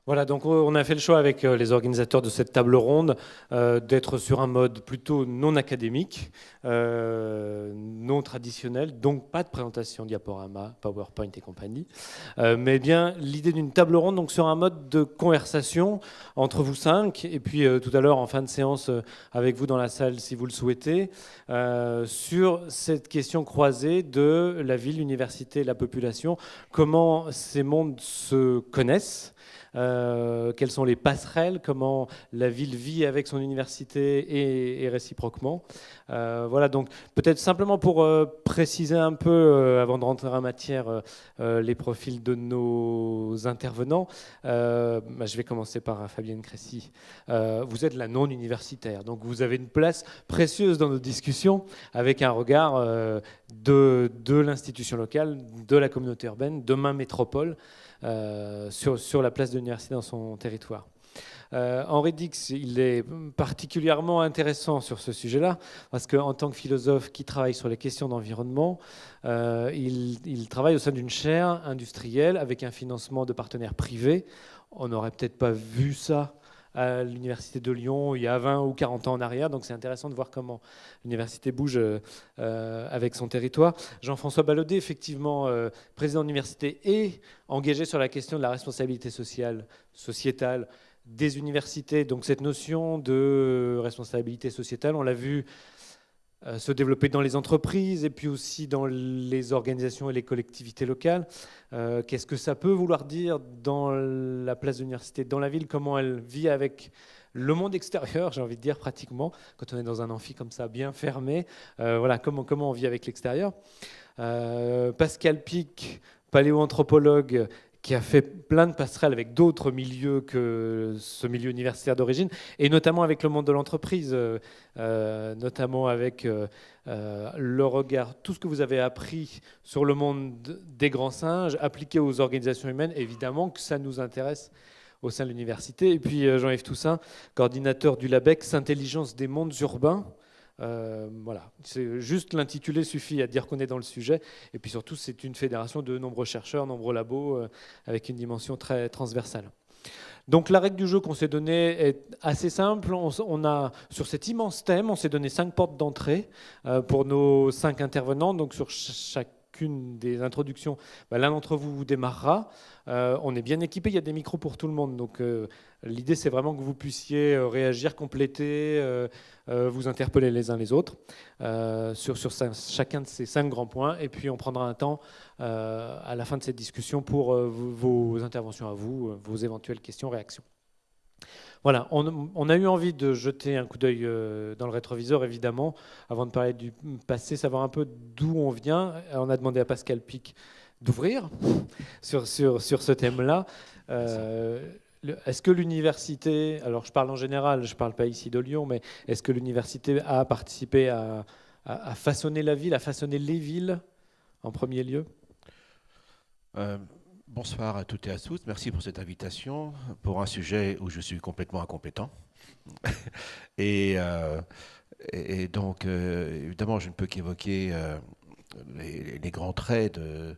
Voilà, donc on a fait le choix avec les organisateurs de cette table ronde d'être sur un mode plutôt non académique, non traditionnel, donc pas de présentation diaporama, PowerPoint et compagnie, mais bien l'idée d'une table ronde donc sur un mode de conversation entre vous cinq, et puis tout à l'heure en fin de séance avec vous dans la salle si vous le souhaitez, sur cette question croisée de la ville, l'université, la population, comment ces mondes se connaissent. Quelles sont les passerelles, comment la ville vit avec son université et réciproquement. Voilà, donc peut-être simplement pour préciser un peu, avant de rentrer en matière, les profils de nos intervenants, je vais commencer par Fabienne Cressy. Vous êtes la non-universitaire, donc vous avez une place précieuse dans nos discussions avec un regard de l'institution locale, de la communauté urbaine, demain métropole, sur la place de l'université dans son territoire. Henri Dix, il est particulièrement intéressant sur ce sujet-là, parce qu'en tant que philosophe qui travaille sur les questions d'environnement, il travaille au sein d'une chaire industrielle avec un financement de partenaires privés. On n'aurait peut-être pas vu ça à l'université de Lyon il y a 20 ou 40 ans en arrière, donc c'est intéressant de voir comment l'université bouge avec son territoire. Jean-François Ballaudet, effectivement, président d'université et engagé sur la question de la responsabilité sociale, sociétale, des universités. Donc cette notion de responsabilité sociétale, on l'a vu se développer dans les entreprises et puis aussi dans les organisations et les collectivités locales. Qu'est-ce que ça peut vouloir dire dans la place de l'université, dans la ville, comment elle vit avec le monde extérieur, j'ai envie de dire pratiquement, quand on est dans un amphi comme ça, bien fermé. Voilà, comment on vit avec l'extérieur. Pascal Pic, paléoanthropologue, qui a fait plein de passerelles avec d'autres milieux que ce milieu universitaire d'origine, et notamment avec le monde de l'entreprise, notamment avec le regard, tout ce que vous avez appris sur le monde des grands singes, appliqué aux organisations humaines, évidemment que ça nous intéresse au sein de l'université. Et puis Jean-Yves Toussaint, coordinateur du LABEX, Intelligence des mondes urbains. Voilà, c'est juste l'intitulé suffit à dire qu'on est dans le sujet. Et puis surtout, c'est une fédération de nombreux chercheurs, nombreux labos, avec une dimension très transversale. Donc la règle du jeu qu'on s'est donnée est assez simple. On a, sur cet immense thème, on s'est donné 5 portes d'entrée pour nos 5 intervenants. Donc sur chacune des introductions, l'un d'entre vous démarrera. On est bien équipé, il y a des micros pour tout le monde. Donc l'idée, c'est vraiment que vous puissiez réagir, compléter, vous interpeller les uns les autres sur chacun de ces 5 grands points. Et puis on prendra un temps à la fin de cette discussion pour vos interventions à vous, vos éventuelles questions, réactions. Voilà, on a eu envie de jeter un coup d'œil dans le rétroviseur, évidemment, avant de parler du passé, savoir un peu d'où on vient. On a demandé à Pascal Pic d'ouvrir sur ce thème-là. Est-ce que l'université, alors je parle en général, je ne parle pas ici de Lyon, mais est-ce que l'université a participé à façonner la ville, à façonner les villes en premier lieu ? Bonsoir à toutes et à tous. Merci pour cette invitation pour un sujet où je suis complètement incompétent. et, donc, évidemment, je ne peux qu'évoquer les grands traits de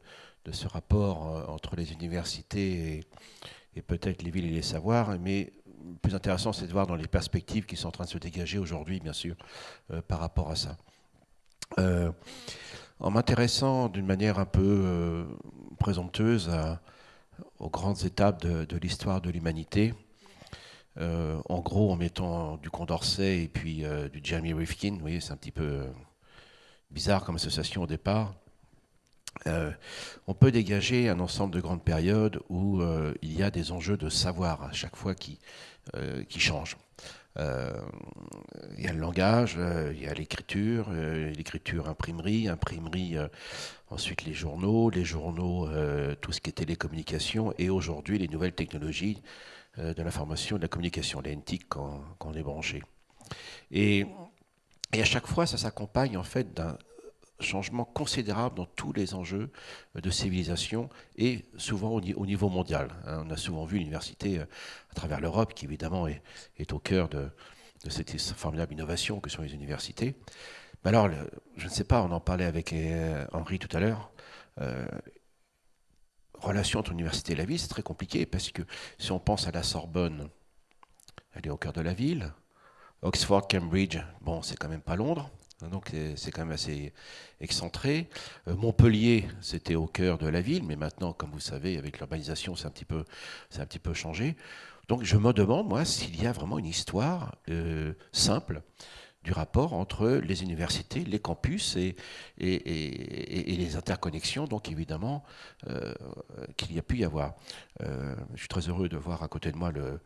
ce rapport entre les universités et peut-être les villes et les savoirs. Mais le plus intéressant, c'est de voir dans les perspectives qui sont en train de se dégager aujourd'hui, bien sûr, par rapport à ça. En m'intéressant d'une manière un peu présomptueuse aux grandes étapes de l'histoire de l'humanité, en gros en mettant du Condorcet et puis du Jeremy Rifkin, vous voyez, c'est un petit peu bizarre comme association au départ, on peut dégager un ensemble de grandes périodes où il y a des enjeux de savoir à chaque fois qui changent. Il y a le langage, il y a l'écriture, imprimerie, ensuite les journaux, tout ce qui est télécommunication, et aujourd'hui les nouvelles technologies de l'information et de la communication, les NTIC quand on est branché. Et à chaque fois, ça s'accompagne en fait d'un changement considérable dans tous les enjeux de civilisation et souvent au niveau mondial. On a souvent vu l'université à travers l'Europe, qui évidemment est au cœur de cette formidable innovation que sont les universités. Mais alors, je ne sais pas, on en parlait avec Henri tout à l'heure, relation entre l'université et la ville, c'est très compliqué, parce que si on pense à la Sorbonne, elle est au cœur de la ville. Oxford, Cambridge, bon, c'est quand même pas Londres, donc c'est quand même assez excentré. Montpellier, c'était au cœur de la ville, mais maintenant, comme vous savez, avec l'urbanisation, c'est un petit peu changé. Donc je me demande, moi, s'il y a vraiment une histoire simple du rapport entre les universités, les campus et les interconnexions, donc évidemment, qu'il y a pu y avoir. Je suis très heureux de voir à côté de moi le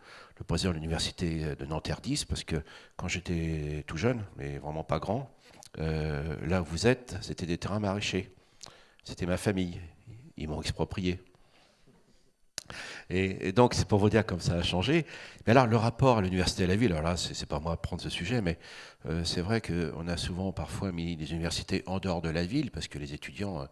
président de l'université de Nanterre 10, parce que quand j'étais tout jeune, mais vraiment pas grand, là où vous êtes, c'était des terrains maraîchers. C'était ma famille. Ils m'ont exproprié. Et donc, c'est pour vous dire comme ça a changé. Mais alors, le rapport à l'université et à la ville, alors là, c'est pas moi à prendre ce sujet, mais c'est vrai qu'on a souvent, parfois, mis les universités en dehors de la ville, parce que les étudiants,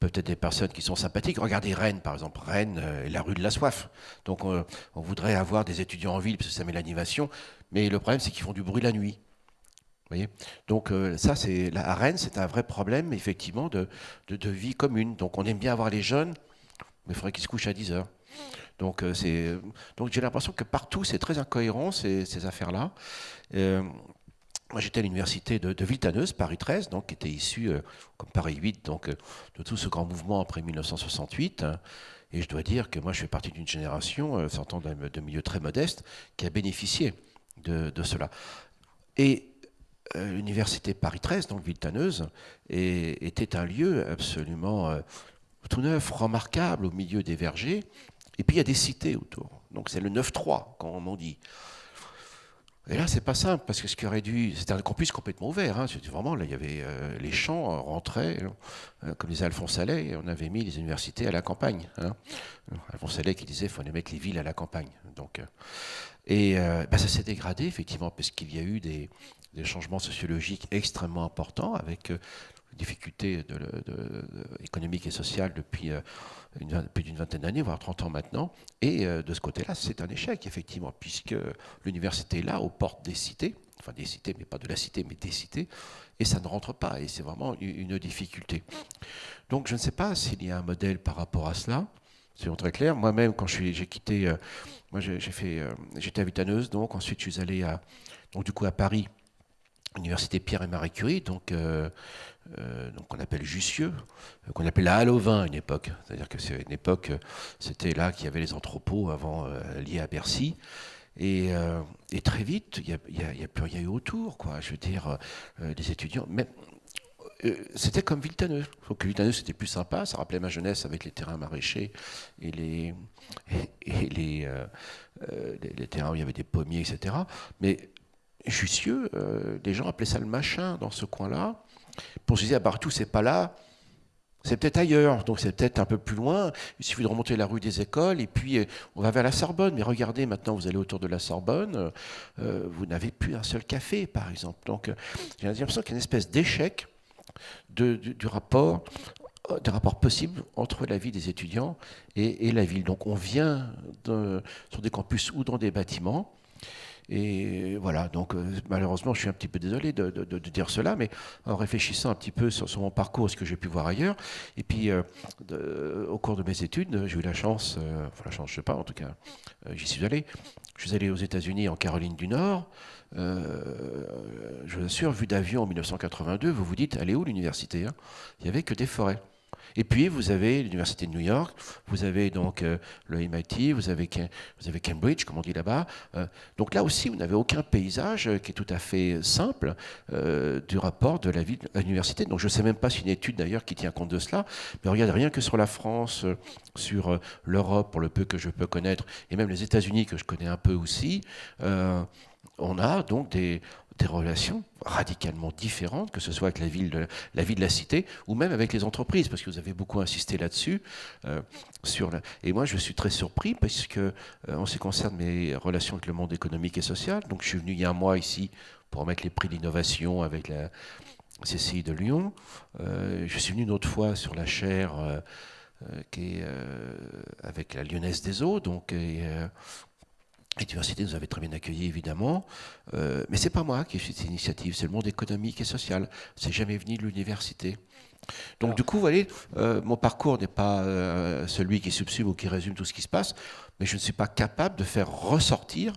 peuvent être des personnes qui sont sympathiques. Regardez Rennes, par exemple. Rennes est la rue de la soif. Donc, on voudrait avoir des étudiants en ville, parce que ça met l'animation. Mais le problème, c'est qu'ils font du bruit la nuit. Vous voyez. Donc ça, à Rennes, c'est un vrai problème, effectivement, de vie commune. Donc on aime bien avoir les jeunes, mais il faudrait qu'ils se couchent à 10 heures. Donc, donc j'ai l'impression que partout, c'est très incohérent, ces affaires-là. Moi, j'étais à l'université de Villetaneuse, Paris 13, donc, qui était issu, comme Paris 8, donc, de tout ce grand mouvement après 1968. Hein. Et je dois dire que moi, je fais partie d'une génération, sortant de milieu très modeste, qui a bénéficié de cela. Et l'université Paris 13, donc Villetaneuse, était un lieu absolument tout neuf, remarquable, au milieu des vergers. Et puis il y a des cités autour. Donc c'est le 9-3, comme on dit. Et là, c'est pas simple, parce que ce qui aurait dû. C'était un campus complètement ouvert. Hein, c'était vraiment, là, il y avait les champs rentraient, comme disait Alphonse Allais, et on avait mis les universités à la campagne. Hein. Alphonse Allais qui disait qu'il fallait mettre les villes à la campagne. Donc, ça s'est dégradé, effectivement, parce qu'il y a eu des changements sociologiques extrêmement importants, avec difficultés économiques et sociales depuis plus d'une vingtaine d'années, voire 30 ans maintenant. Et de ce côté-là, c'est un échec, effectivement, puisque l'université est là, aux portes des cités, enfin des cités, mais pas de la cité, mais des cités, et ça ne rentre pas, et c'est vraiment une difficulté. Donc je ne sais pas s'il y a un modèle par rapport à cela. C'est très clair. Moi-même, quand j'ai quitté, j'étais à Villetaneuse, donc ensuite je suis allé à Paris, Université Pierre et Marie Curie, donc qu'on appelle Jussieu, qu'on appelait la Halle au vin à une époque. C'est-à-dire que c'est une époque, c'était là qu'il y avait les entrepôts avant liés à Bercy. Et très vite, il n'y a plus rien eu autour, quoi. Je veux dire, les étudiants. Mais c'était comme Villetaneuse. Donc Villetaneuse, c'était plus sympa. Ça rappelait ma jeunesse avec les terrains maraîchers et les terrains où il y avait des pommiers, etc. Mais Jussieu, les gens appelaient ça le machin dans ce coin-là. Pour se dire, partout, c'est pas là, c'est peut-être ailleurs, donc c'est peut-être un peu plus loin. Il suffit de remonter la rue des Écoles et puis on va vers la Sorbonne. Mais regardez, maintenant, vous allez autour de la Sorbonne, vous n'avez plus un seul café, par exemple. Donc j'ai l'impression qu'il y a une espèce d'échec du rapport. Des rapports possibles entre la vie des étudiants et la ville. Donc on vient sur des campus ou dans des bâtiments. Et voilà, donc malheureusement, je suis un petit peu désolé de dire cela, mais en réfléchissant un petit peu sur mon parcours, ce que j'ai pu voir ailleurs, et puis au cours de mes études, j'ai eu la chance, je ne sais pas, en tout cas, j'y suis allé. Je suis allé aux États-Unis, en Caroline du Nord. Je vous assure, vu d'avion en 1982, vous vous dites, elle est où l'université, hein? Il n'y avait que des forêts. Et puis, vous avez l'Université de New York, vous avez donc le MIT, vous avez Cambridge, comme on dit là-bas. Donc là aussi, vous n'avez aucun paysage qui est tout à fait simple du rapport de la vie à l'université. Donc je ne sais même pas si une étude d'ailleurs qui tient compte de cela, mais regardez rien que sur la France, sur l'Europe, pour le peu que je peux connaître, et même les États-Unis que je connais un peu aussi, on a donc des relations radicalement différentes, que ce soit avec la vie de la cité, ou même avec les entreprises, parce que vous avez beaucoup insisté là-dessus. Et moi, je suis très surpris, parce que, en ce qui concerne mes relations avec le monde économique et social, donc je suis venu il y a un mois ici pour remettre les prix d'innovation avec la CCI de Lyon. Je suis venu une autre fois sur la chaire qui est avec la Lyonnaise des Eaux, donc... L'université nous avait très bien accueillis, évidemment, mais c'est pas moi qui ai fait cette initiative, c'est le monde économique et social. C'est jamais venu de l'université. Donc du coup, vous voyez, mon parcours n'est pas celui qui subsume ou qui résume tout ce qui se passe, mais je ne suis pas capable de faire ressortir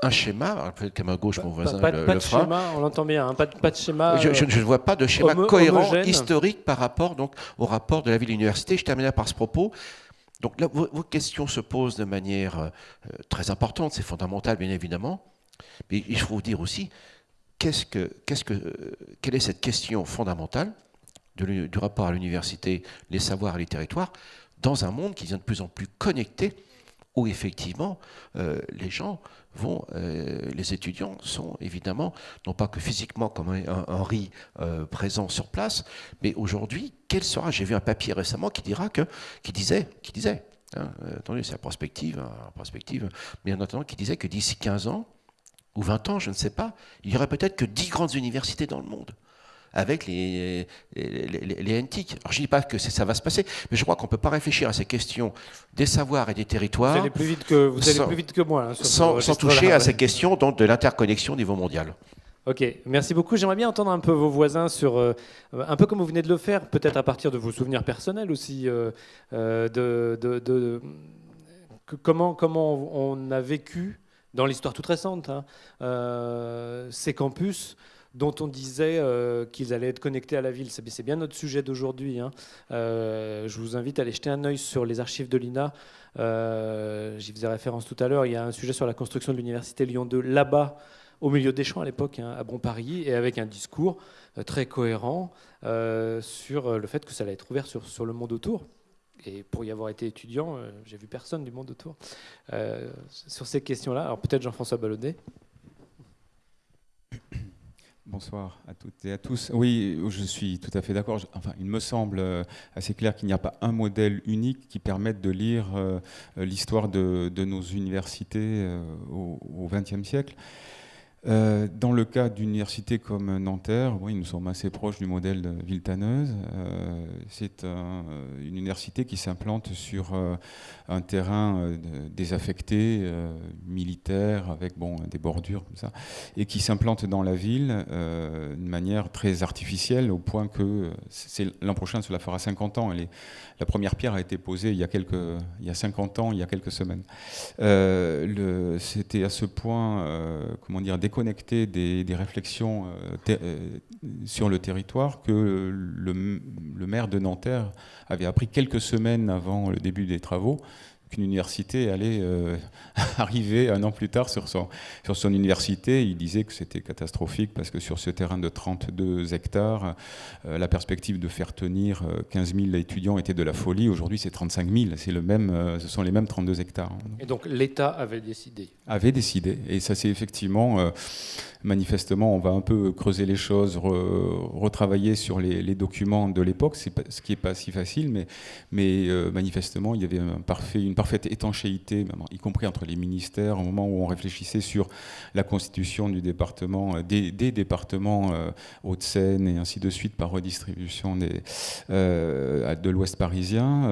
un schéma. Peut-être qu'à ma gauche, mon voisin pas le de fera. schéma, on l'entend bien, hein, pas de schéma. Je ne vois pas de schéma cohérent, homogène. historique par rapport donc, au rapport de la ville et de l'université. Je terminerai par ce propos. Donc là, vos questions se posent de manière très importante, c'est fondamental bien évidemment, mais il faut vous dire aussi quelle est cette question fondamentale du rapport à l'université, les savoirs et les territoires, dans un monde qui devient de plus en plus connecté, où effectivement les gens vont, les étudiants sont évidemment, non pas que physiquement comme Henri présent sur place, mais aujourd'hui, quel sera, j'ai vu un papier récemment qui disait, hein, attendez, c'est la prospective, mais en attendant, qui disait que d'ici 15 ans, ou 20 ans, je ne sais pas, il n'y aurait peut-être que 10 grandes universités dans le monde, avec les NTIC. Alors je ne dis pas que ça va se passer, mais je crois qu'on ne peut pas réfléchir à ces questions des savoirs et des territoires vous allez plus vite que moi. Hein, sans toucher à ces questions donc, de l'interconnexion au niveau mondial. Ok, merci beaucoup. J'aimerais bien entendre un peu vos voisins sur, un peu comme vous venez de le faire, peut-être à partir de vos souvenirs personnels aussi, comment on a vécu dans l'histoire toute récente hein, ces campus dont on disait qu'ils allaient être connectés à la ville. C'est bien notre sujet d'aujourd'hui. Hein. Je vous invite à aller jeter un œil sur les archives de l'INA. J'y faisais référence tout à l'heure. Il y a un sujet sur la construction de l'université Lyon 2 là-bas, au milieu des champs à l'époque, hein, à Bon-Paris, et avec un discours très cohérent sur le fait que ça allait être ouvert sur le monde autour. Et pour y avoir été étudiant, j'ai vu personne du monde autour sur ces questions-là. Alors peut-être Jean-François Ballonnet. Bonsoir à toutes et à tous. Oui, je suis tout à fait d'accord. Enfin, il me semble assez clair qu'il n'y a pas un modèle unique qui permette de lire l'histoire de nos universités au XXe siècle. Dans le cas d'universités comme Nanterre, oui, nous sommes assez proches du modèle de Villetaneuse. C'est une université qui s'implante sur un terrain désaffecté, militaire, avec des bordures comme ça, et qui s'implante dans la ville d'une manière très artificielle, au point que l'an prochain, cela fera 50 ans. La première pierre a été posée il y a 50 ans, il y a quelques semaines. C'était à ce point, déconnecté des réflexions sur le territoire que le maire de Nanterre avait appris quelques semaines avant le début des travaux qu'une université allait arriver un an plus tard sur son université. Il disait que c'était catastrophique parce que sur ce terrain de 32 hectares, la perspective de faire tenir 15 000 étudiants était de la folie. Aujourd'hui, c'est 35 000. Ce sont les mêmes 32 hectares. Et donc l'État avait décidé. Et ça c'est effectivement... manifestement, on va un peu creuser les choses, retravailler sur les documents de l'époque, ce qui n'est pas si facile, mais manifestement, il y avait une parfaite étanchéité, y compris entre les ministères, au moment où on réfléchissait sur la constitution du département, des départements Hauts-de-Seine et ainsi de suite, par redistribution de l'Ouest parisien.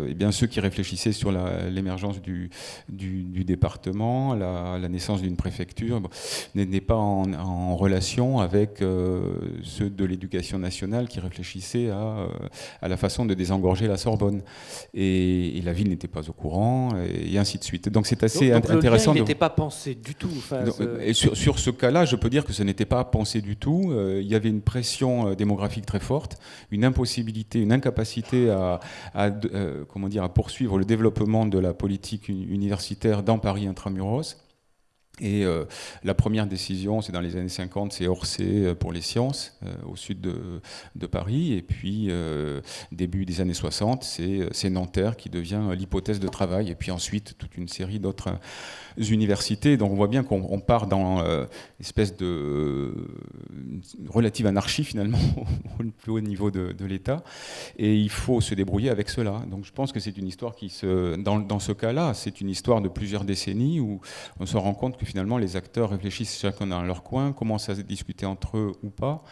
Et bien ceux qui réfléchissaient sur l'émergence du département, la naissance d'une préfecture, n'est pas en relation avec ceux de l'éducation nationale qui réfléchissaient à la façon de désengorger la Sorbonne. Et la ville n'était pas au courant, et ainsi de suite. Donc c'est assez intéressant. Il n'était pas pensé du tout. Et sur ce cas-là, je peux dire que ce n'était pas pensé du tout. Il y avait une pression démographique très forte, une impossibilité, une incapacité à poursuivre le développement de la politique universitaire dans Paris intramuros. Et la première décision, c'est dans les années 50, c'est Orsay pour les sciences, au sud de Paris. Et puis, début des années 60, c'est Nanterre qui devient l'hypothèse de travail. Et puis ensuite, toute une série d'autres universités. Donc on voit bien qu'on part dans une espèce de relative anarchie, finalement, au plus haut niveau de l'État. Et il faut se débrouiller avec cela. Donc je pense que c'est une histoire dans ce cas-là, c'est une histoire de plusieurs décennies où on se rend compte que finalement les acteurs réfléchissent chacun dans leur coin, commencent à discuter entre eux ou pas.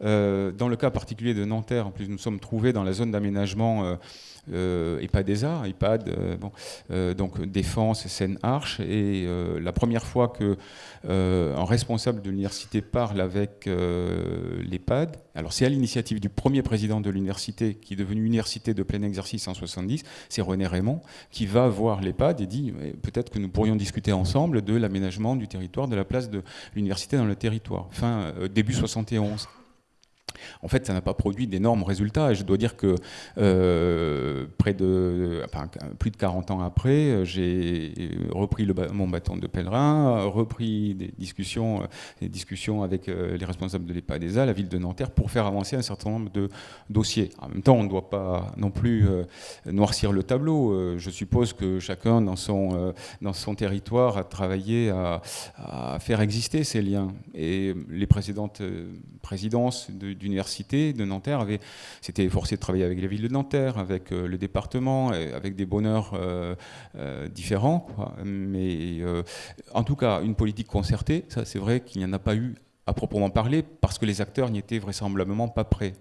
Dans le cas particulier de Nanterre, en plus nous sommes trouvés dans la zone d'aménagement EPADESA, donc Défense, Seine-Arche, et la première fois que un responsable de l'université parle avec l'EPAD, alors c'est à l'initiative du premier président de l'université, qui est devenu université de plein exercice en 70, c'est René Raymond, qui va voir l'EPAD et dit peut-être que nous pourrions discuter ensemble de l'aménagement du territoire, de la place de l'université dans le territoire, début 71. En fait, ça n'a pas produit d'énormes résultats. Et je dois dire que plus de 40 ans après, j'ai repris mon bâton de pèlerin, repris des discussions avec les responsables de l'EPADESA, la ville de Nanterre, pour faire avancer un certain nombre de dossiers. En même temps, on ne doit pas non plus noircir le tableau. Je suppose que chacun, dans son territoire, a travaillé à faire exister ces liens. Et les précédentes présidences d'université de Nanterre s'étaient efforcées de travailler avec la ville de Nanterre, avec le département, avec des bonheurs différents, quoi. Mais en tout cas, une politique concertée, ça c'est vrai qu'il n'y en a pas eu à proprement parler, parce que les acteurs n'y étaient vraisemblablement pas prêts.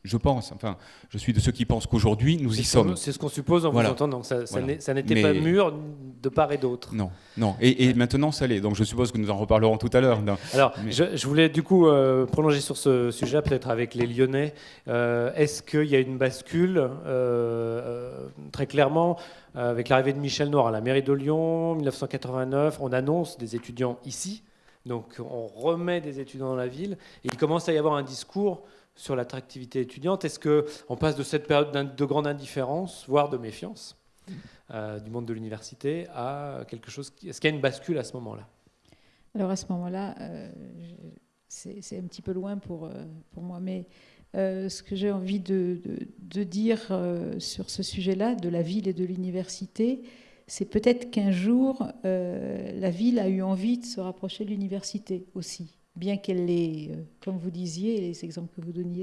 Je pense, enfin, je suis de ceux qui pensent qu'aujourd'hui, nous y sommes. C'est ce qu'on suppose en vous entendant, donc ça n'était pas mûr de part et d'autre. Non. Et maintenant, ça l'est. Donc je suppose que nous en reparlerons tout à l'heure. Alors, je voulais du coup prolonger sur ce sujet, peut-être avec les Lyonnais. Est-ce qu'il y a une bascule, très clairement, avec l'arrivée de Michel Noir à la mairie de Lyon, 1989, on annonce des étudiants ici, donc on remet des étudiants dans la ville, et il commence à y avoir un discours sur l'attractivité étudiante. Est-ce qu'on passe de cette période de grande indifférence, voire de méfiance du monde de l'université, à quelque chose... Est-ce qu'il y a une bascule à ce moment-là ? Alors à ce moment-là, c'est un petit peu loin pour moi, mais ce que j'ai envie de dire sur ce sujet-là, de la ville et de l'université, c'est peut-être qu'un jour, la ville a eu envie de se rapprocher de l'université aussi. Bien qu'elle l'ait, comme vous disiez, les exemples que vous donniez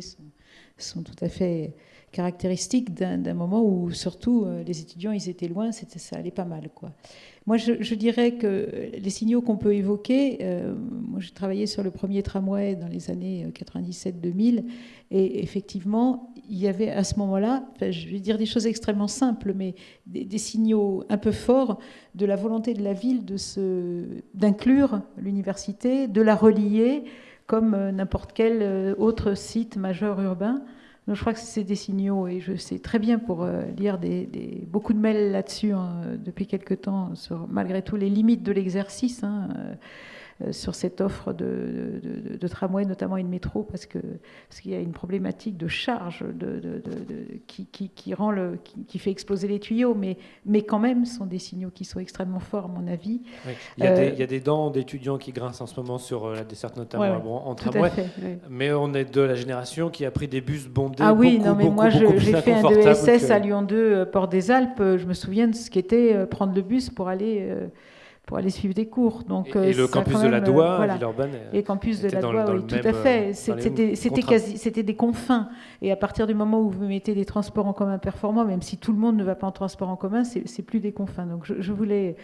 sont tout à fait caractéristiques d'un moment où, surtout, les étudiants, ils étaient loin, ça allait pas mal, quoi. Moi, je dirais que les signaux qu'on peut évoquer, moi, j'ai travaillé sur le premier tramway dans les années 97-2000, et effectivement, il y avait à ce moment-là, je vais dire des choses extrêmement simples, mais des signaux un peu forts de la volonté de la ville d'inclure l'université, de la relier comme n'importe quel autre site majeur urbain. Donc, je crois que c'est des signaux, et je sais très bien pour lire beaucoup de mails là-dessus depuis quelque temps, sur malgré tout les limites de l'exercice, sur cette offre de tramway, notamment et de métro, parce qu'il y a une problématique de charge qui fait exploser les tuyaux, mais quand même, ce sont des signaux qui sont extrêmement forts, à mon avis. Oui. Il y a des dents d'étudiants qui grincent en ce moment sur la desserte, notamment en tramway, mais on est de la génération qui a pris des bus bondés. Ah oui, moi j'ai fait un ESS à Lyon 2, Port des Alpes, je me souviens de ce qu'était prendre le bus pour aller suivre des cours. Donc, et le campus de la Doua, Villeurbanne. Et campus de la Doua, oui, tout à fait. C'était des confins. Et à partir du moment où vous mettez des transports en commun performants, même si tout le monde ne va pas en transport en commun, c'est plus des confins. Donc je voulais...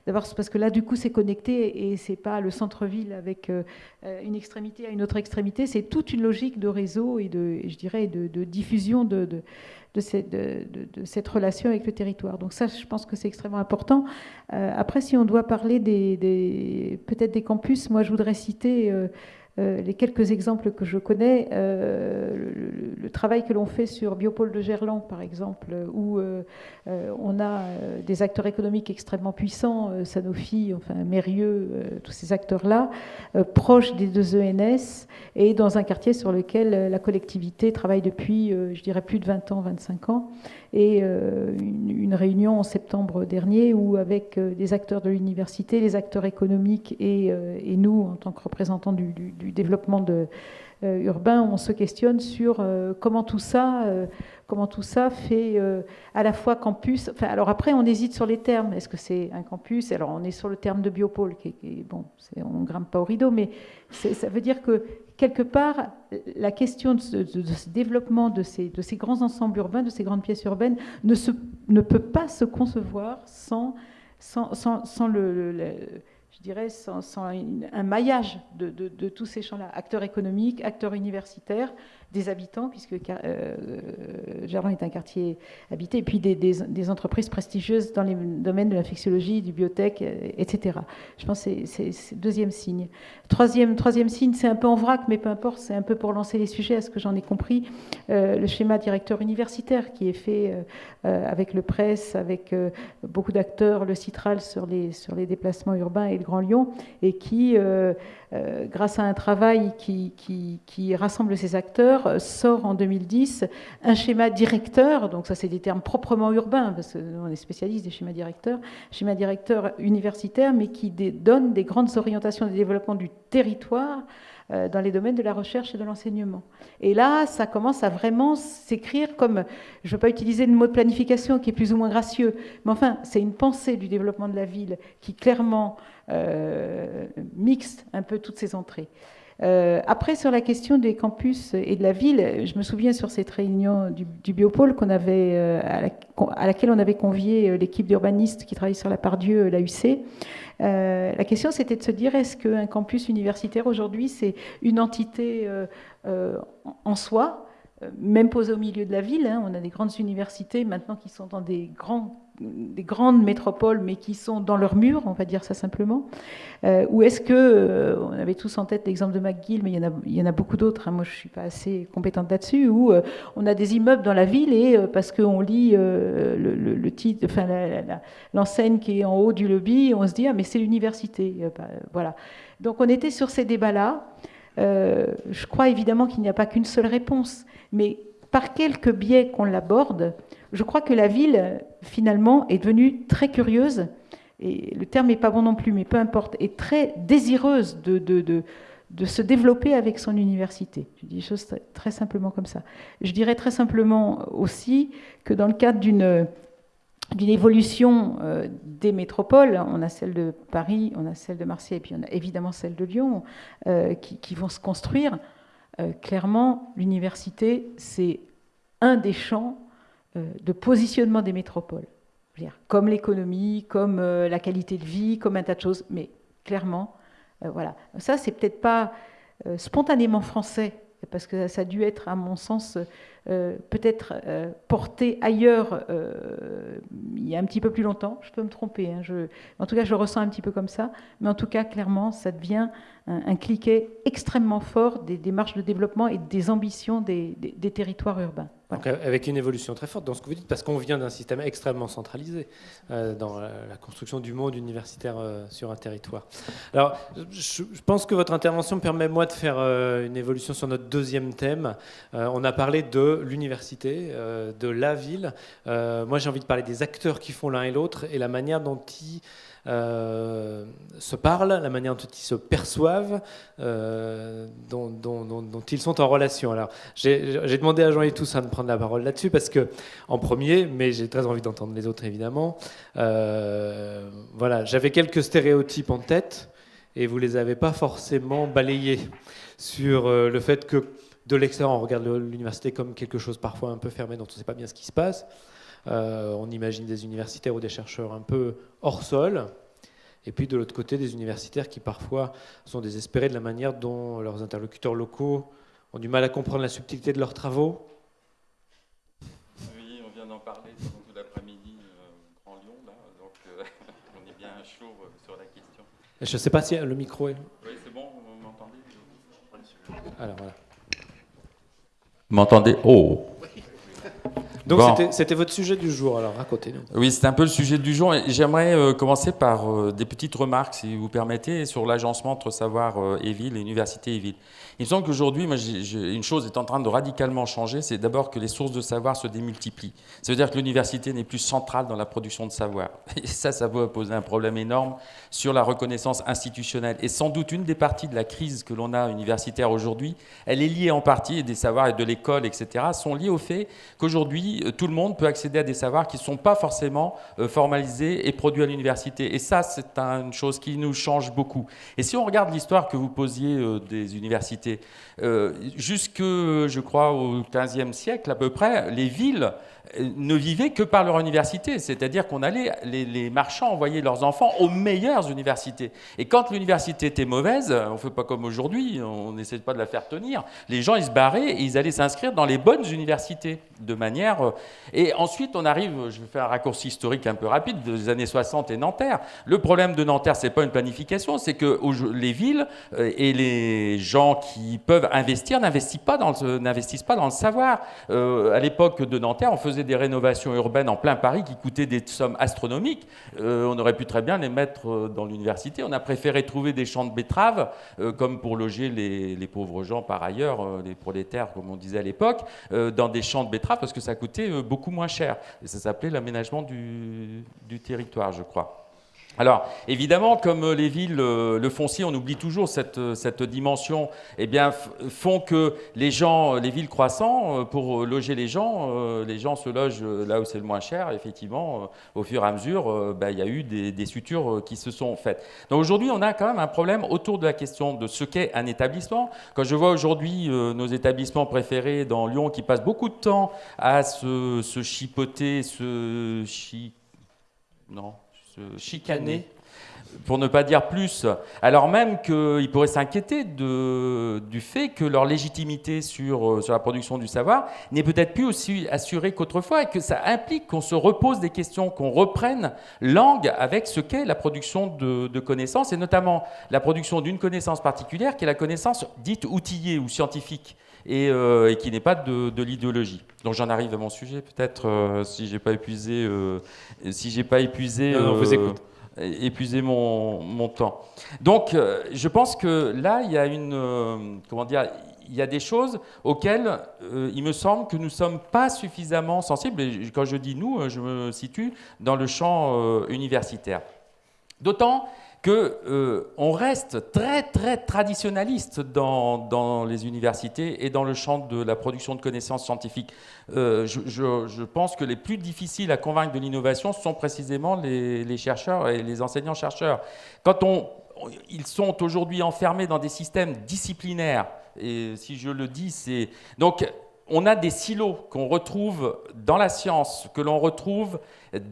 D'abord, c'est parce que là, du coup, c'est connecté et c'est pas le centre-ville avec une extrémité à une autre extrémité. C'est toute une logique de réseau et de diffusion de cette relation avec le territoire. Donc ça, je pense que c'est extrêmement important. Après, si on doit parler peut-être des campus, moi, je voudrais citer les quelques exemples que je connais. Le travail que l'on fait sur Biopôle de Gerland, par exemple, où on a des acteurs économiques extrêmement puissants, Sanofi, enfin Mérieux, tous ces acteurs-là, proches des deux ENS, et dans un quartier sur lequel la collectivité travaille depuis, je dirais, plus de 20 ans, 25 ans. Et une réunion en septembre dernier où, avec des acteurs de l'université, les acteurs économiques et nous, en tant que représentants du développement urbain, on se questionne sur comment tout ça fait à la fois campus. Enfin, alors après, on hésite sur les termes. Est-ce que c'est un campus ? Alors, on est sur le terme de biopôle, on ne grimpe pas au rideau, mais ça veut dire que quelque part, la question de ce développement de ces grands ensembles urbains, de ces grandes pièces urbaines, ne peut pas se concevoir sans je dirais, sans un maillage de tous ces champs-là, acteurs économiques, acteurs universitaires, des habitants, puisque Gerland est un quartier habité, et puis des entreprises prestigieuses dans les domaines de l'infectiologie, du biotech, etc. Je pense que c'est le deuxième signe. Troisième signe, c'est un peu en vrac, mais peu importe, c'est un peu pour lancer les sujets, à ce que j'en ai compris, le schéma directeur universitaire qui est fait avec le presse, avec beaucoup d'acteurs, le Citral sur les déplacements urbains et le Grand Lyon, et qui, grâce à un travail qui rassemble ces acteurs, sort en 2010 un schéma directeur, donc ça c'est des termes proprement urbains, parce qu'on est spécialiste des schéma directeur universitaire, mais qui donne des grandes orientations de développement du territoire dans les domaines de la recherche et de l'enseignement. Et là, ça commence à vraiment s'écrire comme, je ne veux pas utiliser le mot de planification qui est plus ou moins gracieux, mais enfin, c'est une pensée du développement de la ville qui clairement mixte un peu toutes ces entrées. Après, sur la question des campus et de la ville, je me souviens sur cette réunion du Biopôle à laquelle on avait convié l'équipe d'urbanistes qui travaille sur la Pardieu, l'AUC. La question, c'était de se dire, est-ce qu'un campus universitaire aujourd'hui, c'est une entité en soi, même posée au milieu de la ville, hein. On a des grandes universités maintenant qui sont dans des grandes métropoles, mais qui sont dans leurs murs, on va dire ça simplement. Ou est-ce que, on avait tous en tête l'exemple de McGill, mais il y en a beaucoup d'autres, hein. Moi je ne suis pas assez compétente là-dessus, où on a des immeubles dans la ville et parce qu'on lit le titre, enfin l'enseigne qui est en haut du lobby, on se dit, ah mais c'est l'université. Voilà. Donc on était sur ces débats-là. Je crois évidemment qu'il n'y a pas qu'une seule réponse, mais par quelques biais qu'on l'aborde, je crois que la ville, finalement, est devenue très curieuse, et le terme n'est pas bon non plus, mais peu importe, est très désireuse de se développer avec son université. Je dis les choses très simplement comme ça. Je dirais très simplement aussi que dans le cadre d'une évolution des métropoles, on a celle de Paris, on a celle de Marseille, et puis on a évidemment celle de Lyon, qui vont se construire. Clairement, l'université, c'est un des champs de positionnement des métropoles. Comme l'économie, comme la qualité de vie, comme un tas de choses, mais clairement, voilà. Ça, c'est peut-être pas spontanément français, parce que ça a dû être, à mon sens, peut-être porté ailleurs il y a un petit peu plus longtemps. Je peux me tromper, hein. En tout cas, je le ressens un petit peu comme ça, mais en tout cas, clairement, ça devient un cliquet extrêmement fort des démarches de développement et des ambitions des territoires urbains. Voilà. Donc, avec une évolution très forte dans ce que vous dites, parce qu'on vient d'un système extrêmement centralisé dans la construction du monde universitaire sur un territoire. Alors, je pense que votre intervention me permet, moi, de faire une évolution sur notre deuxième thème. On a parlé de l'université, de la ville. Moi, j'ai envie de parler des acteurs qui font l'un et l'autre et la manière dont ils se parlent, la manière dont ils se perçoivent, dont ils sont en relation. Alors, j'ai demandé à Jean-Yves Toussaint de prendre la parole là-dessus parce que, en premier, mais j'ai très envie d'entendre les autres évidemment. Voilà, j'avais quelques stéréotypes en tête et vous les avez pas forcément balayés sur le fait que de l'extérieur, on regarde l'université comme quelque chose parfois un peu fermé, dont on ne sait pas bien ce qui se passe. On imagine des universitaires ou des chercheurs un peu hors sol, et puis de l'autre côté des universitaires qui parfois sont désespérés de la manière dont leurs interlocuteurs locaux ont du mal à comprendre la subtilité de leurs travaux. Oui, on vient d'en parler pendant tout l'après-midi Grand Lyon, là, donc on est bien chaud sur la question. Je ne sais pas si le micro est... Oui, c'est bon, vous m'entendez? Alors voilà. Vous m'entendez? Oh! Donc bon. C'était votre sujet du jour, alors racontez-nous. Oui, c'est un peu le sujet du jour. J'aimerais commencer par des petites remarques, si vous permettez, sur l'agencement entre savoir et ville, et université et ville. Il me semble qu'aujourd'hui, une chose est en train de radicalement changer, c'est d'abord que les sources de savoir se démultiplient. Ça veut dire que l'université n'est plus centrale dans la production de savoir. Et ça va poser un problème énorme sur la reconnaissance institutionnelle. Et sans doute une des parties de la crise que l'on a universitaire aujourd'hui, elle est liée en partie, et des savoirs et de l'école, etc., sont liés au fait qu'aujourd'hui, tout le monde peut accéder à des savoirs qui ne sont pas forcément formalisés et produits à l'université. Et ça, c'est une chose qui nous change beaucoup. Et si on regarde l'histoire que vous posiez des universités, jusque, je crois, au XVe siècle à peu près, les villes ne vivaient que par leur université. C'est-à-dire qu'on allait, les marchands envoyaient leurs enfants aux meilleures universités. Et quand l'université était mauvaise, on ne fait pas comme aujourd'hui, on n'essaie pas de la faire tenir, les gens ils se barraient et ils allaient s'inscrire dans les bonnes universités. De manière... Et ensuite on arrive, je vais faire un raccourci historique un peu rapide, des années 60 et Nanterre. Le problème de Nanterre, c'est pas une planification, c'est que les villes et les gens qui peuvent investir n'investissent pas dans le savoir. À l'époque de Nanterre, on faisait des rénovations urbaines en plein Paris qui coûtaient des sommes astronomiques. On aurait pu très bien les mettre dans l'université. On a préféré trouver des champs de betteraves, comme pour loger les pauvres gens par ailleurs, les prolétaires, comme on disait à l'époque, dans des champs de betteraves parce que ça coûtait beaucoup moins cher. Et ça s'appelait l'aménagement du territoire, je crois. Alors, évidemment, comme les villes, le foncier, on oublie toujours cette dimension, eh bien, font que les villes croissant, pour loger les gens se logent là où c'est le moins cher. Effectivement, au fur et à mesure, il y a eu des sutures qui se sont faites. Donc aujourd'hui, on a quand même un problème autour de la question de ce qu'est un établissement. Quand je vois aujourd'hui nos établissements préférés dans Lyon qui passent beaucoup de temps à se chipoter, chicaner, pour ne pas dire plus, alors même qu'ils pourraient s'inquiéter du fait que leur légitimité sur la production du savoir n'est peut-être plus aussi assurée qu'autrefois et que ça implique qu'on se repose des questions, qu'on reprenne langue avec ce qu'est la production de connaissances et notamment la production d'une connaissance particulière qui est la connaissance dite outillée ou scientifique. Et qui n'est pas de l'idéologie. Donc j'en arrive à mon sujet, peut-être, si j'ai pas épuisé, vous écoute. Épuisé mon temps. Donc je pense que là, il y a il y a des choses auxquelles il me semble que nous ne sommes pas suffisamment sensibles. Et quand je dis nous, je me situe dans le champ universitaire. D'autant qu'on reste très très traditionnaliste dans les universités et dans le champ de la production de connaissances scientifiques. Je pense que les plus difficiles à convaincre de l'innovation sont précisément les chercheurs et les enseignants-chercheurs. Quand ils sont aujourd'hui enfermés dans des systèmes disciplinaires, et si je le dis, c'est... Donc, on a des silos qu'on retrouve dans la science, que l'on retrouve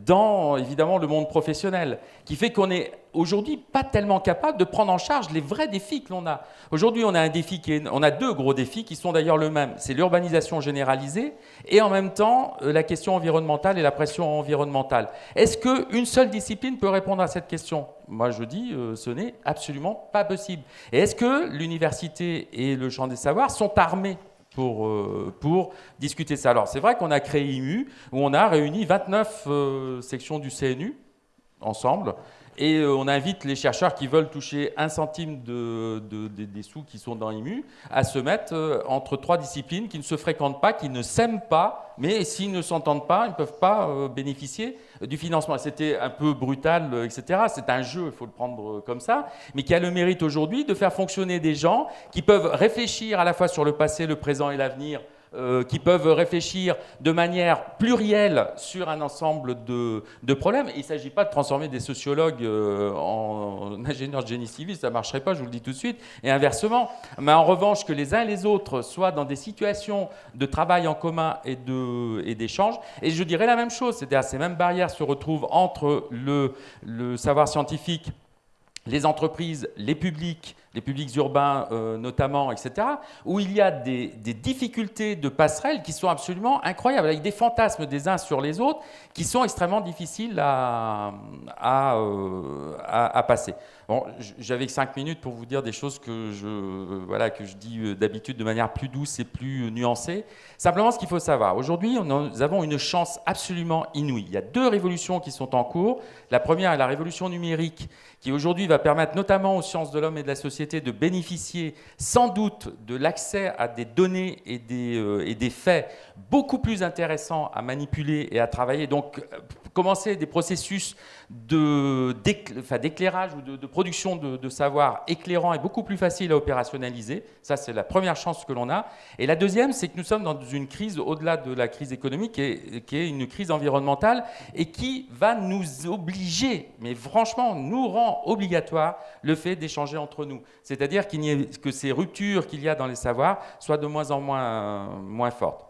dans, évidemment, le monde professionnel, qui fait qu'on n'est aujourd'hui pas tellement capable de prendre en charge les vrais défis que l'on a. Aujourd'hui, on a deux gros défis qui sont d'ailleurs le même. C'est l'urbanisation généralisée et en même temps la question environnementale et la pression environnementale. Est-ce qu'une seule discipline peut répondre à cette question ? Moi, je dis ce n'est absolument pas possible. Et est-ce que l'université et le champ des savoirs sont armés pour discuter ça? Alors, c'est vrai qu'on a créé IMU, où on a réuni 29 sections du CNU ensemble, et on invite les chercheurs qui veulent toucher 1 centime des sous qui sont dans IMU à se mettre entre 3 disciplines qui ne se fréquentent pas, qui ne s'aiment pas, mais s'ils ne s'entendent pas, ils ne peuvent pas bénéficier du financement. C'était un peu brutal, etc. C'est un jeu, il faut le prendre comme ça, mais qui a le mérite aujourd'hui de faire fonctionner des gens qui peuvent réfléchir à la fois sur le passé, le présent et l'avenir, qui peuvent réfléchir de manière plurielle sur un ensemble de problèmes. Il ne s'agit pas de transformer des sociologues en ingénieurs de génie civil, ça ne marcherait pas, je vous le dis tout de suite, et inversement. Mais en revanche, que les uns et les autres soient dans des situations de travail en commun et d'échange. Et je dirais la même chose, c'est-à-dire ces mêmes barrières se retrouvent entre le savoir scientifique, les entreprises, les publics urbains notamment, etc., où il y a des difficultés de passerelle qui sont absolument incroyables, avec des fantasmes des uns sur les autres qui sont extrêmement difficiles à passer. Bon, j'avais que 5 minutes pour vous dire des choses que je dis d'habitude de manière plus douce et plus nuancée. Simplement, ce qu'il faut savoir, aujourd'hui, nous avons une chance absolument inouïe. Il y a 2 révolutions qui sont en cours. La première est la révolution numérique, qui aujourd'hui va permettre notamment aux sciences de l'homme et de la société de bénéficier sans doute de l'accès à des données et des faits beaucoup plus intéressants à manipuler et à travailler. Donc, commencer des processus d'éclairage ou de production de savoir éclairant et beaucoup plus facile à opérationnaliser. Ça, c'est la première chance que l'on a. Et la deuxième, c'est que nous sommes dans une crise, au-delà de la crise économique, qui est une crise environnementale et qui va nous obliger, mais franchement, nous rend obligatoire le fait d'échanger entre nous. C'est-à-dire que ces ruptures qu'il y a dans les savoirs soient de moins en moins fortes.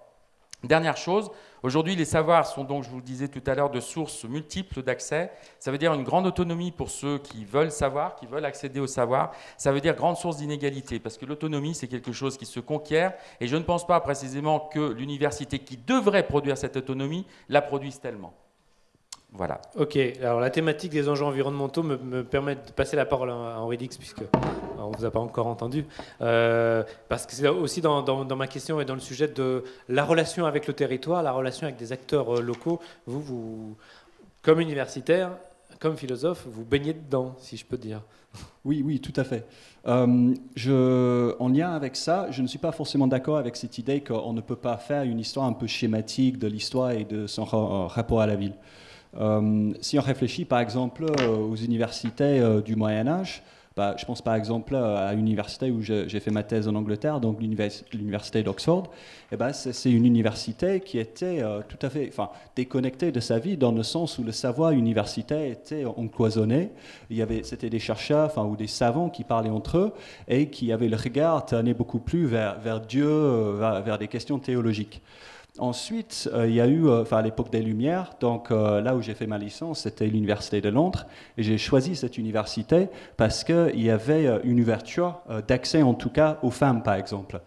Dernière chose, Aujourd'hui, les savoirs sont donc, je vous le disais tout à l'heure, de sources multiples d'accès. Ça veut dire une grande autonomie pour ceux qui veulent savoir, qui veulent accéder au savoir. Ça veut dire grande source d'inégalité, parce que l'autonomie, c'est quelque chose qui se conquiert. Et je ne pense pas précisément que l'université qui devrait produire cette autonomie la produise tellement. Voilà. Ok, alors la thématique des enjeux environnementaux me permet de passer la parole à Henri Dix, puisque on ne vous a pas encore entendu, parce que c'est aussi dans ma question et dans le sujet de la relation avec le territoire, la relation avec des acteurs locaux. Vous, comme universitaire, comme philosophe, vous baignez dedans, si je peux dire. Oui, tout à fait. En lien avec ça, je ne suis pas forcément d'accord avec cette idée qu'on ne peut pas faire une histoire un peu schématique de l'histoire et de son rapport à la ville. Si on réfléchit par exemple aux universités du Moyen-Âge, je pense par exemple à l'université où j'ai fait ma thèse en Angleterre, donc l'université d'Oxford. C'est une université qui était tout à fait déconnectée de sa vie, dans le sens où le savoir universitaire était encloisonné. C'était des chercheurs ou des savants qui parlaient entre eux et qui avaient le regard tourné beaucoup plus vers Dieu, vers des questions théologiques. Ensuite, il y a eu, à l'époque des Lumières, donc là où j'ai fait ma licence, c'était l'université de Londres, et j'ai choisi cette université parce qu'il y avait une ouverture d'accès, en tout cas, aux femmes, par exemple.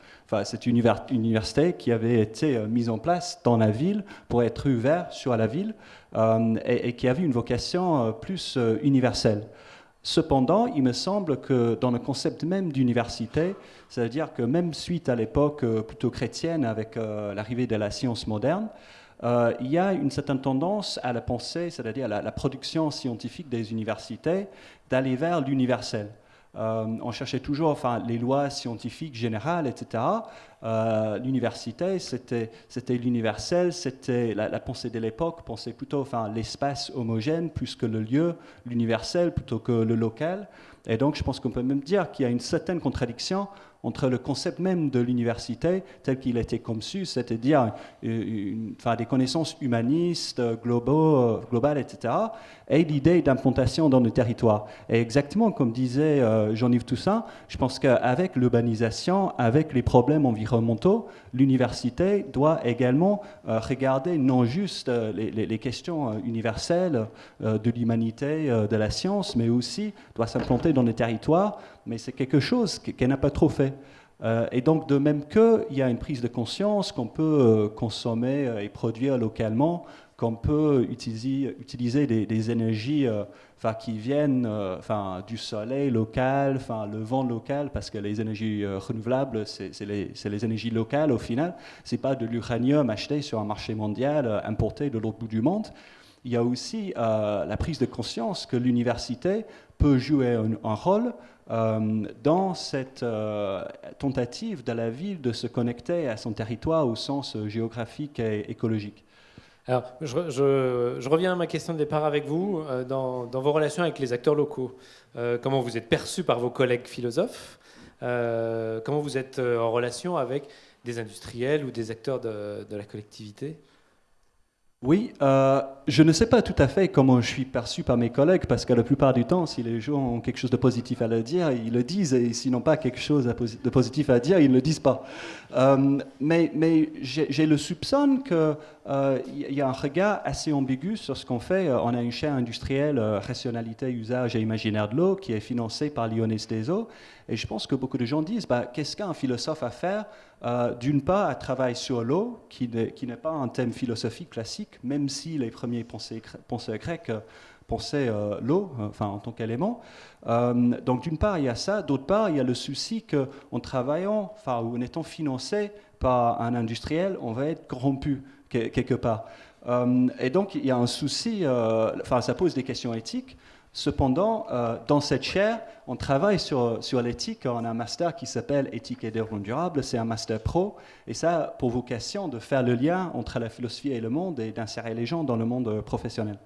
C'est une université qui avait été mise en place dans la ville pour être ouverte sur la ville et qui avait une vocation plus universelle. Cependant, il me semble que dans le concept même d'université, c'est-à-dire que même suite à l'époque plutôt chrétienne avec l'arrivée de la science moderne, il y a une certaine tendance à la pensée, c'est-à-dire la production scientifique des universités, d'aller vers l'universel. On cherchait toujours les lois scientifiques générales, etc. L'université, c'était l'universel, c'était la pensée de l'époque, pensait plutôt l'espace homogène plus que le lieu, l'universel plutôt que le local. Et donc, je pense qu'on peut même dire qu'il y a une certaine contradiction entre le concept même de l'université tel qu'il était conçu, c'est-à-dire des connaissances humanistes, globales, etc., et l'idée d'implantation dans le territoire. Et exactement comme disait Jean-Yves Toussaint, je pense qu'avec l'urbanisation, avec les problèmes environnementaux, l'université doit également regarder non juste les questions universelles de l'humanité, de la science, mais aussi doit s'implanter dans les territoires, mais c'est quelque chose qu'elle n'a pas trop fait. Et donc, de même qu'il y a une prise de conscience qu'on peut consommer et produire localement, qu'on peut utiliser des énergies qui viennent du soleil local, le vent local, parce que les énergies renouvelables, c'est les énergies locales au final. Ce n'est pas de l'uranium acheté sur un marché mondial, importé de l'autre bout du monde. Il y a aussi la prise de conscience que l'université peut jouer un rôle dans cette tentative de la ville de se connecter à son territoire au sens géographique et écologique. Alors, je reviens à ma question de départ avec vous, dans vos relations avec les acteurs locaux. Comment vous êtes perçu par vos collègues philosophes? Comment vous êtes en relation avec des industriels ou des acteurs de la collectivité? Oui, je ne sais pas tout à fait comment je suis perçu par mes collègues, parce que la plupart du temps, si les gens ont quelque chose de positif à le dire, ils le disent, et s'ils n'ont pas quelque chose de positif à dire, ils ne le disent pas. Mais j'ai le soupçon qu'il y a un regard assez ambigu sur ce qu'on fait. On a une chaire industrielle, rationalité, usage et imaginaire de l'eau, qui est financée par Lyonnaise des Eaux, et je pense que beaucoup de gens disent, qu'est-ce qu'un philosophe a à faire? D'une part, un travail sur l'eau, qui n'est pas un thème philosophique classique, même si les premiers penseurs grecs pensaient l'eau, en tant qu'élément. Donc d'une part, il y a ça. D'autre part, il y a le souci qu'en travaillant, ou en étant financé par un industriel, on va être corrompu quelque part. Et donc il y a un souci, ça pose des questions éthiques. Cependant, dans cette chaire, on travaille sur l'éthique. On a un master qui s'appelle Éthique et développement durable. C'est un master pro. Et ça a pour vocation de faire le lien entre la philosophie et le monde et d'insérer les gens dans le monde professionnel.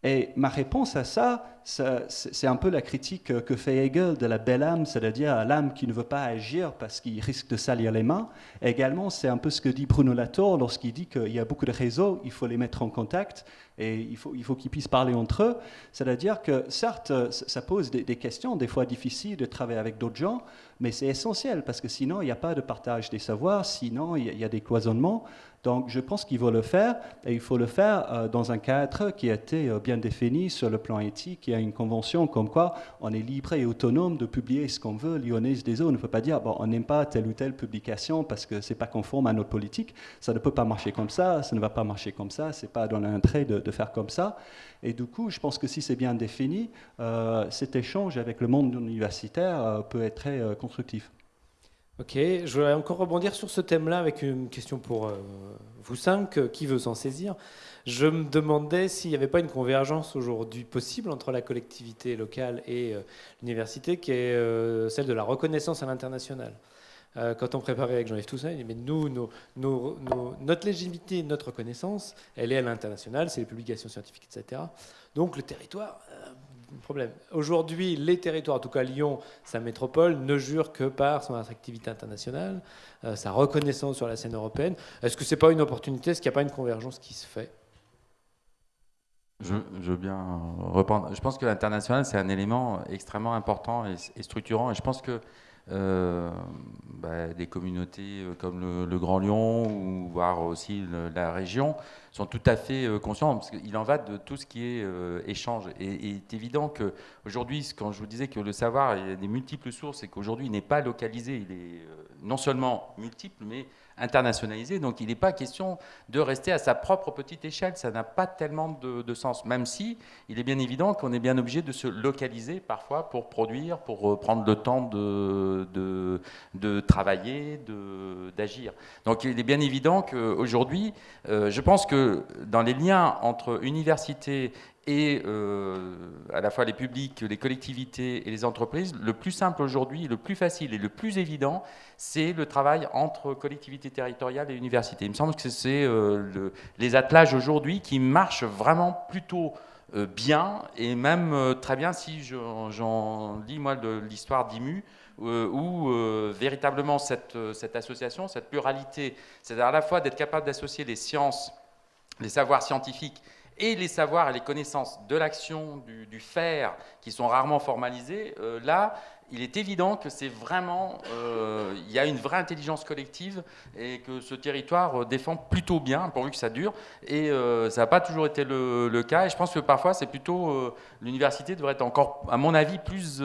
Et ma réponse à ça, c'est un peu la critique que fait Hegel de la belle âme, c'est-à-dire l'âme qui ne veut pas agir parce qu'il risque de salir les mains. Et également, c'est un peu ce que dit Bruno Latour lorsqu'il dit qu'il y a beaucoup de réseaux, il faut les mettre en contact. Et il faut qu'ils puissent parler entre eux. C'est-à-dire que, certes, ça pose des questions, des fois difficiles de travailler avec d'autres gens, mais c'est essentiel, parce que sinon, il n'y a pas de partage des savoirs, sinon, il y a des cloisonnements. Donc, je pense qu'il faut le faire, et il faut le faire dans un cadre qui a été bien défini sur le plan éthique. Il y a une convention comme quoi on est libre et autonome de publier ce qu'on veut. Lyonnaise des eaux ne peut pas dire bon, on n'aime pas telle ou telle publication parce que c'est pas conforme à notre politique. Ça ne peut pas marcher comme ça ne va pas marcher comme ça, c'est pas dans l'intérêt de faire comme ça. Et du coup, je pense que si c'est bien défini, cet échange avec le monde universitaire peut être très constructif. Ok, je voudrais encore rebondir sur ce thème-là avec une question pour vous cinq, qui veut s'en saisir. Je me demandais s'il n'y avait pas une convergence aujourd'hui possible entre la collectivité locale et l'université, qui est celle de la reconnaissance à l'international. Quand on préparait avec Jean-Yves Toussaint, il dit mais nous, notre légitimité, notre reconnaissance, elle est à l'international, c'est les publications scientifiques, etc. Donc le territoire... problème. Aujourd'hui, les territoires, en tout cas Lyon, sa métropole, ne jure que par son attractivité internationale, sa reconnaissance sur la scène européenne. Est-ce que ce n'est pas une opportunité? Est-ce qu'il n'y a pas une convergence qui se fait? Je veux bien reprendre. Je pense que l'international, c'est un élément extrêmement important et structurant. Et je pense que des communautés comme le Grand Lyon ou voire aussi la région sont tout à fait conscients, parce qu'il en va de tout ce qui est échange. Et il est évident qu'aujourd'hui, quand je vous disais que le savoir, il y a des multiples sources et qu'aujourd'hui il n'est pas localisé, il est non seulement multiple, mais internationalisé. Donc il n'est pas question de rester à sa propre petite échelle. Ça n'a pas tellement de sens. Même si il est bien évident qu'on est bien obligé de se localiser parfois pour produire, pour prendre le temps de travailler, d'agir. Donc il est bien évident qu'aujourd'hui, je pense que dans les liens entre universités et à la fois les publics, les collectivités et les entreprises, le plus simple aujourd'hui, le plus facile et le plus évident, c'est le travail entre collectivités territoriales et universités. Il me semble que c'est les attelages aujourd'hui qui marchent vraiment plutôt bien, et même très bien si j'en lis moi de l'histoire d'IMU, où véritablement cette association, cette pluralité, c'est à la fois d'être capable d'associer les sciences, les savoirs scientifiques et les savoirs et les connaissances de l'action, du faire, qui sont rarement formalisés. Là, il est évident que c'est vraiment, il y a une vraie intelligence collective et que ce territoire défend plutôt bien, pourvu que ça dure. Et ça n'a pas toujours été le cas. Et je pense que parfois, c'est plutôt l'université devrait être encore, à mon avis, plus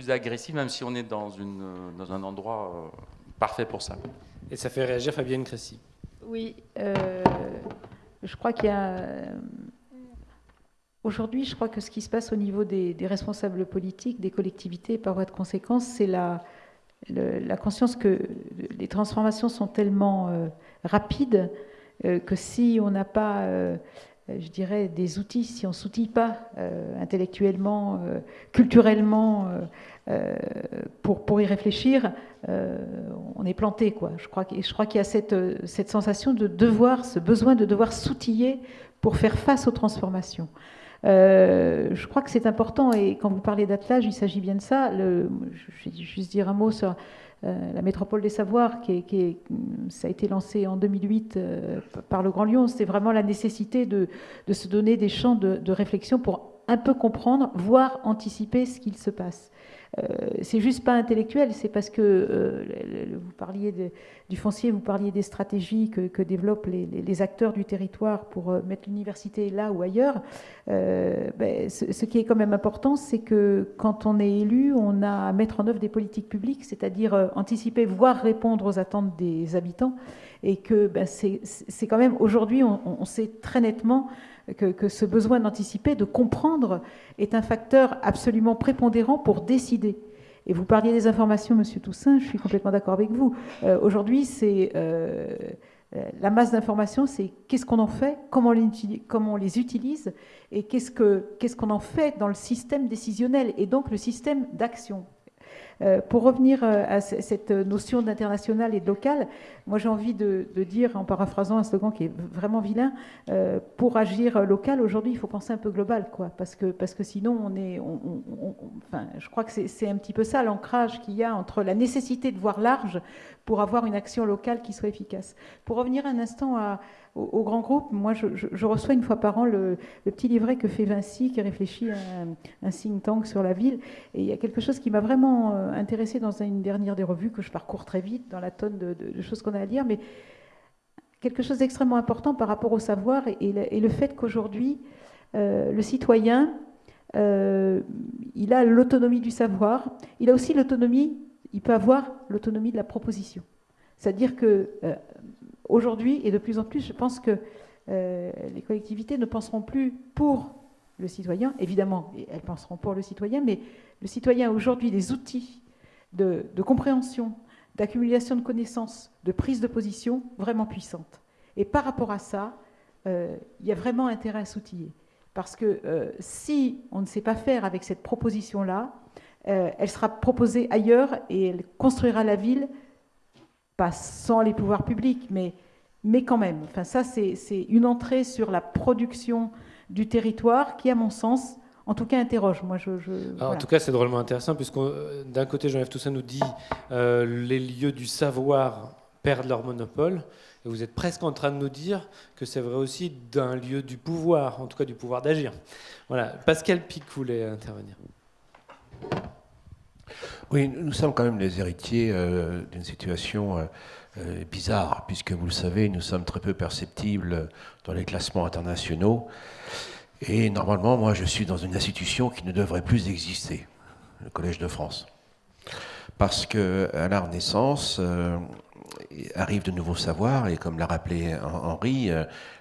agressive, même si on est dans un endroit parfait pour ça. Et ça fait réagir Fabienne Crécy. Oui, je crois qu'il y a... Aujourd'hui, je crois que ce qui se passe au niveau des responsables politiques, des collectivités, par voie de conséquence, c'est la conscience que les transformations sont tellement rapides que si on n'a pas, je dirais, des outils, si on ne s'outille pas intellectuellement, culturellement, pour y réfléchir, on est planté, quoi. Je crois qu'il y a cette sensation de devoir, ce besoin de devoir s'outiller pour faire face aux transformations. Je crois que c'est important, et quand vous parlez d'attelage, il s'agit bien de ça. Je vais juste dire un mot sur la métropole des savoirs, ça a été lancé en 2008 par le Grand Lyon. C'était vraiment la nécessité de se donner des champs de réflexion pour un peu comprendre, voire anticiper ce qu'il se passe. C'est juste pas intellectuel, c'est parce que vous parliez du foncier, vous parliez des stratégies que développent les acteurs du territoire pour mettre l'université là ou ailleurs. Ce qui est quand même important, c'est que quand on est élu, on a à mettre en œuvre des politiques publiques, c'est-à-dire anticiper, voire répondre aux attentes des habitants, et que c'est quand même, aujourd'hui, on sait très nettement que ce besoin d'anticiper, de comprendre, est un facteur absolument prépondérant pour décider. Et vous parliez des informations, Monsieur Toussaint, je suis complètement d'accord avec vous. Aujourd'hui, c'est la masse d'informations, c'est qu'est-ce qu'on en fait, comment on les utilise, et qu'est-ce qu'on en fait dans le système décisionnel, et donc le système d'action. Pour revenir à cette notion d'international et de local, moi j'ai envie de dire, en paraphrasant un slogan qui est vraiment vilain, pour agir local, aujourd'hui il faut penser un peu global, quoi, parce que sinon je crois que c'est un petit peu ça l'ancrage qu'il y a entre la nécessité de voir large pour avoir une action locale qui soit efficace. Pour revenir un instant au grand groupe, moi, je reçois une fois par an le petit livret que fait Vinci, qui réfléchit à un think tank sur la ville. Et il y a quelque chose qui m'a vraiment intéressée dans une dernière des revues, que je parcours très vite dans la tonne de choses qu'on a à lire, mais quelque chose d'extrêmement important par rapport au savoir et le fait qu'aujourd'hui, le citoyen, il a l'autonomie du savoir, il a aussi l'autonomie, il peut avoir l'autonomie de la proposition. C'est-à-dire que aujourd'hui, et de plus en plus, je pense que les collectivités ne penseront plus pour le citoyen, évidemment, elles penseront pour le citoyen, mais le citoyen a aujourd'hui des outils de compréhension, d'accumulation de connaissances, de prise de position vraiment puissantes. Et par rapport à ça, il y a vraiment intérêt à s'outiller. Parce que si on ne sait pas faire avec cette proposition-là, elle sera proposée ailleurs et elle construira la ville, pas sans les pouvoirs publics, mais quand même. Enfin, ça, c'est une entrée sur la production du territoire qui, à mon sens, en tout cas, interroge. Moi, voilà. En tout cas, c'est drôlement intéressant, puisque d'un côté, Geneviève Toussaint nous dit les lieux du savoir perdent leur monopole, et vous êtes presque en train de nous dire que c'est vrai aussi d'un lieu du pouvoir, en tout cas du pouvoir d'agir. Voilà. Pascal Pic voulait intervenir. Oui, nous sommes quand même les héritiers d'une situation bizarre, puisque vous le savez, nous sommes très peu perceptibles dans les classements internationaux. Et normalement, moi, je suis dans une institution qui ne devrait plus exister, le Collège de France. Parce qu'à la Renaissance, arrivent de nouveaux savoirs, et comme l'a rappelé Henri,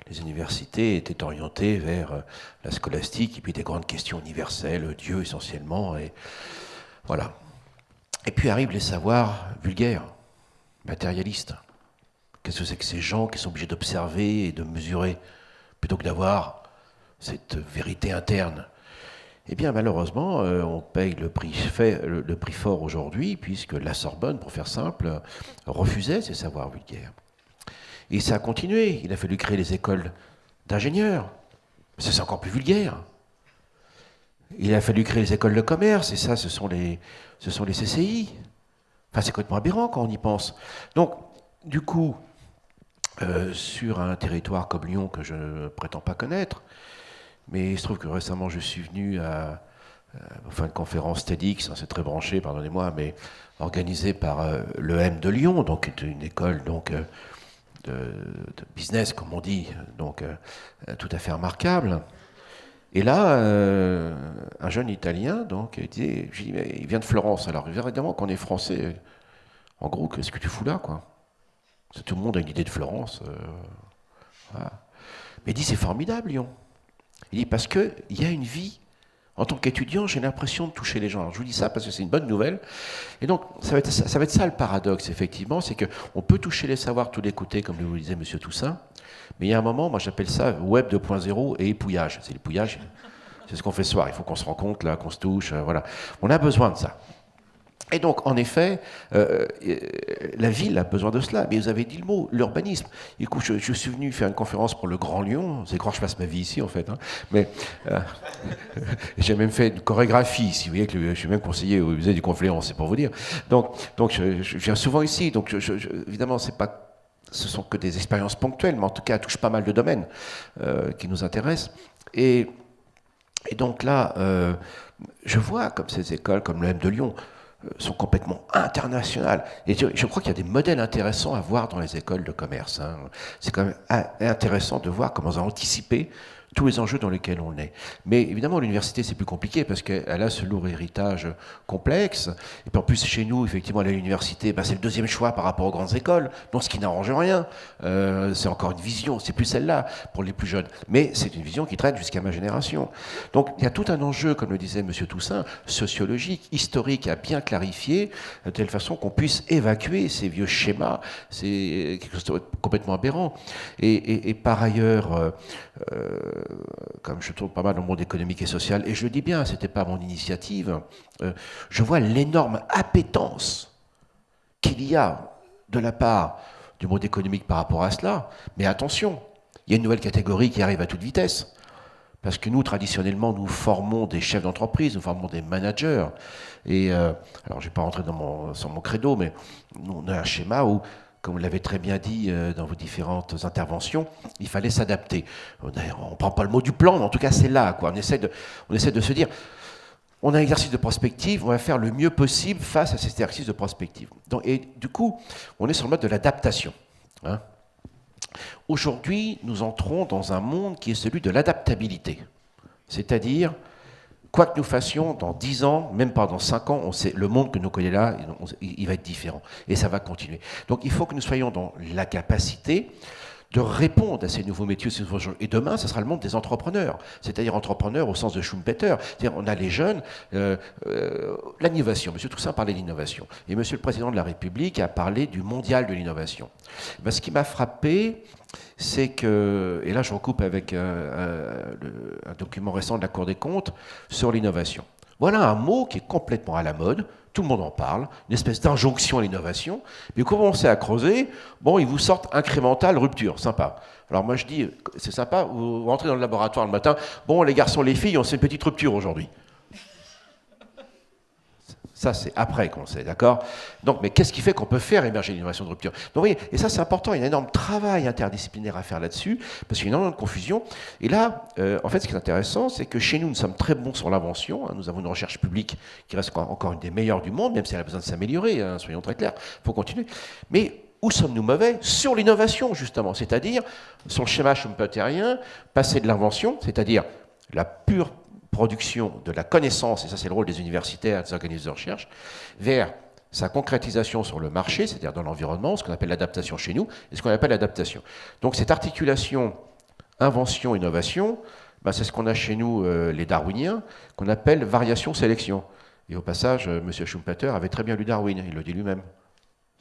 les universités étaient orientées vers la scolastique, et puis des grandes questions universelles, Dieu essentiellement, et voilà. Et puis arrivent les savoirs vulgaires, matérialistes. Qu'est-ce que c'est que ces gens qui sont obligés d'observer et de mesurer, plutôt que d'avoir cette vérité interne? Eh bien, malheureusement, on paye le prix fort aujourd'hui, puisque la Sorbonne, pour faire simple, refusait ces savoirs vulgaires. Et ça a continué. Il a fallu créer les écoles d'ingénieurs. Ça, c'est encore plus vulgaire. Il a fallu créer les écoles de commerce, et ça, ce sont les CCI. Enfin, c'est complètement aberrant quand on y pense. Donc, du coup, sur un territoire comme Lyon, que je ne prétends pas connaître, mais il se trouve que récemment, je suis venu à une conférence TEDx, c'est très branché, pardonnez-moi, mais organisée par l'EM de Lyon, donc une école donc, de business, comme on dit, donc tout à fait remarquable. Et là, un jeune Italien, donc, il vient de Florence. Alors, évidemment, quand on est français, en gros, qu'est-ce que tu fous là, quoi? Tout le monde a une idée de Florence. Voilà. Mais il dit, c'est formidable, Lyon. Il dit, parce qu'il y a une vie. En tant qu'étudiant, j'ai l'impression de toucher les gens. Alors, je vous dis ça parce que c'est une bonne nouvelle. Et donc, ça va être ça le paradoxe, effectivement, c'est qu'on peut toucher les savoirs tous les côtés, comme vous le disait M. Toussaint, mais il y a un moment, moi j'appelle ça web 2.0 et épouillage. C'est l'épouillage, c'est ce qu'on fait ce soir. Il faut qu'on se rencontre, là, qu'on se touche, voilà. On a besoin de ça. Et donc, en effet, la ville a besoin de cela. Mais vous avez dit le mot, l'urbanisme. Écoute, je suis venu faire une conférence pour le Grand Lyon. C'est croire que je passe ma vie ici, en fait. Hein. Mais j'ai même fait une chorégraphie, si vous voyez, que je suis même conseiller au musée du Confluence, c'est pour vous dire. Donc je viens souvent ici. Donc, évidemment, ce sont que des expériences ponctuelles, mais en tout cas, elles touchent pas mal de domaines qui nous intéressent. Et donc là, je vois comme ces écoles, comme l'EM de Lyon, sont complètement internationales. Et je crois qu'il y a des modèles intéressants à voir dans les écoles de commerce. Hein. C'est quand même intéressant de voir comment on a anticipé tous les enjeux dans lesquels on est. Mais évidemment, l'université, c'est plus compliqué parce qu'elle a ce lourd héritage complexe. Et puis en plus, chez nous, effectivement, l'université, c'est le deuxième choix par rapport aux grandes écoles, donc ce qui n'arrange rien. C'est encore une vision, c'est plus celle-là pour les plus jeunes. Mais c'est une vision qui traîne jusqu'à ma génération. Donc il y a tout un enjeu, comme le disait M. Toussaint, sociologique, historique, à bien clarifier, de telle façon qu'on puisse évacuer ces vieux schémas. C'est quelque chose de complètement aberrant. Et par ailleurs, comme je tourne pas mal dans le monde économique et social, et je le dis bien, c'était pas mon initiative, je vois l'énorme appétence qu'il y a de la part du monde économique par rapport à cela. Mais attention, il y a une nouvelle catégorie qui arrive à toute vitesse. Parce que nous, traditionnellement, nous formons des chefs d'entreprise, nous formons des managers. Et alors, je ne vais pas rentrer sur mon credo, mais nous, on a un schéma où comme vous l'avez très bien dit dans vos différentes interventions, il fallait s'adapter. On ne prend pas le mot du plan, mais en tout cas c'est là, quoi. On essaie de se dire, on a un exercice de prospective, on va faire le mieux possible face à cet exercice de prospective. Et du coup, on est sur le mode de l'adaptation. Hein. Aujourd'hui, nous entrons dans un monde qui est celui de l'adaptabilité. C'est-à-dire, quoi que nous fassions, dans 10 ans, même pas dans 5 ans, on sait, le monde que nous connaissons là, il va être différent. Et ça va continuer. Donc il faut que nous soyons dans la capacité de répondre à ces nouveaux métiers. Et demain, ce sera le monde des entrepreneurs, c'est-à-dire entrepreneurs au sens de Schumpeter. C'est-à-dire, on a les jeunes, l'innovation. M. Toussaint parlait d'innovation. Et M. le Président de la République a parlé du mondial de l'innovation. Ben, ce qui m'a frappé, c'est que, et là je recoupe avec un document récent de la Cour des comptes sur l'innovation. Voilà un mot qui est complètement à la mode. Tout le monde en parle, une espèce d'injonction à l'innovation. Mais quand vous commencez à creuser, bon, ils vous sortent incrémental, rupture, sympa. Alors moi je dis, c'est sympa, vous rentrez dans le laboratoire le matin, bon, les garçons, les filles, on sait une petite rupture aujourd'hui. Ça, c'est après qu'on sait, d'accord? Donc, mais qu'est-ce qui fait qu'on peut faire émerger l'innovation de rupture? Donc, vous voyez, et ça, c'est important, il y a un énorme travail interdisciplinaire à faire là-dessus, parce qu'il y a énormément de confusion. Et là, en fait, ce qui est intéressant, c'est que chez nous, nous sommes très bons sur l'invention. Hein, nous avons une recherche publique qui reste encore une des meilleures du monde, même si elle a besoin de s'améliorer, hein, soyons très clairs, il faut continuer. Mais où sommes-nous mauvais? Sur l'innovation, justement, c'est-à-dire sur le schéma schumpeterien, passer de l'invention, c'est-à-dire la pure production de la connaissance, et ça c'est le rôle des universitaires, des organismes de recherche, vers sa concrétisation sur le marché, c'est-à-dire dans l'environnement, ce qu'on appelle l'adaptation chez nous, et ce qu'on appelle l'adaptation. Donc cette articulation invention-innovation, ben, c'est ce qu'on a chez nous, les darwiniens, qu'on appelle variation-sélection. Et au passage, M. Schumpeter avait très bien lu Darwin, il le dit lui-même.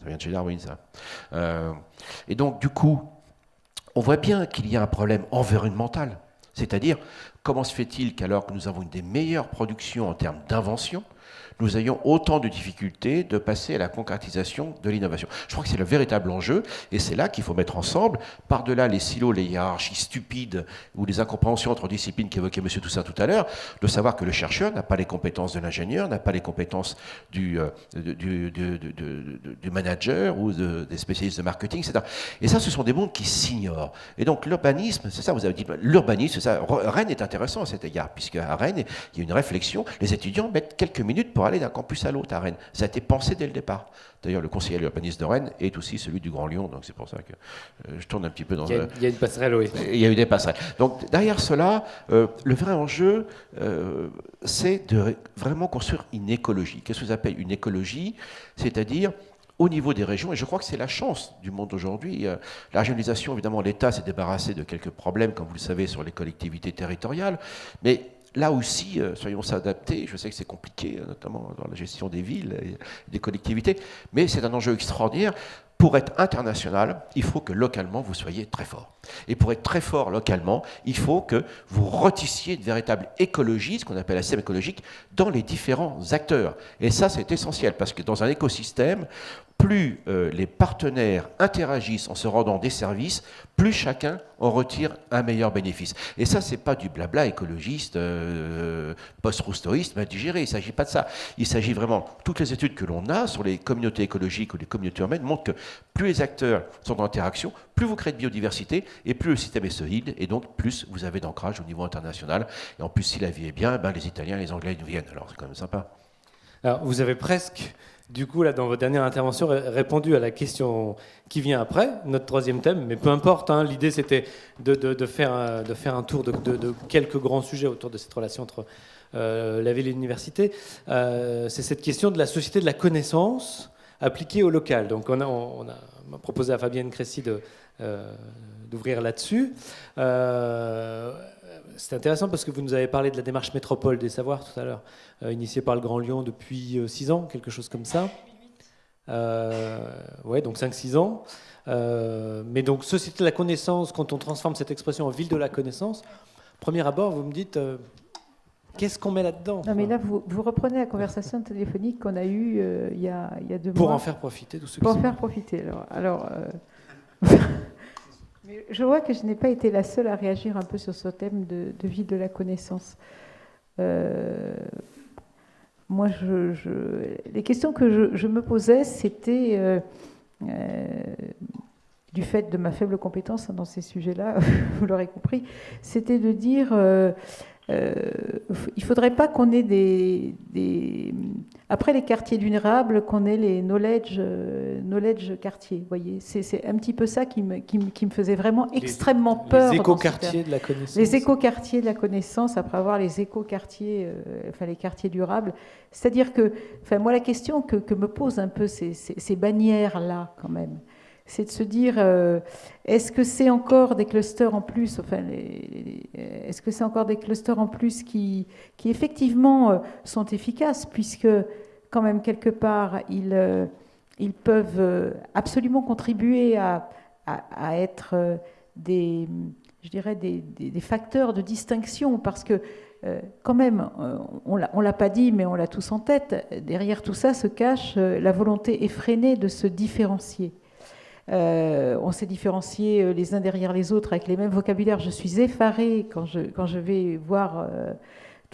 Ça vient de chez Darwin, ça. Et donc, du coup, on voit bien qu'il y a un problème environnemental. C'est-à-dire, comment se fait-il qu'alors que nous avons une des meilleures productions en termes d'invention, nous ayons autant de difficultés de passer à la concrétisation de l'innovation? Je crois que c'est le véritable enjeu, et c'est là qu'il faut mettre ensemble, par-delà les silos, les hiérarchies stupides ou les incompréhensions entre disciplines qu'évoquait M. Toussaint tout à l'heure, de savoir que le chercheur n'a pas les compétences de l'ingénieur, n'a pas les compétences du manager ou des spécialistes de marketing, etc. Et ça, ce sont des mondes qui s'ignorent. Et donc l'urbanisme, c'est ça, vous avez dit, l'urbanisme, c'est ça. Rennes est intéressant à cet égard, puisque à Rennes, il y a une réflexion, les étudiants mettent quelques minutes pour aller d'un campus à l'autre à Rennes. Ça a été pensé dès le départ. D'ailleurs, le conseiller à l'urbanisme de Rennes est aussi celui du Grand Lyon, donc c'est pour ça que je tourne un petit peu dans... Il y a une passerelle, oui. Il y a eu des passerelles. Donc derrière cela, le vrai enjeu, c'est de vraiment construire une écologie. Qu'est-ce que vous appelez une écologie? C'est-à-dire au niveau des régions, et je crois que c'est la chance du monde aujourd'hui. La régionalisation, évidemment, l'État s'est débarrassé de quelques problèmes, comme vous le savez, sur les collectivités territoriales, mais là aussi, soyons s'adapter. Je sais que c'est compliqué, notamment dans la gestion des villes et des collectivités, mais c'est un enjeu extraordinaire. Pour être international, il faut que localement, vous soyez très fort. Et pour être très fort localement, il faut que vous retissiez une véritable écologie, ce qu'on appelle la système écologique, dans les différents acteurs. Et ça, c'est essentiel, parce que dans un écosystème, plus les partenaires interagissent en se rendant des services, plus chacun en retire un meilleur bénéfice. Et ça, c'est pas du blabla écologiste, post-rousseauiste, mal digéré. Il ne s'agit pas de ça. Il s'agit vraiment, toutes les études que l'on a sur les communautés écologiques ou les communautés urbaines montrent que plus les acteurs sont en interaction, plus vous créez de biodiversité et plus le système est solide, et donc plus vous avez d'ancrage au niveau international. Et en plus, si la vie est bien, ben, les Italiens et les Anglais nous viennent. Alors c'est quand même sympa. Alors, vous avez presque, du coup, là, dans votre dernière intervention, répondu à la question qui vient après, notre troisième thème, mais peu importe, hein, l'idée c'était de faire un tour de quelques grands sujets autour de cette relation entre la ville et l'université. C'est cette question de la société de la connaissance appliquée au local. Donc on a proposé à Fabienne Crécy d'ouvrir là-dessus. C'est intéressant parce que vous nous avez parlé de la démarche métropole des savoirs tout à l'heure, initiée par le Grand Lyon depuis 6 ans, quelque chose comme ça. Ouais, donc 5-6 ans. Mais donc, société de la connaissance, quand on transforme cette expression en ville de la connaissance, premier abord, vous me dites, qu'est-ce qu'on met là-dedans? Non, mais là, vous reprenez la conversation téléphonique qu'on a eue il y a 2 mois. Pour en faire profiter tous ceux qui sont... Pour en faire profiter, alors mais je vois que je n'ai pas été la seule à réagir un peu sur ce thème de ville de la connaissance. Moi, les questions que je me posais, c'était du fait de ma faible compétence dans ces sujets-là, vous l'aurez compris, c'était de dire il ne faudrait pas qu'on ait après les quartiers durables, qu'on ait les knowledge quartiers. Vous voyez, c'est un petit peu ça qui me faisait vraiment extrêmement peur. Les éco-quartiers de la connaissance. Les éco-quartiers de la connaissance, après avoir les éco-quartiers, les quartiers durables. C'est-à-dire que, moi, la question que me posent un peu ces bannières-là, quand même, c'est de se dire, est-ce que c'est encore des clusters en plus, est-ce que c'est encore des clusters en plus qui effectivement sont efficaces, puisque quand même quelque part ils peuvent absolument contribuer à être des facteurs de distinction, parce que quand même, on l'a pas dit, mais on l'a tous en tête, derrière tout ça se cache la volonté effrénée de se différencier. On s'est différenciés les uns derrière les autres avec les mêmes vocabulaires. Je suis effarée quand je vais voir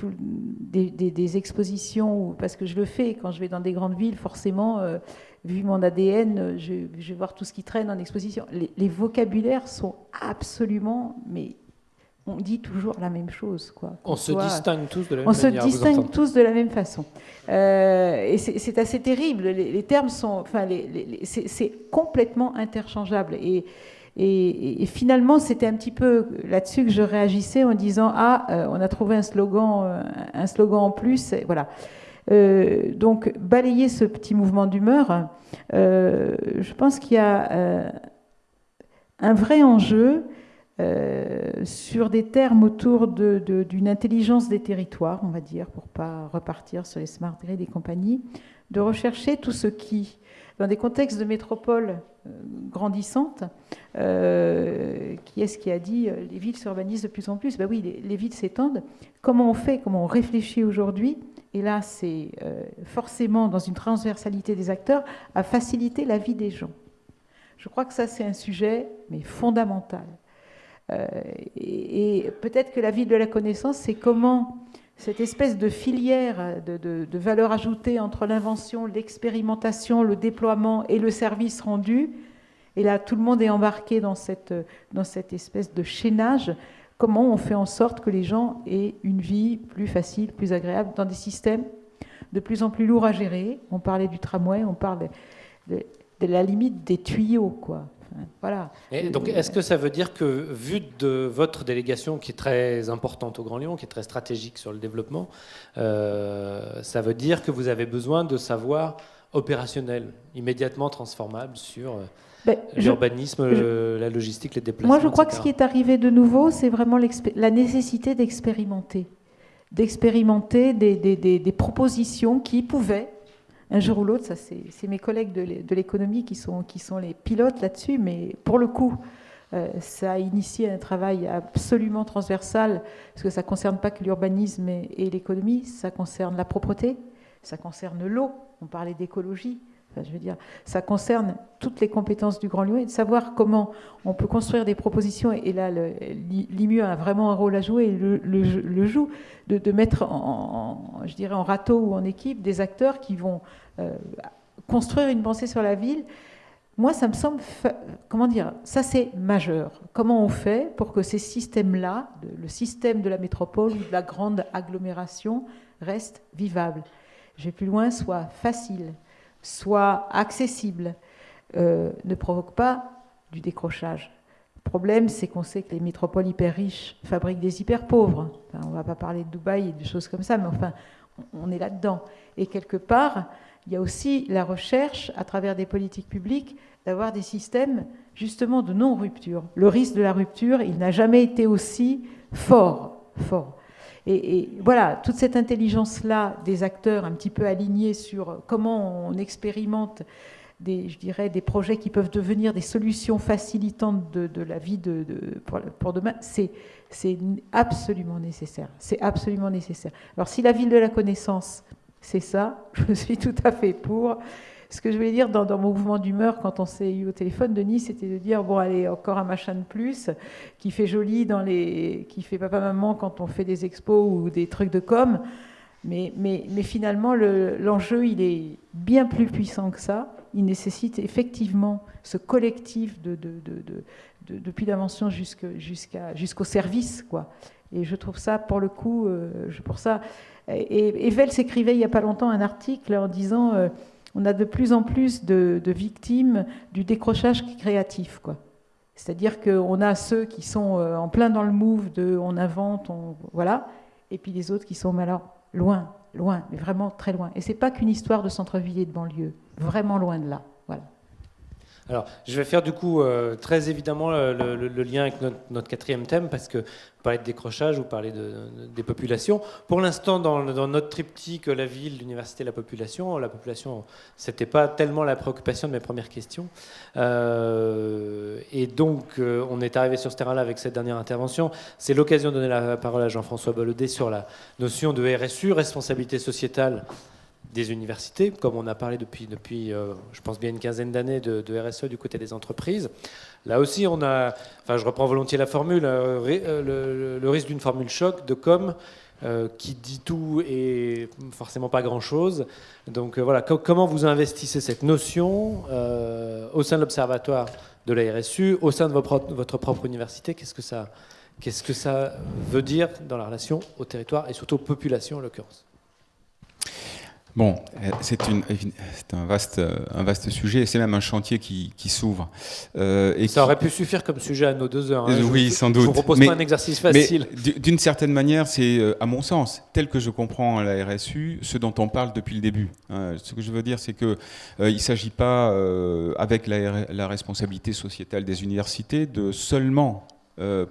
des expositions, parce que je le fais quand je vais dans des grandes villes, forcément, vu mon ADN, je vais voir tout ce qui traîne en exposition. Les vocabulaires sont absolument... mais on dit toujours la même chose, quoi. On se distingue tous de la même manière. On se distingue tous de la même façon. Et c'est assez terrible. Les termes sont... c'est complètement interchangeable. Et finalement, c'était un petit peu là-dessus que je réagissais en disant « Ah, on a trouvé un slogan en plus. » Voilà. Donc, balayer ce petit mouvement d'humeur, je pense qu'il y a un vrai enjeu sur des termes autour d'une intelligence des territoires, on va dire, pour ne pas repartir sur les smart grids et compagnie, de rechercher tout ce qui, dans des contextes de métropole grandissantes, qui est-ce qui a dit les villes s'urbanisent de plus en plus? Ben oui, les villes s'étendent. Comment on fait, comment on réfléchit aujourd'hui? Et là, c'est forcément, dans une transversalité des acteurs, à faciliter la vie des gens. Je crois que ça, c'est un sujet, mais fondamental. Et peut-être que la ville de la connaissance, c'est comment cette espèce de filière de valeur ajoutée entre l'invention, l'expérimentation, le déploiement et le service rendu, et là tout le monde est embarqué dans cette espèce de chaînage, comment on fait en sorte que les gens aient une vie plus facile, plus agréable, dans des systèmes de plus en plus lourds à gérer. On parlait du tramway, on parle de la limite des tuyaux, quoi. Voilà. Et donc, est-ce que ça veut dire que, vu de votre délégation qui est très importante au Grand Lyon, qui est très stratégique sur le développement, ça veut dire que vous avez besoin de savoir opérationnel, immédiatement transformable sur l'urbanisme, la logistique, les déplacements, moi, je crois etc. que ce qui est arrivé de nouveau, c'est vraiment la nécessité d'expérimenter des propositions qui pouvaient, un jour ou l'autre, ça c'est mes collègues de l'économie qui sont les pilotes là-dessus, mais pour le coup, ça a initié un travail absolument transversal, parce que ça ne concerne pas que l'urbanisme et l'économie, ça concerne la propreté, ça concerne l'eau, on parlait d'écologie, je veux dire, ça concerne toutes les compétences du Grand Lyon, et de savoir comment on peut construire des propositions, et là, l'IMU a vraiment un rôle à jouer, et le joue, de mettre en râteau ou en équipe des acteurs qui vont construire une pensée sur la ville. Moi, ça me semble, ça c'est majeur. Comment on fait pour que ces systèmes-là, le système de la métropole ou de la grande agglomération, reste vivable? Je vais plus loin, soit facile, soit accessible, ne provoque pas du décrochage. Le problème, c'est qu'on sait que les métropoles hyper riches fabriquent des hyper pauvres. Enfin, on ne va pas parler de Dubaï et de choses comme ça, mais enfin, on est là-dedans. Et quelque part, il y a aussi la recherche, à travers des politiques publiques, d'avoir des systèmes justement de non-rupture. Le risque de la rupture, il n'a jamais été aussi fort. Et voilà, toute cette intelligence-là des acteurs un petit peu alignés sur comment on expérimente des projets qui peuvent devenir des solutions facilitantes de la vie pour demain, c'est absolument nécessaire. C'est absolument nécessaire. Alors si la ville de la connaissance, c'est ça, je suis tout à fait pour. Ce que je voulais dire dans mon mouvement d'humeur quand on s'est eu au téléphone, Denis, c'était de dire, bon allez, encore un machin de plus qui fait joli qui fait papa-maman quand on fait des expos ou des trucs de com, mais finalement l'enjeu il est bien plus puissant que ça. il nécessite effectivement ce collectif depuis l'invention jusqu'au service, quoi. Et je trouve ça, pour le coup, Et Vels écrivait il n'y a pas longtemps un article en disant on a de plus en plus de victimes du décrochage créatif, quoi. C'est-à-dire qu'on a ceux qui sont en plein dans le move de on invente, voilà, et puis les autres qui sont alors loin, mais vraiment très loin. Et c'est pas qu'une histoire de centre-ville et de banlieue, vraiment loin de là. Voilà. Alors, je vais faire du coup très évidemment le lien avec notre quatrième thème, parce que vous parlez de décrochage, vous parlez des populations. Pour l'instant, dans notre triptyque, la ville, l'université, la population, c'était pas tellement la préoccupation de mes premières questions. Et donc, on est arrivé sur ce terrain-là avec cette dernière intervention. C'est l'occasion de donner la parole à Jean-François Bolaudet sur la notion de RSU, responsabilité sociétale des universités, comme on a parlé depuis je pense bien une quinzaine d'années de RSE du côté des entreprises. Là aussi, je reprends volontiers la formule, le risque d'une formule choc de com qui dit tout et forcément pas grand-chose. Donc voilà, comment vous investissez cette notion au sein de l'Observatoire de la RSU, au sein de votre propre université? Qu'est-ce que ça veut dire dans la relation au territoire et surtout aux populations en l'occurrence? Bon, c'est un vaste sujet, c'est même un chantier qui s'ouvre. Ça aurait pu suffire comme sujet à nos 2 heures. Hein. Oui, sans doute. Je vous propose pas un exercice facile. Mais d'une certaine manière, c'est, à mon sens, tel que je comprends la RSU, ce dont on parle depuis le début. Ce que je veux dire, c'est qu'il ne s'agit pas, avec la responsabilité sociétale des universités, de seulement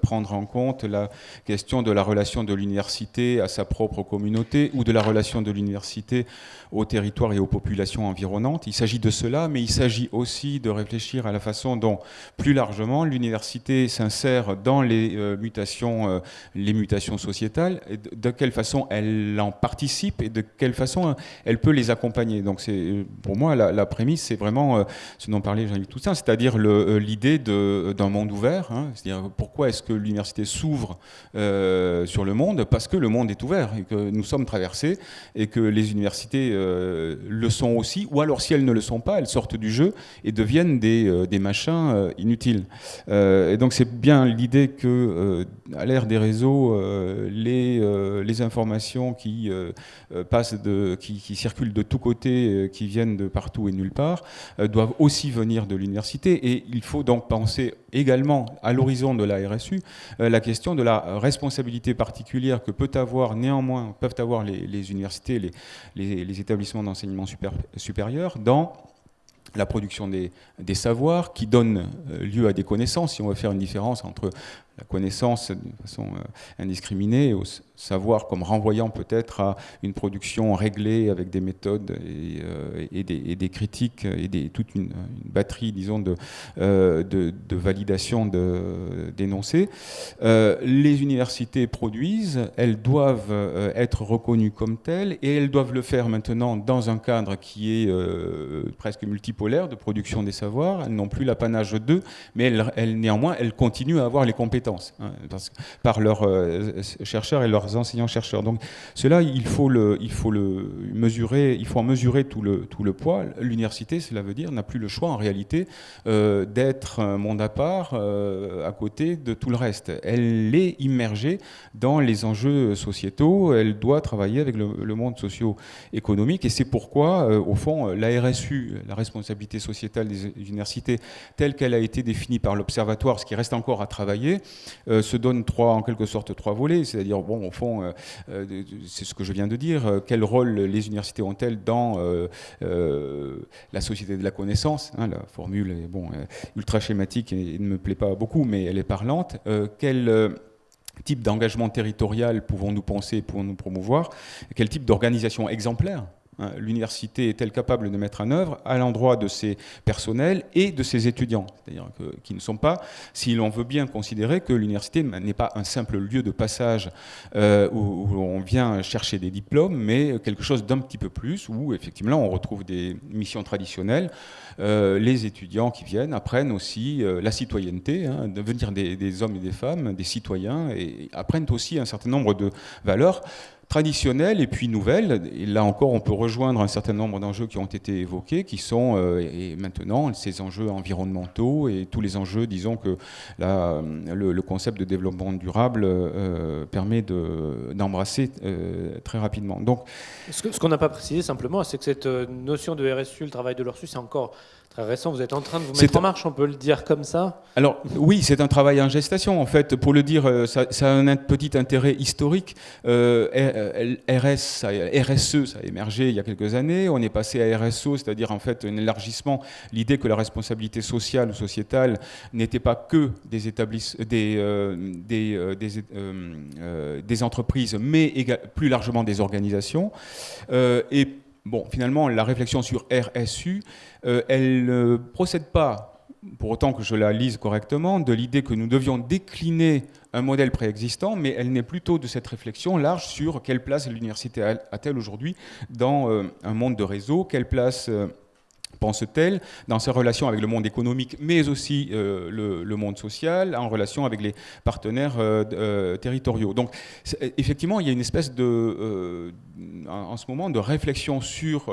prendre en compte la question de la relation de l'université à sa propre communauté ou de la relation de l'université au territoire et aux populations environnantes. Il s'agit de cela, mais il s'agit aussi de réfléchir à la façon dont, plus largement, l'université s'insère dans les mutations sociétales, et de quelle façon elle en participe et de quelle façon elle peut les accompagner. Donc pour moi, la prémisse, c'est vraiment ce dont parlait Jean-Yves Toussaint, c'est-à-dire l'idée d'un monde ouvert, hein, c'est-à-dire pourquoi est-ce que l'université s'ouvre sur le monde? Parce que le monde est ouvert et que nous sommes traversés et que les universités le sont aussi, ou alors si elles ne le sont pas, elles sortent du jeu et deviennent des machins inutiles. Et donc c'est bien l'idée que à l'ère des réseaux, les informations qui circulent de tous côtés, qui viennent de partout et nulle part, doivent aussi venir de l'université. Et il faut donc penser également à l'horizon de la RSU la question de la responsabilité particulière que peuvent avoir les universités, les établissements d'enseignement supérieur dans la production des savoirs qui donnent lieu à des connaissances, si on veut faire une différence entre la connaissance de façon indiscriminée, au savoir comme renvoyant peut-être à une production réglée avec des méthodes et des critiques et toute une batterie, disons, de validation d'énoncés. Les universités produisent, elles doivent être reconnues comme telles et elles doivent le faire maintenant dans un cadre qui est presque multipolaire de production des savoirs. Elles n'ont plus l'apanage d'eux, mais néanmoins, elles continuent à avoir les compétences. Par leurs chercheurs et leurs enseignants-chercheurs. Donc cela, il faut mesurer, il faut en mesurer tout le poids. L'université, cela veut dire, n'a plus le choix en réalité d'être un monde à part à côté de tout le reste. Elle est immergée dans les enjeux sociétaux, elle doit travailler avec le monde socio-économique et c'est pourquoi, au fond, la RSU, la responsabilité sociétale des universités, telle qu'elle a été définie par l'Observatoire, ce qui reste encore à travailler, se donne en quelque sorte trois volets, c'est-à-dire, bon, au fond, c'est ce que je viens de dire, quel rôle les universités ont-elles dans la société de la connaissance, hein, la formule est ultra schématique et ne me plaît pas beaucoup, mais elle est parlante, quel type d'engagement territorial pouvons-nous penser, pouvons-nous promouvoir, quel type d'organisation exemplaire l'université est-elle capable de mettre en œuvre à l'endroit de ses personnels et de ses étudiants, c'est-à-dire qui ne sont pas, si l'on veut bien considérer que l'université n'est pas un simple lieu de passage où on vient chercher des diplômes, mais quelque chose d'un petit peu plus, où effectivement on retrouve des missions traditionnelles. Les étudiants qui viennent apprennent aussi la citoyenneté, devenir des hommes et des femmes, des citoyens, et apprennent aussi un certain nombre de valeurs. traditionnelles et puis nouvelles. Et là encore, on peut rejoindre un certain nombre d'enjeux qui ont été évoqués, qui sont et maintenant ces enjeux environnementaux et tous les enjeux, disons que le concept de développement durable permet d'embrasser très rapidement. Donc, ce qu'on n'a pas précisé simplement, c'est que cette notion de RSU, le travail de l'URSSU, c'est encore très récent. Vous êtes en train de vous mettre en marche, on peut le dire comme ça? Alors oui, c'est un travail en gestation en fait. Pour le dire, ça a un petit intérêt historique. RSE, ça a émergé il y a quelques années. On est passé à RSO, c'est-à-dire en fait un élargissement. L'idée que la responsabilité sociale ou sociétale n'était pas que des entreprises, mais plus largement des organisations. Et bon, finalement, la réflexion sur RSU, elle ne procède pas, pour autant que je la lise correctement, de l'idée que nous devions décliner un modèle préexistant, mais elle naît plutôt de cette réflexion large sur quelle place l'université a-t-elle aujourd'hui dans un monde de réseau, quelle place pense-t-elle dans sa relation avec le monde économique, mais aussi le monde social, en relation avec les partenaires territoriaux. Donc, effectivement, il y a une espèce en ce moment, de réflexion sur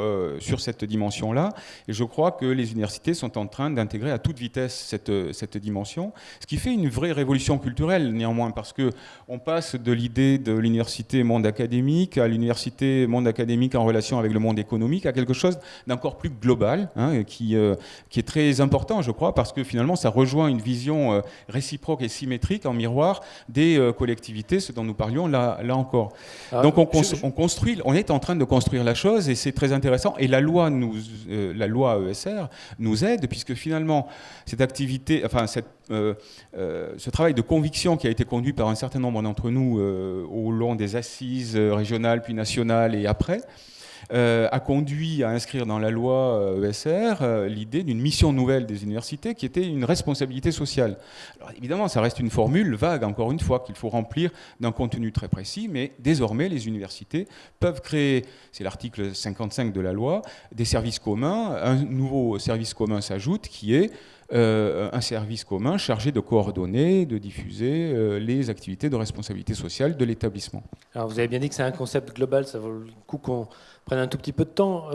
cette dimension-là, et je crois que les universités sont en train d'intégrer à toute vitesse cette dimension, ce qui fait une vraie révolution culturelle, néanmoins, parce qu'on passe de l'idée de l'université monde académique à l'université monde académique en relation avec le monde économique, à quelque chose d'encore plus global, qui est très important, je crois, parce que finalement, ça rejoint une vision réciproque et symétrique en miroir des collectivités, ce dont nous parlions là encore. Donc on est en train de construire la chose et c'est très intéressant. Et la loi ESR nous aide, puisque finalement, cette activité, enfin, ce travail de conviction qui a été conduit par un certain nombre d'entre nous au long des assises régionales, puis nationales et après, a conduit à inscrire dans la loi ESR l'idée d'une mission nouvelle des universités qui était une responsabilité sociale. Alors évidemment, ça reste une formule vague, encore une fois, qu'il faut remplir d'un contenu très précis, mais désormais, les universités peuvent créer, c'est l'article 55 de la loi, des services communs. Un nouveau service commun s'ajoute qui est un service commun chargé de coordonner, de diffuser les activités de responsabilité sociale de l'établissement. Alors vous avez bien dit que c'est un concept global, ça vaut le coup qu'on prenne un tout petit peu de temps.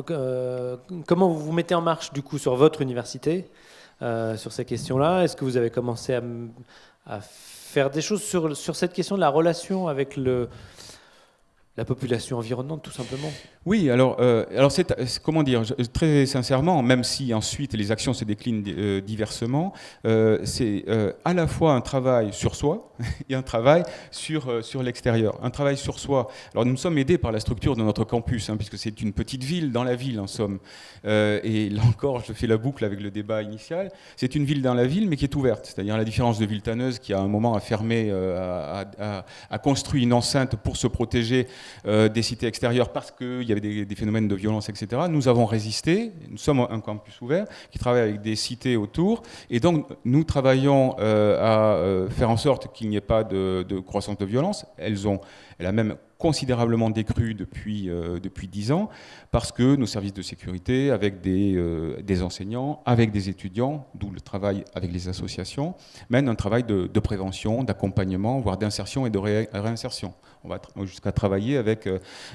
Comment vous vous mettez en marche du coup sur votre université sur ces questions-là? Est-ce que vous avez commencé à faire des choses sur cette question de la relation avec la population environnante, tout simplement? Oui, alors c'est comment dire, très sincèrement, même si ensuite les actions se déclinent diversement, c'est à la fois un travail sur soi et un travail sur l'extérieur. Un travail sur soi. Alors nous sommes aidés par la structure de notre campus, puisque c'est une petite ville dans la ville en somme. Et là encore, je fais la boucle avec le débat initial. C'est une ville dans la ville, mais qui est ouverte. C'est-à-dire la différence de Villetaneuse, qui à un moment a fermé, a construit une enceinte pour se protéger des cités extérieures parce qu'il y avait des phénomènes de violence, etc. Nous avons résisté, nous sommes un campus ouvert qui travaille avec des cités autour, et donc nous travaillons à faire en sorte qu'il n'y ait pas de croissance de violence. Elle a même considérablement décru depuis 10 ans, parce que nos services de sécurité, avec des enseignants, avec des étudiants, d'où le travail avec les associations, mènent un travail de prévention, d'accompagnement, voire d'insertion et de réinsertion. On va jusqu'à travailler avec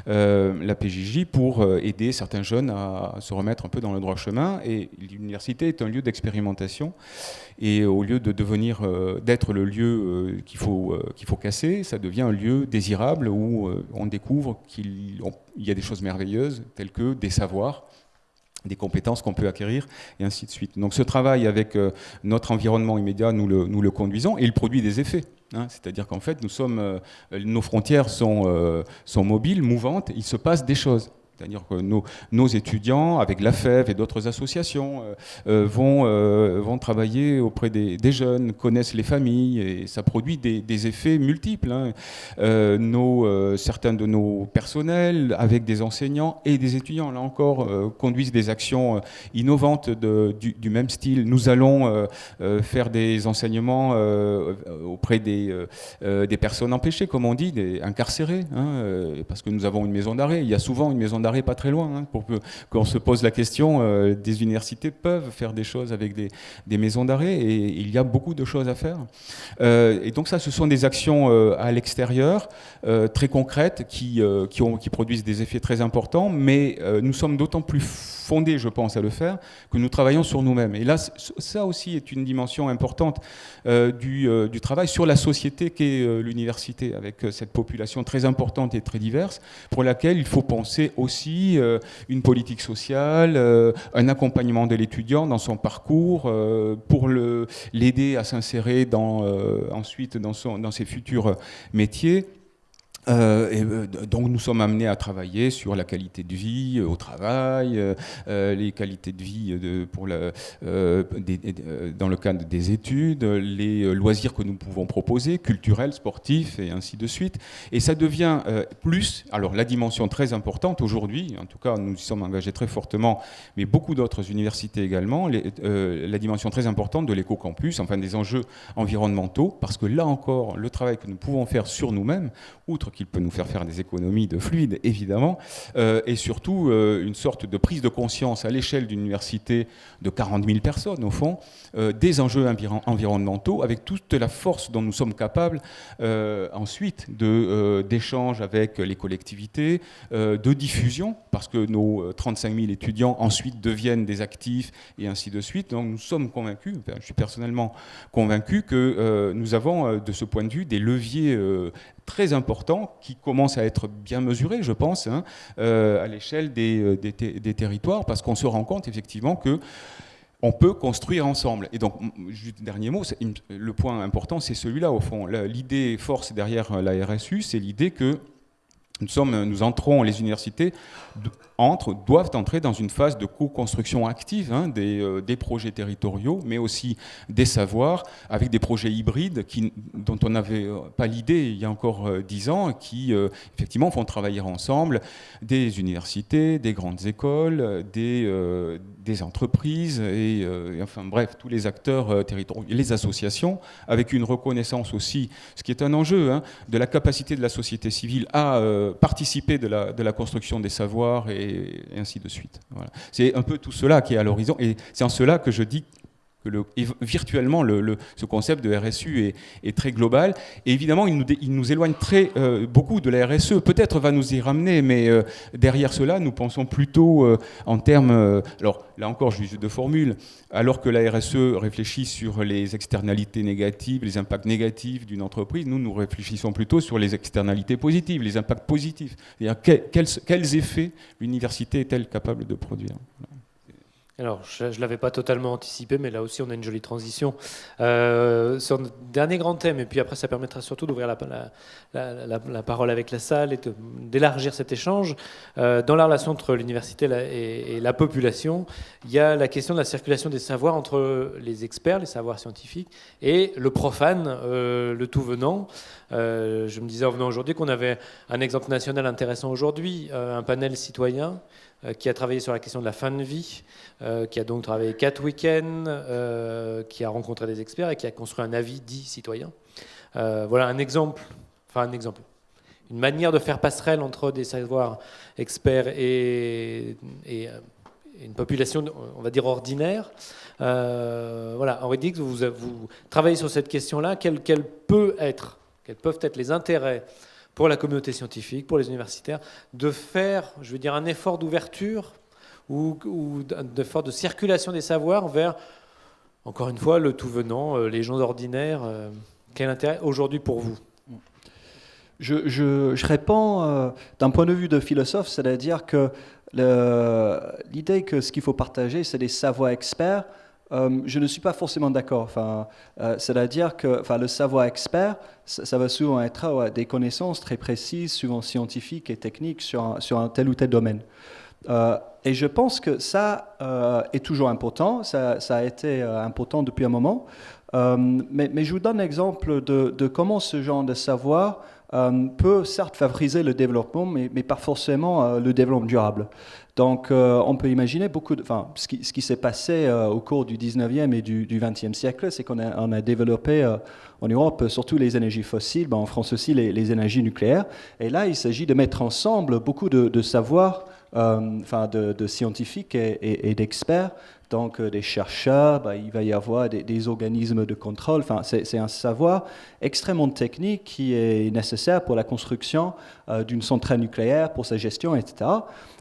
la PJJ pour aider certains jeunes à se remettre un peu dans le droit chemin. Et l'université est un lieu d'expérimentation. Et au lieu de devenir, d'être le lieu qu'il faut casser, ça devient un lieu désirable où on découvre qu'il y a des choses merveilleuses, telles que des savoirs, des compétences qu'on peut acquérir, et ainsi de suite. Donc ce travail avec notre environnement immédiat, nous le conduisons, et il produit des effets. C'est-à-dire qu'en fait, nos frontières sont mobiles, mouvantes, il se passe des choses. C'est-à-dire que nos étudiants, avec la FEV et d'autres associations, vont travailler auprès des jeunes, connaissent les familles, et ça produit des effets multiples. Certains de nos personnels, avec des enseignants et des étudiants, là encore, conduisent des actions innovantes du même style. Nous allons faire des enseignements auprès des personnes empêchées, comme on dit, des incarcérées, parce que nous avons une maison d'arrêt. Il y a souvent une maison d'arrêt d'arrêt pas très loin, hein, pour qu'on se pose la question, des universités peuvent faire des choses avec des maisons d'arrêt, et il y a beaucoup de choses à faire. Et donc ça, ce sont des actions à l'extérieur, très concrètes, qui produisent des effets très importants, mais nous sommes d'autant plus fondés, je pense, à le faire, que nous travaillons sur nous-mêmes. Et là, ça aussi est une dimension importante du travail sur la société qu'est l'université, avec cette population très importante et très diverse, pour laquelle il faut penser aussi une politique sociale, un accompagnement de l'étudiant dans son parcours, pour l'aider à s'insérer ensuite dans ses futurs métiers. Donc nous sommes amenés à travailler sur la qualité de vie au travail, les qualités de vie dans le cadre des études, les loisirs que nous pouvons proposer, culturels, sportifs et ainsi de suite. Et ça devient alors la dimension très importante aujourd'hui, en tout cas nous y sommes engagés très fortement, mais beaucoup d'autres universités également, la dimension très importante de l'éco-campus, enfin des enjeux environnementaux, parce que là encore, le travail que nous pouvons faire sur nous-mêmes, outre qu'il peut nous faire des économies de fluide, évidemment, et surtout une sorte de prise de conscience à l'échelle d'une université de 40 000 personnes, au fond, des enjeux environnementaux, avec toute la force dont nous sommes capables ensuite d'échanges avec les collectivités, de diffusion, parce que nos 35 000 étudiants ensuite deviennent des actifs, et ainsi de suite. Donc nous sommes convaincus, enfin, je suis personnellement convaincu que nous avons, de ce point de vue, des leviers très importants qui commencent à être bien mesurés, je pense, hein, à l'échelle des territoires, parce qu'on se rend compte effectivement que on peut construire ensemble. Et donc, juste dernier mot, le point important, c'est celui-là, au fond. L'idée force derrière la RSU, c'est l'idée que nous entrons, les universités doivent entrer dans une phase de co-construction active, hein, des projets territoriaux, mais aussi des savoirs, avec des projets hybrides dont on n'avait pas l'idée il y a encore 10 ans, qui effectivement font travailler ensemble des universités, des grandes écoles, des entreprises, et enfin bref, tous les acteurs territoriaux, les associations, avec une reconnaissance aussi, ce qui est un enjeu, hein, de la capacité de la société civile à participer de la construction des savoirs, et ainsi de suite. Voilà. C'est un peu tout cela qui est à l'horizon, et c'est en cela que je dis que virtuellement ce concept de RSU est très global, et évidemment il nous éloigne beaucoup de la RSE, peut-être va nous y ramener, mais derrière cela nous pensons plutôt en termes, alors là encore je use deux formules, alors que la RSE réfléchit sur les externalités négatives, les impacts négatifs d'une entreprise, nous réfléchissons plutôt sur les externalités positives, les impacts positifs, c'est-à-dire quels effets l'université est-elle capable de produire. Voilà. Alors, je ne l'avais pas totalement anticipé, mais là aussi, on a une jolie transition sur le dernier grand thème. Et puis après, ça permettra surtout d'ouvrir la parole avec la salle et d'élargir cet échange. Dans la relation entre l'université et la population, il y a la question de la circulation des savoirs entre les experts, les savoirs scientifiques, et le profane, le tout venant. Je me disais en venant aujourd'hui qu'on avait un exemple national intéressant aujourd'hui, un panel citoyen qui a travaillé sur la question de la fin de vie, qui a donc travaillé 4 week-ends, qui a rencontré des experts et qui a construit un avis dit citoyen. Voilà un exemple, une manière de faire passerelle entre des savoirs experts et une population, on va dire, ordinaire. Voilà, Henri Dix, vous travaillez sur cette question-là. Quels peuvent être les intérêts pour la communauté scientifique, pour les universitaires, de faire, je veux dire, un effort d'ouverture ou un effort de circulation des savoirs vers, encore une fois, le tout venant, les gens ordinaires. Quel intérêt aujourd'hui pour vous ? Je réponds d'un point de vue de philosophe, c'est-à-dire que l'idée que ce qu'il faut partager, c'est des savoirs experts. Je ne suis pas forcément d'accord. C'est-à-dire que le savoir expert, ça va souvent être des connaissances très précises, souvent scientifiques et techniques sur un tel ou tel domaine. Et je pense que ça est toujours important. Ça a été important depuis un moment. Mais je vous donne l'exemple de comment ce genre de savoir peut certes favoriser le développement, mais pas forcément le développement durable. Donc on peut imaginer ce qui s'est passé au cours du 19e et du 20e siècle, c'est qu'on a développé en Europe surtout les énergies fossiles, en France aussi les énergies nucléaires. Et là, il s'agit de mettre ensemble beaucoup de savoirs de scientifiques et d'experts. Donc des chercheurs, il va y avoir des organismes de contrôle. Enfin, c'est un savoir extrêmement technique qui est nécessaire pour la construction d'une centrale nucléaire, pour sa gestion, etc.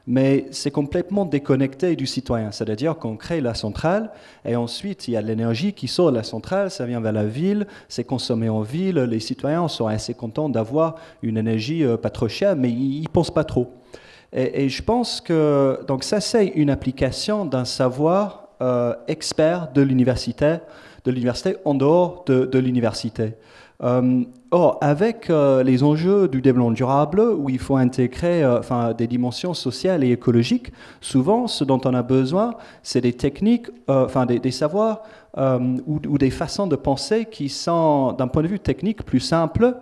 Mais c'est complètement déconnecté du citoyen. C'est-à-dire qu'on crée la centrale et ensuite il y a l'énergie qui sort de la centrale, ça vient vers la ville, c'est consommé en ville. Les citoyens sont assez contents d'avoir une énergie pas trop chère, mais ils ne pensent pas trop. Et je pense que donc ça, c'est une application d'un savoir expert de l'université en dehors de l'université. Or, avec les enjeux du développement durable, où il faut intégrer des dimensions sociales et écologiques, souvent, ce dont on a besoin, c'est des techniques, des savoirs ou des façons de penser qui sont, d'un point de vue technique, plus simples,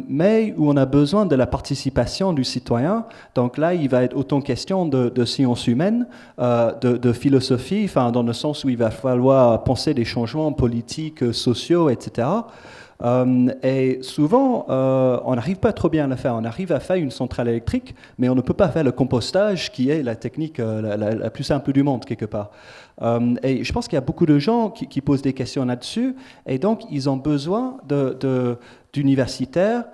mais où on a besoin de la participation du citoyen. Donc là, il va être autant question de sciences humaines, de philosophie, dans le sens où il va falloir penser des changements politiques, sociaux, etc. Et souvent, on n'arrive pas trop bien à le faire. On arrive à faire une centrale électrique, mais on ne peut pas faire le compostage, qui est la technique la plus simple du monde, quelque part. Et je pense qu'il y a beaucoup de gens qui posent des questions là-dessus, et donc ils ont besoin d'universitaires,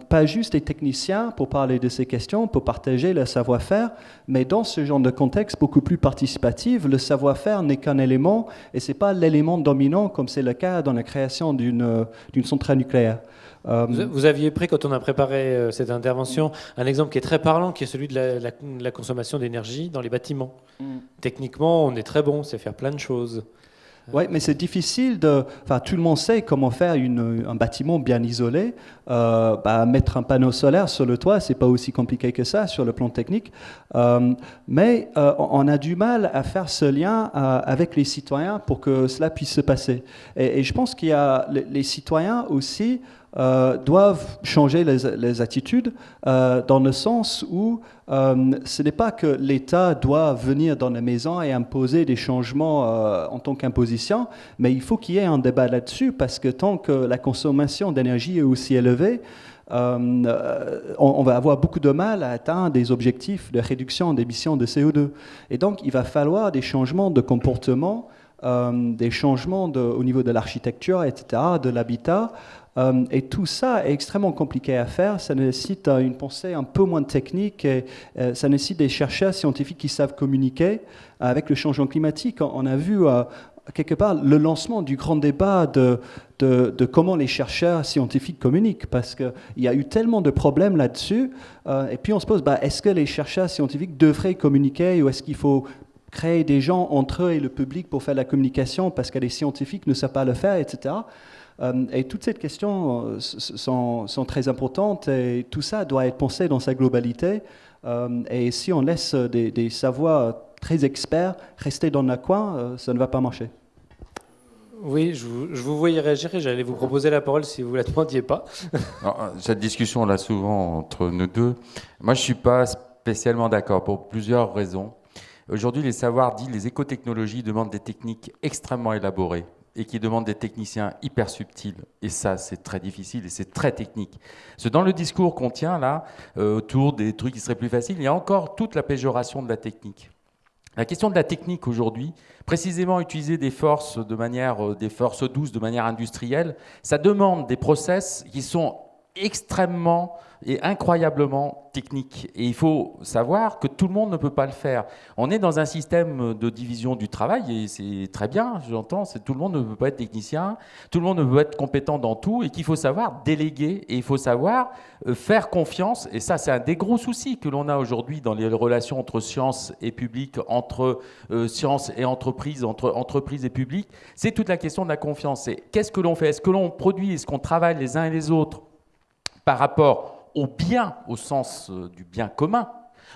pas juste des techniciens pour parler de ces questions, pour partager le savoir-faire, mais dans ce genre de contexte beaucoup plus participatif, le savoir-faire n'est qu'un élément, et ce n'est pas l'élément dominant comme c'est le cas dans la création d'une centrale nucléaire. Vous aviez pris, quand on a préparé cette intervention, un exemple qui est très parlant, qui est celui de la consommation d'énergie dans les bâtiments. Techniquement, on est très bon, c'est faire plein de choses. Oui, mais c'est difficile tout le monde sait comment faire un bâtiment bien isolé. Mettre un panneau solaire sur le toit, c'est pas aussi compliqué que ça sur le plan technique. Mais on a du mal à faire ce lien avec les citoyens pour que cela puisse se passer. Et je pense qu'il y a les citoyens aussi doivent changer les attitudes dans le sens où ce n'est pas que l'État doit venir dans la maison et imposer des changements en tant qu'imposition, mais il faut qu'il y ait un débat là-dessus parce que tant que la consommation d'énergie est aussi élevée, on va avoir beaucoup de mal à atteindre des objectifs de réduction d'émissions de CO2. Et donc, il va falloir des changements de comportement, des changements au niveau de l'architecture, etc., de l'habitat. Et tout ça est extrêmement compliqué à faire. Ça nécessite une pensée un peu moins technique. Et, ça nécessite des chercheurs scientifiques qui savent communiquer avec le changement climatique. On a vu quelque part le lancement du grand débat de comment les chercheurs scientifiques communiquent, parce qu'il y a eu tellement de problèmes là-dessus. Et puis on se pose, est-ce que les chercheurs scientifiques devraient communiquer ou est-ce qu'il faut créer des gens entre eux et le public pour faire la communication parce que les scientifiques ne savent pas le faire, etc. Et toutes ces questions sont très importantes et tout ça doit être pensé dans sa globalité. Et si on laisse des savoirs très experts rester dans le coin, ça ne va pas marcher. Oui, je vous voyais réagir et j'allais vous proposer la parole si vous ne la demandiez pas. Alors, cette discussion là souvent entre nous deux, moi je ne suis pas spécialement d'accord pour plusieurs raisons. Aujourd'hui, les savoirs dits, les écotechnologies demandent des techniques extrêmement élaborées et qui demandent des techniciens hyper subtils. Et ça, c'est très difficile et c'est très technique. Dans le discours qu'on tient là, autour des trucs qui seraient plus faciles, il y a encore toute la péjoration de la technique. La question de la technique aujourd'hui, précisément utiliser des forces douces de manière industrielle, ça demande des process qui sont extrêmement et incroyablement technique. Et il faut savoir que tout le monde ne peut pas le faire. On est dans un système de division du travail, et c'est très bien, j'entends, tout le monde ne peut pas être technicien, tout le monde ne peut pas être compétent dans tout, et qu'il faut savoir déléguer, et il faut savoir faire confiance. Et ça, c'est un des gros soucis que l'on a aujourd'hui dans les relations entre sciences et public, entre sciences et entreprises, entre entreprises et public. C'est toute la question de la confiance. C'est qu'est-ce que l'on fait? Est-ce que l'on produit? Est-ce qu'on travaille les uns et les autres par rapport au bien, au sens du bien commun,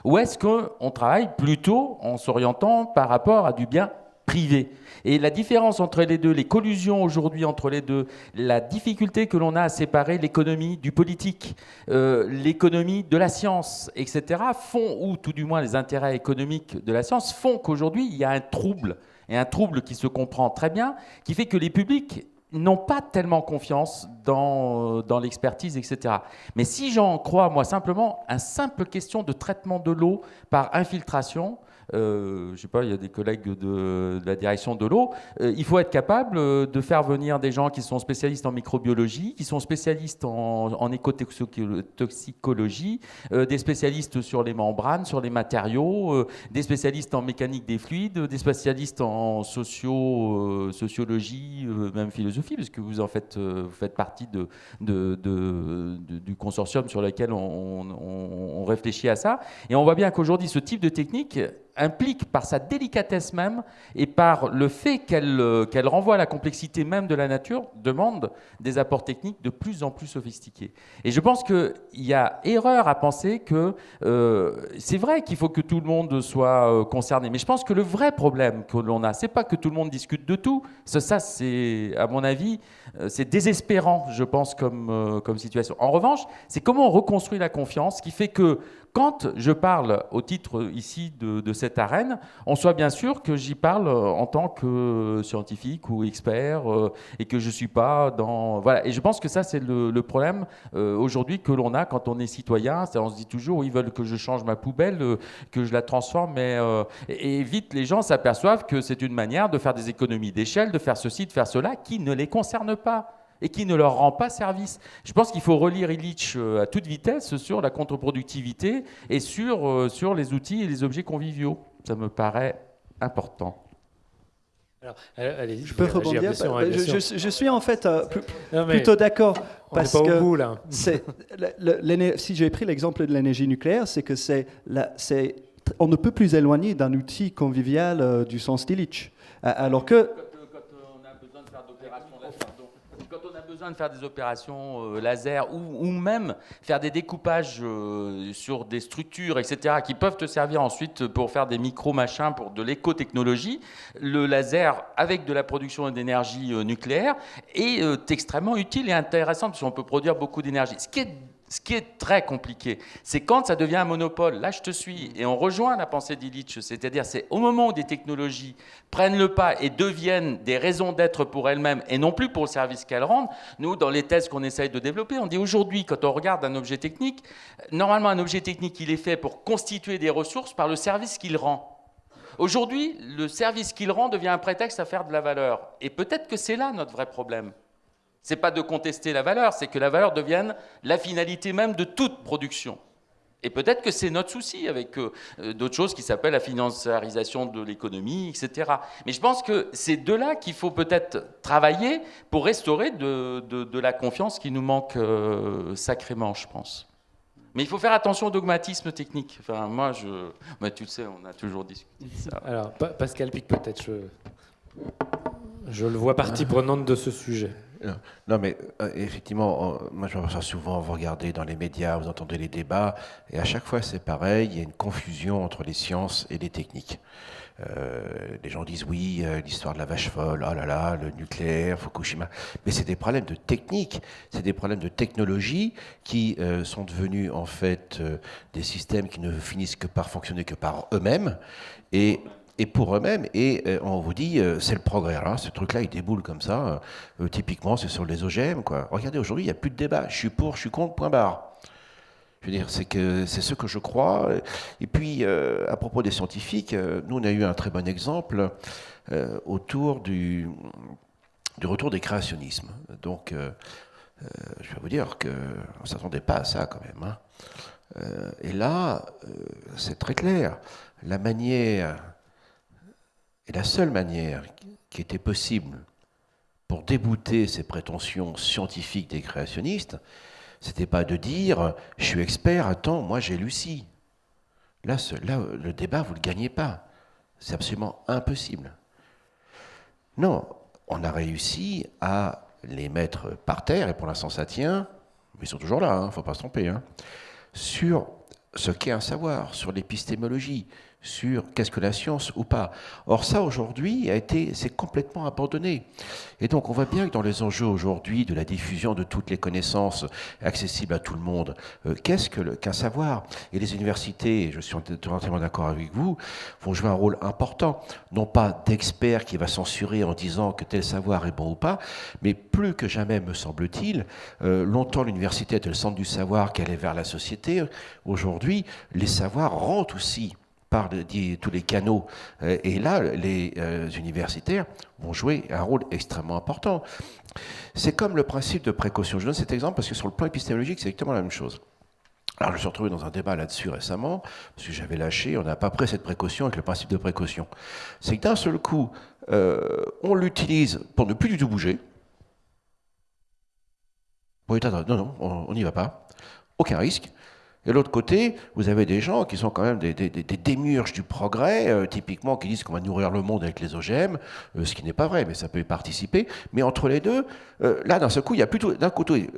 ou est-ce qu'on travaille plutôt en s'orientant par rapport à du bien privé? Et la différence entre les deux, les collusions aujourd'hui entre les deux, la difficulté que l'on a à séparer l'économie du politique, l'économie de la science, etc., font, ou tout du moins les intérêts économiques de la science, font qu'aujourd'hui il y a un trouble, et un trouble qui se comprend très bien, qui fait que les publics n'ont pas tellement confiance dans l'expertise, etc. Mais si j'en crois, moi, simplement, une simple question de traitement de l'eau par infiltration, je ne sais pas, il y a des collègues de la direction de l'eau, il faut être capable de faire venir des gens qui sont spécialistes en microbiologie, qui sont spécialistes en écotoxicologie, des spécialistes sur les membranes, sur les matériaux, des spécialistes en mécanique des fluides, des spécialistes en sociologie, même philosophie, parce que vous faites partie du consortium sur lequel on réfléchit à ça. Et on voit bien qu'aujourd'hui, ce type de technique implique, par sa délicatesse même et par le fait qu'elle renvoie à la complexité même de la nature, demande des apports techniques de plus en plus sophistiqués. Et je pense qu'il y a erreur à penser que c'est vrai qu'il faut que tout le monde soit concerné, mais je pense que le vrai problème que l'on a, c'est pas que tout le monde discute de tout. Ça c'est, à mon avis, c'est désespérant, je pense, comme situation. En revanche, c'est comment on reconstruit la confiance qui fait que quand je parle au titre ici de cette arène, on soit bien sûr que j'y parle en tant que scientifique ou expert et que je ne suis pas dans... Voilà. Et je pense que ça, c'est le problème aujourd'hui que l'on a quand on est citoyen. On se dit toujours, ils veulent que je change ma poubelle, que je la transforme. Et vite, les gens s'aperçoivent que c'est une manière de faire des économies d'échelle, de faire ceci, de faire cela, qui ne les concerne pas et qui ne leur rend pas service. Je pense qu'il faut relire Illich à toute vitesse sur la contre-productivité et sur les outils et les objets conviviaux. Ça me paraît important. Alors, allez, je peux rebondir. Je suis en fait plutôt d'accord parce pas que au bout, là. Si j'ai pris l'exemple de l'énergie nucléaire, c'est que on ne peut plus éloigner d'un outil convivial du sens d'Illich. Alors que de faire des opérations laser ou même faire des découpages sur des structures, etc., qui peuvent te servir ensuite pour faire des micro-machins, pour de l'éco-technologie, le laser avec de la production d'énergie nucléaire est extrêmement utile et intéressant parce qu'on peut produire beaucoup d'énergie. Ce qui est très compliqué, c'est quand ça devient un monopole. Là, je te suis. Et on rejoint la pensée d'Illich. C'est-à-dire, c'est au moment où des technologies prennent le pas et deviennent des raisons d'être pour elles-mêmes et non plus pour le service qu'elles rendent. Nous, dans les thèses qu'on essaye de développer, on dit aujourd'hui, quand on regarde un objet technique, normalement, un objet technique, il est fait pour constituer des ressources par le service qu'il rend. Aujourd'hui, le service qu'il rend devient un prétexte à faire de la valeur. Et peut-être que c'est là notre vrai problème. Ce n'est pas de contester la valeur, c'est que la valeur devienne la finalité même de toute production. Et peut-être que c'est notre souci avec d'autres choses qui s'appellent la financiarisation de l'économie, etc. Mais je pense que c'est de là qu'il faut peut-être travailler pour restaurer de la confiance qui nous manque sacrément, je pense. Mais il faut faire attention au dogmatisme technique. Enfin, moi, tu le sais, on a toujours discuté de ça. Alors, Pascal Pic, peut-être, je le vois partie prenante de ce sujet. Non, mais effectivement, moi je vois souvent, vous regardez dans les médias, vous entendez les débats, et à chaque fois c'est pareil, il y a une confusion entre les sciences et les techniques. Les gens disent oui, l'histoire de la vache folle, oh là là, le nucléaire, Fukushima, mais c'est des problèmes de technique, c'est des problèmes de technologie qui sont devenus en fait des systèmes qui ne finissent que par fonctionner que par eux-mêmes, et pour eux-mêmes, et on vous dit, c'est le progrès. Alors, ce truc-là, il déboule comme ça. Typiquement, c'est sur les OGM, quoi. Regardez, aujourd'hui, il n'y a plus de débat. Je suis pour, je suis contre, point barre. Je veux dire, c'est ce que je crois. Et puis, à propos des scientifiques, nous, on a eu un très bon exemple autour du retour des créationnismes. Donc, je vais vous dire qu'on ne s'attendait pas à ça, quand même. Hein. Et là, c'est très clair. La manière... Et la seule manière qui était possible pour débouter ces prétentions scientifiques des créationnistes, c'était pas de dire « je suis expert, attends, moi j'ai Lucie ». Là, le débat, vous le gagnez pas. C'est absolument impossible. Non, on a réussi à les mettre par terre, et pour l'instant ça tient, mais ils sont toujours là, hein, faut pas se tromper, hein, sur ce qu'est un savoir, sur l'épistémologie, sur qu'est-ce que la science ou pas. Or ça, aujourd'hui, c'est complètement abandonné. Et donc, on voit bien que dans les enjeux aujourd'hui de la diffusion de toutes les connaissances accessibles à tout le monde, qu'est-ce qu'un savoir? Et les universités, je suis entièrement d'accord avec vous, vont jouer un rôle important, non pas d'expert qui va censurer en disant que tel savoir est bon ou pas, mais plus que jamais, me semble-t-il, longtemps l'université était le centre du savoir qui allait vers la société. Aujourd'hui, les savoirs rentrent aussi par tous les canaux. Et là, les universitaires vont jouer un rôle extrêmement important. C'est comme le principe de précaution. Je donne cet exemple parce que sur le plan épistémologique, c'est exactement la même chose. Alors, je me suis retrouvé dans un débat là-dessus récemment, parce que j'avais lâché, on n'a pas pris cette précaution avec le principe de précaution. C'est que d'un seul coup, on l'utilise pour ne plus du tout bouger. Bon, non, on n'y va pas. Aucun risque. Et de l'autre côté, vous avez des gens qui sont quand même des démiurges du progrès, typiquement qui disent qu'on va nourrir le monde avec les OGM, ce qui n'est pas vrai, mais ça peut y participer. Mais entre les deux, là, d'un seul coup, il y a plutôt d'un côté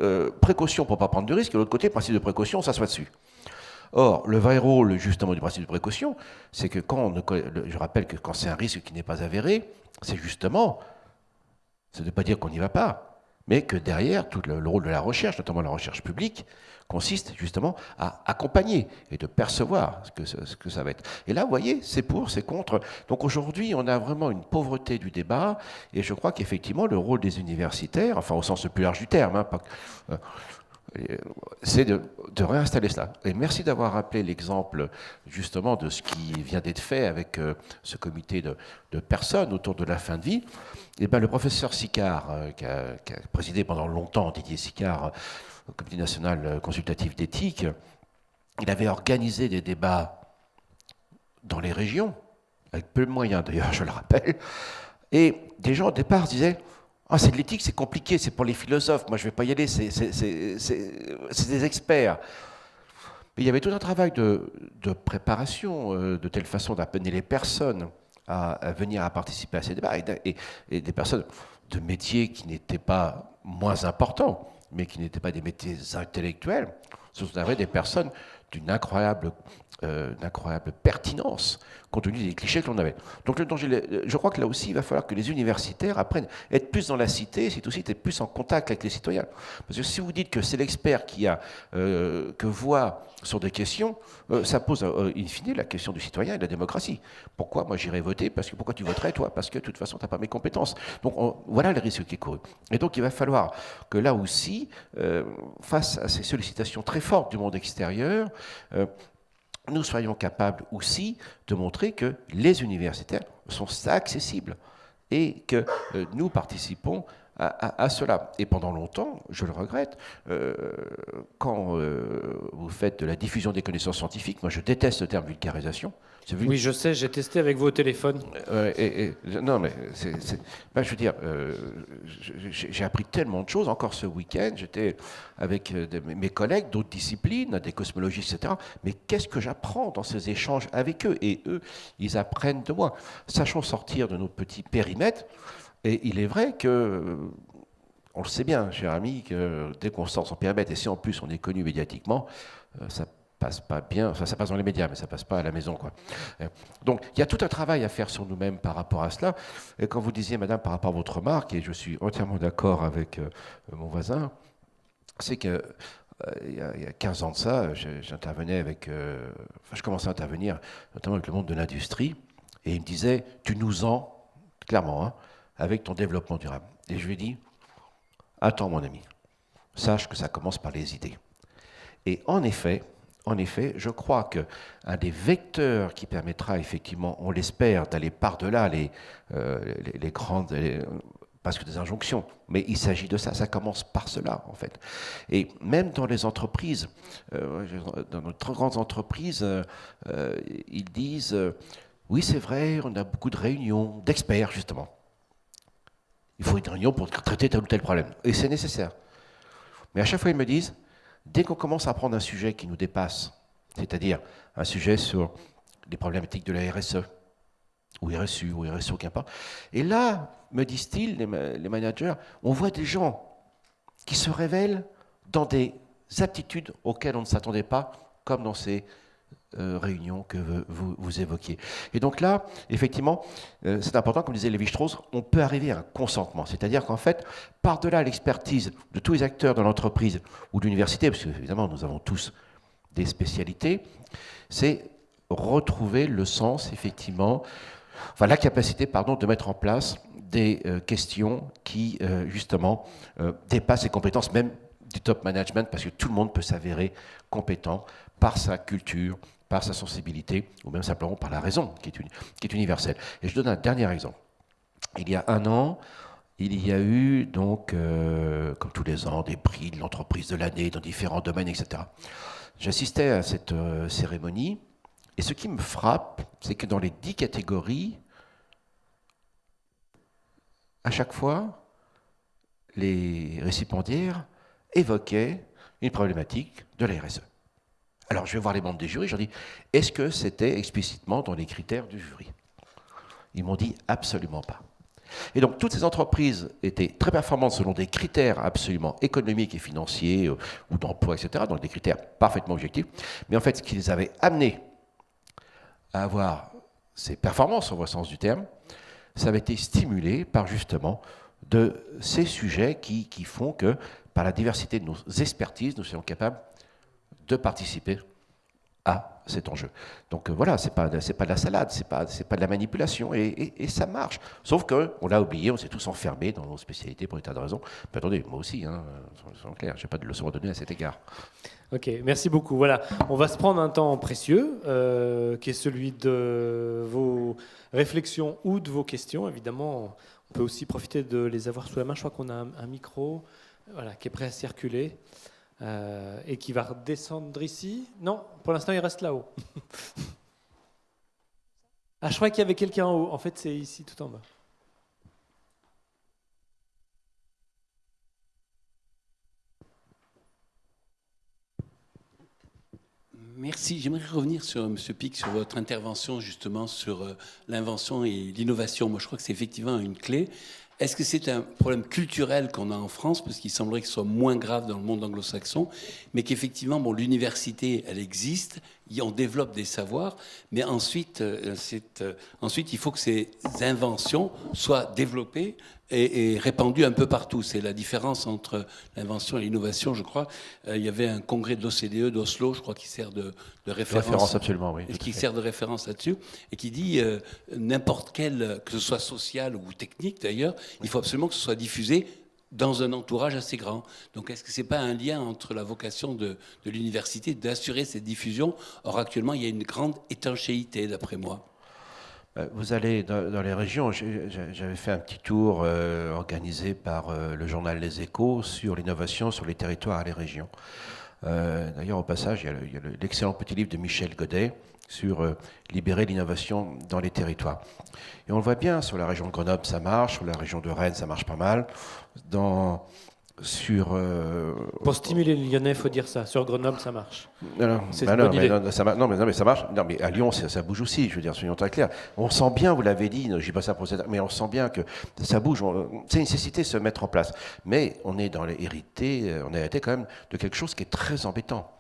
précaution pour ne pas prendre de risque, et de l'autre côté, principe de précaution, ça se va dessus. Or, le vrai rôle, justement, du principe de précaution, c'est que je rappelle que quand c'est un risque qui n'est pas avéré, c'est justement, ça ne veut pas dire qu'on n'y va pas, mais que derrière, tout le rôle de la recherche, notamment la recherche publique, consiste justement à accompagner et de percevoir ce que ça va être. Et là, vous voyez, c'est pour, c'est contre. Donc aujourd'hui, on a vraiment une pauvreté du débat, et je crois qu'effectivement, le rôle des universitaires, enfin au sens le plus large du terme, c'est de réinstaller cela. Et merci d'avoir rappelé l'exemple justement de ce qui vient d'être fait avec ce comité de personnes autour de la fin de vie. Et bien, le professeur Sicard, qui a présidé pendant longtemps, Didier Sicard, au Comité national consultatif d'éthique, il avait organisé des débats dans les régions, avec peu de moyens d'ailleurs, je le rappelle, et des gens au départ disaient « Ah, c'est de l'éthique, c'est compliqué, c'est pour les philosophes, moi je ne vais pas y aller, c'est des experts ». Mais il y avait tout un travail de préparation, de telle façon d'amener les personnes à venir à participer à ces débats, et des personnes de métiers qui n'étaient pas moins importants, mais qui n'étaient pas des métiers intellectuels. Ce sont des personnes d'une incroyable pertinence, compte tenu des clichés que l'on avait. Donc je crois que là aussi, il va falloir que les universitaires apprennent à être plus dans la cité, c'est aussi être plus en contact avec les citoyens. Parce que si vous dites que c'est l'expert que voit sur des questions, ça pose in fine la question du citoyen et de la démocratie. Pourquoi moi j'irais voter? Pourquoi tu voterais toi? Parce que de toute façon tu n'as pas mes compétences. Donc voilà le risque qui est couru. Et donc il va falloir que là aussi, face à ces sollicitations très fortes du monde extérieur, nous soyons capables aussi de montrer que les universitaires sont accessibles et que nous participons à cela. Et pendant longtemps, je le regrette, quand vous faites de la diffusion des connaissances scientifiques, moi je déteste le terme vulgarisation. Oui, je sais, j'ai testé avec vos téléphones. Non, mais je veux dire, j'ai appris tellement de choses. Encore ce week-end, j'étais avec mes collègues d'autres disciplines, des cosmologistes, etc. Mais qu'est-ce que j'apprends dans ces échanges avec eux? Et eux, ils apprennent de moi. Sachons sortir de nos petits périmètres. Et il est vrai que, on le sait bien, cher ami, que dès qu'on sort son périmètre, et si en plus on est connu médiatiquement, ça passe pas bien, enfin ça passe dans les médias, mais ça passe pas à la maison, quoi. Donc il y a tout un travail à faire sur nous-mêmes par rapport à cela. Et quand vous disiez, madame, par rapport à votre remarque, et je suis entièrement d'accord avec mon voisin, c'est que il y a 15 ans de ça, j'intervenais avec, je commençais à intervenir notamment avec le monde de l'industrie, et il me disait, tu nous en, clairement, hein, avec ton développement durable. Et je lui ai dit, attends mon ami, sache que ça commence par les idées. Et en effet, je crois qu'un des vecteurs qui permettra effectivement, on l'espère, d'aller par-delà les grandes, parce que des injonctions, mais il s'agit de ça, ça commence par cela en fait. Et même dans les entreprises, dans nos très grandes entreprises, ils disent, oui c'est vrai, on a beaucoup de réunions d'experts justement. Il faut une réunion pour traiter tel ou tel problème. Et c'est nécessaire. Mais à chaque fois, ils me disent, dès qu'on commence à prendre un sujet qui nous dépasse, c'est-à-dire un sujet sur les problématiques de la RSE, ou RSU, ou RSO, qu'importe, et là, me disent-ils, les managers, on voit des gens qui se révèlent dans des aptitudes auxquelles on ne s'attendait pas, comme dans ces réunion que vous évoquiez. Et donc là, effectivement, c'est important, comme disait Lévi-Strauss, on peut arriver à un consentement. C'est-à-dire qu'en fait, par-delà l'expertise de tous les acteurs de l'entreprise ou de l'université, parce que évidemment, nous avons tous des spécialités, c'est retrouver le sens, effectivement, enfin la capacité, pardon, de mettre en place des questions qui, justement, dépassent les compétences même du top management, parce que tout le monde peut s'avérer compétent par sa culture, par sa sensibilité, ou même simplement par la raison, qui est universelle. Et je donne un dernier exemple. Il y a 1 an, il y a eu, donc, comme tous les ans, des prix de l'entreprise de l'année dans différents domaines, etc. J'assistais à cette cérémonie, et ce qui me frappe, c'est que dans les 10 catégories, à chaque fois, les récipiendaires évoquaient une problématique de la RSE. Alors, je vais voir les membres des jurys, je leur dis, est-ce que c'était explicitement dans les critères du jury? Ils m'ont dit absolument pas. Et donc, toutes ces entreprises étaient très performantes selon des critères absolument économiques et financiers, ou d'emploi, etc., donc des critères parfaitement objectifs. Mais en fait, ce qui les avait amenés à avoir ces performances, au vrai sens du terme, ça avait été stimulé par justement de ces sujets qui font que, par la diversité de nos expertises, nous soyons capables de participer à cet enjeu. Donc voilà, c'est pas de la salade, c'est pas de la manipulation, et ça marche. Sauf qu'on l'a oublié, on s'est tous enfermés dans nos spécialités pour des tas de raisons. Mais attendez, moi aussi, soyons clairs, j'ai pas de leçon à donner à cet égard. Ok, merci beaucoup. Voilà, on va se prendre un temps précieux, qui est celui de vos réflexions ou de vos questions. Évidemment, on peut aussi profiter de les avoir sous la main. Je crois qu'on a un micro, voilà, qui est prêt à circuler. Et qui va redescendre ici. Non, pour l'instant, il reste là-haut. Ah, je crois qu'il y avait quelqu'un en haut. En fait, c'est ici, tout en bas. Merci. J'aimerais revenir sur, M. Pic, sur votre intervention justement sur l'invention et l'innovation. Moi, je crois que c'est effectivement une clé. Est-ce que c'est un problème culturel qu'on a en France, parce qu'il semblerait que ce soit moins grave dans le monde anglo-saxon, mais qu'effectivement, bon, l'université, elle existe, on développe des savoirs, mais ensuite, il faut que ces inventions soient développées et répandues un peu partout. C'est la différence entre l'invention et l'innovation, je crois. Il y avait un congrès de l'OCDE d'Oslo, je crois, qui sert de référence. Absolument, oui. Qui sert de référence là-dessus, et qui dit n'importe quel, que ce soit social ou technique d'ailleurs, il faut absolument que ce soit diffusé dans un entourage assez grand. Donc est-ce que ce n'est pas un lien entre la vocation de l'université d'assurer cette diffusion? Or actuellement, il y a une grande étanchéité, d'après moi. Vous allez dans les régions, j'avais fait un petit tour organisé par le journal Les Échos sur l'innovation sur les territoires et les régions. D'ailleurs, au passage, il y a l'excellent petit livre de Michel Godet sur libérer l'innovation dans les territoires. Et on le voit bien, sur la région de Grenoble, ça marche, sur la région de Rennes, ça marche pas mal. Pour stimuler les Lyonnais, il faut dire ça. Sur Grenoble, ça marche. Ça marche. Non, mais à Lyon, ça bouge aussi. Je veux dire, soyons très clairs. On sent bien, vous l'avez dit, je dis pas ça pour cette, mais on sent bien que ça bouge. C'est une nécessité de se mettre en place. Mais on est hérité quand même de quelque chose qui est très embêtant.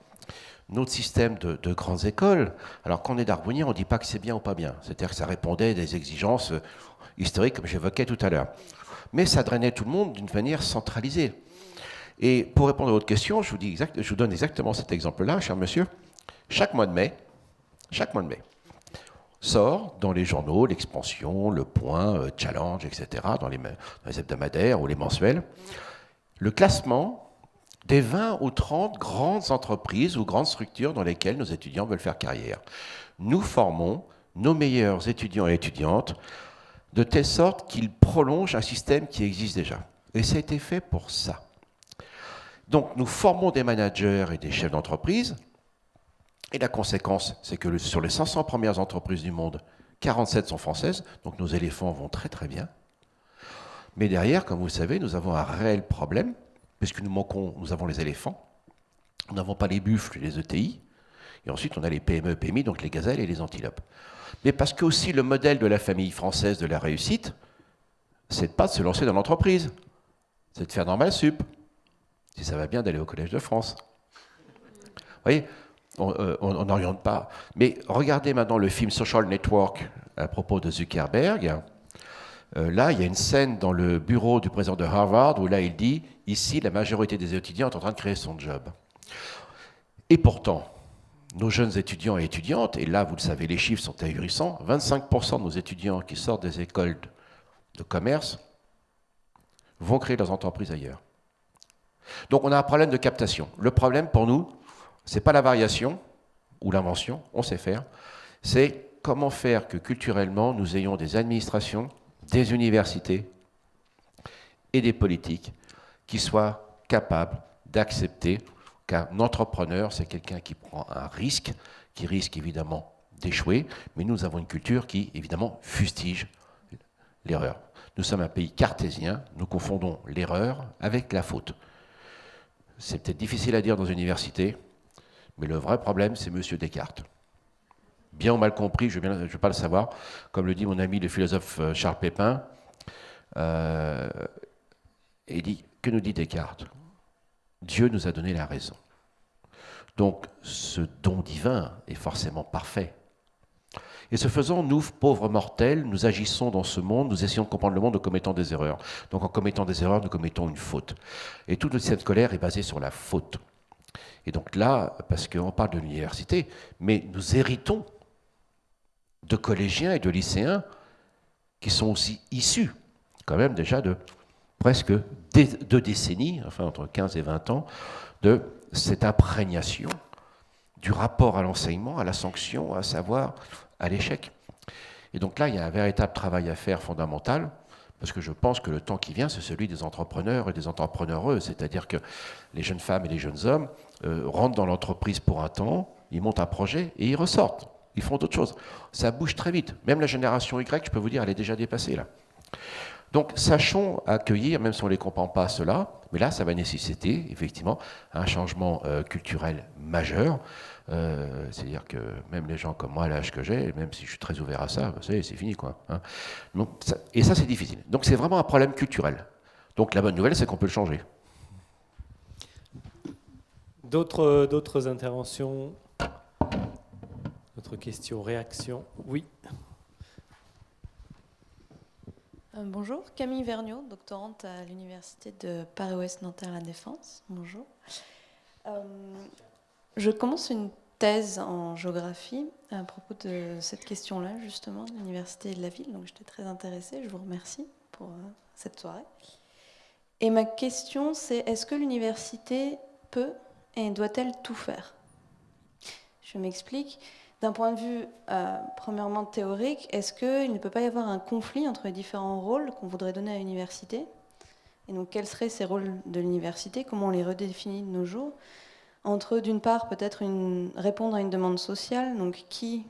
Notre système de grandes écoles, alors quand on est d'Arbonnier, on ne dit pas que c'est bien ou pas bien. C'est-à-dire que ça répondait à des exigences historiques, comme j'évoquais tout à l'heure. Mais ça drainait tout le monde d'une manière centralisée. Et pour répondre à votre question, je vous donne exactement cet exemple-là, cher monsieur. Chaque mois de mai, sort dans les journaux, l'Expansion, Le Point, Challenge, etc., dans les hebdomadaires ou les mensuels, le classement des 20 ou 30 grandes entreprises ou grandes structures dans lesquelles nos étudiants veulent faire carrière. Nous formons nos meilleurs étudiants et étudiantes de telle sorte qu'ils prolongent un système qui existe déjà. Et ça a été fait pour ça. Donc nous formons des managers et des chefs d'entreprise, et la conséquence, c'est que sur les 500 premières entreprises du monde, 47 sont françaises, donc nos éléphants vont très très bien. Mais derrière, comme vous le savez, nous avons un réel problème, puisque nous avons les éléphants, nous n'avons pas les buffles et les ETI, et ensuite on a les PME, PMI, donc les gazelles et les antilopes. Mais parce que aussi le modèle de la famille française de la réussite, c'est pas de se lancer dans l'entreprise, c'est de faire normal sup, si ça va bien d'aller au Collège de France. Vous voyez, on n'oriente pas. Mais regardez maintenant le film Social Network à propos de Zuckerberg. Là, il y a une scène dans le bureau du président de Harvard où là, il dit « Ici, la majorité des étudiants est en train de créer son job ». Et pourtant, nos jeunes étudiants et étudiantes, et là, vous le savez, les chiffres sont ahurissants, 25% de nos étudiants qui sortent des écoles de commerce vont créer leurs entreprises ailleurs. Donc, on a un problème de captation. Le problème, pour nous, ce n'est pas la variation ou l'invention, on sait faire, c'est comment faire que culturellement, nous ayons des administrations, des universités et des politiques qui soient capables d'accepter qu'un entrepreneur, c'est quelqu'un qui prend un risque, qui risque évidemment d'échouer, mais nous avons une culture qui, évidemment, fustige l'erreur. Nous sommes un pays cartésien, nous confondons l'erreur avec la faute. C'est peut-être difficile à dire dans une université, mais le vrai problème, c'est M. Descartes. Bien ou mal compris, je ne veux pas le savoir, comme le dit mon ami le philosophe Charles Pépin, il dit, que nous dit Descartes? Dieu nous a donné la raison. Donc, ce don divin est forcément parfait. Et ce faisant, nous, pauvres mortels, nous agissons dans ce monde, nous essayons de comprendre le monde en commettant des erreurs. Donc, en commettant des erreurs, nous commettons une faute. Et toute cette colère est basée sur la faute. Et donc là, parce qu'on parle de l'université, mais nous héritons de collégiens et de lycéens qui sont aussi issus, quand même déjà de presque 2 décennies, enfin entre 15 et 20 ans, de cette imprégnation du rapport à l'enseignement, à la sanction, à savoir à l'échec. Et donc là, il y a un véritable travail à faire fondamental, parce que je pense que le temps qui vient, c'est celui des entrepreneurs et des entrepreneureux, c'est-à-dire que les jeunes femmes et les jeunes hommes rentrent dans l'entreprise pour un temps, ils montent un projet et ils ressortent. Ils font d'autres choses. Ça bouge très vite. Même la génération Y, je peux vous dire, elle est déjà dépassée là. Donc, sachons accueillir, même si on ne les comprend pas cela, mais là, ça va nécessiter, effectivement, un changement culturel majeur. C'est-à-dire que même les gens comme moi, à l'âge que j'ai, même si je suis très ouvert à ça, c'est fini, quoi. Hein. Donc, et ça, c'est difficile. Donc, c'est vraiment un problème culturel. Donc, la bonne nouvelle, c'est qu'on peut le changer. D'autres interventions? D'autres questions, réactions? Oui. Bonjour, Camille Vergniaud, doctorante à l'Université de Paris-Ouest Nanterre-La Défense. Bonjour. Je commence une thèse en géographie à propos de cette question-là, justement, de l'université et de la ville. Donc j'étais très intéressée, je vous remercie pour cette soirée. Et ma question, c'est est-ce que l'université peut et doit-elle tout faire? Je m'explique. D'un point de vue premièrement théorique, est-ce qu'il ne peut pas y avoir un conflit entre les différents rôles qu'on voudrait donner à l'université? Et donc quels seraient ces rôles de l'université? Comment on les redéfinit de nos jours? Entre d'une part peut-être répondre à une demande sociale, donc qui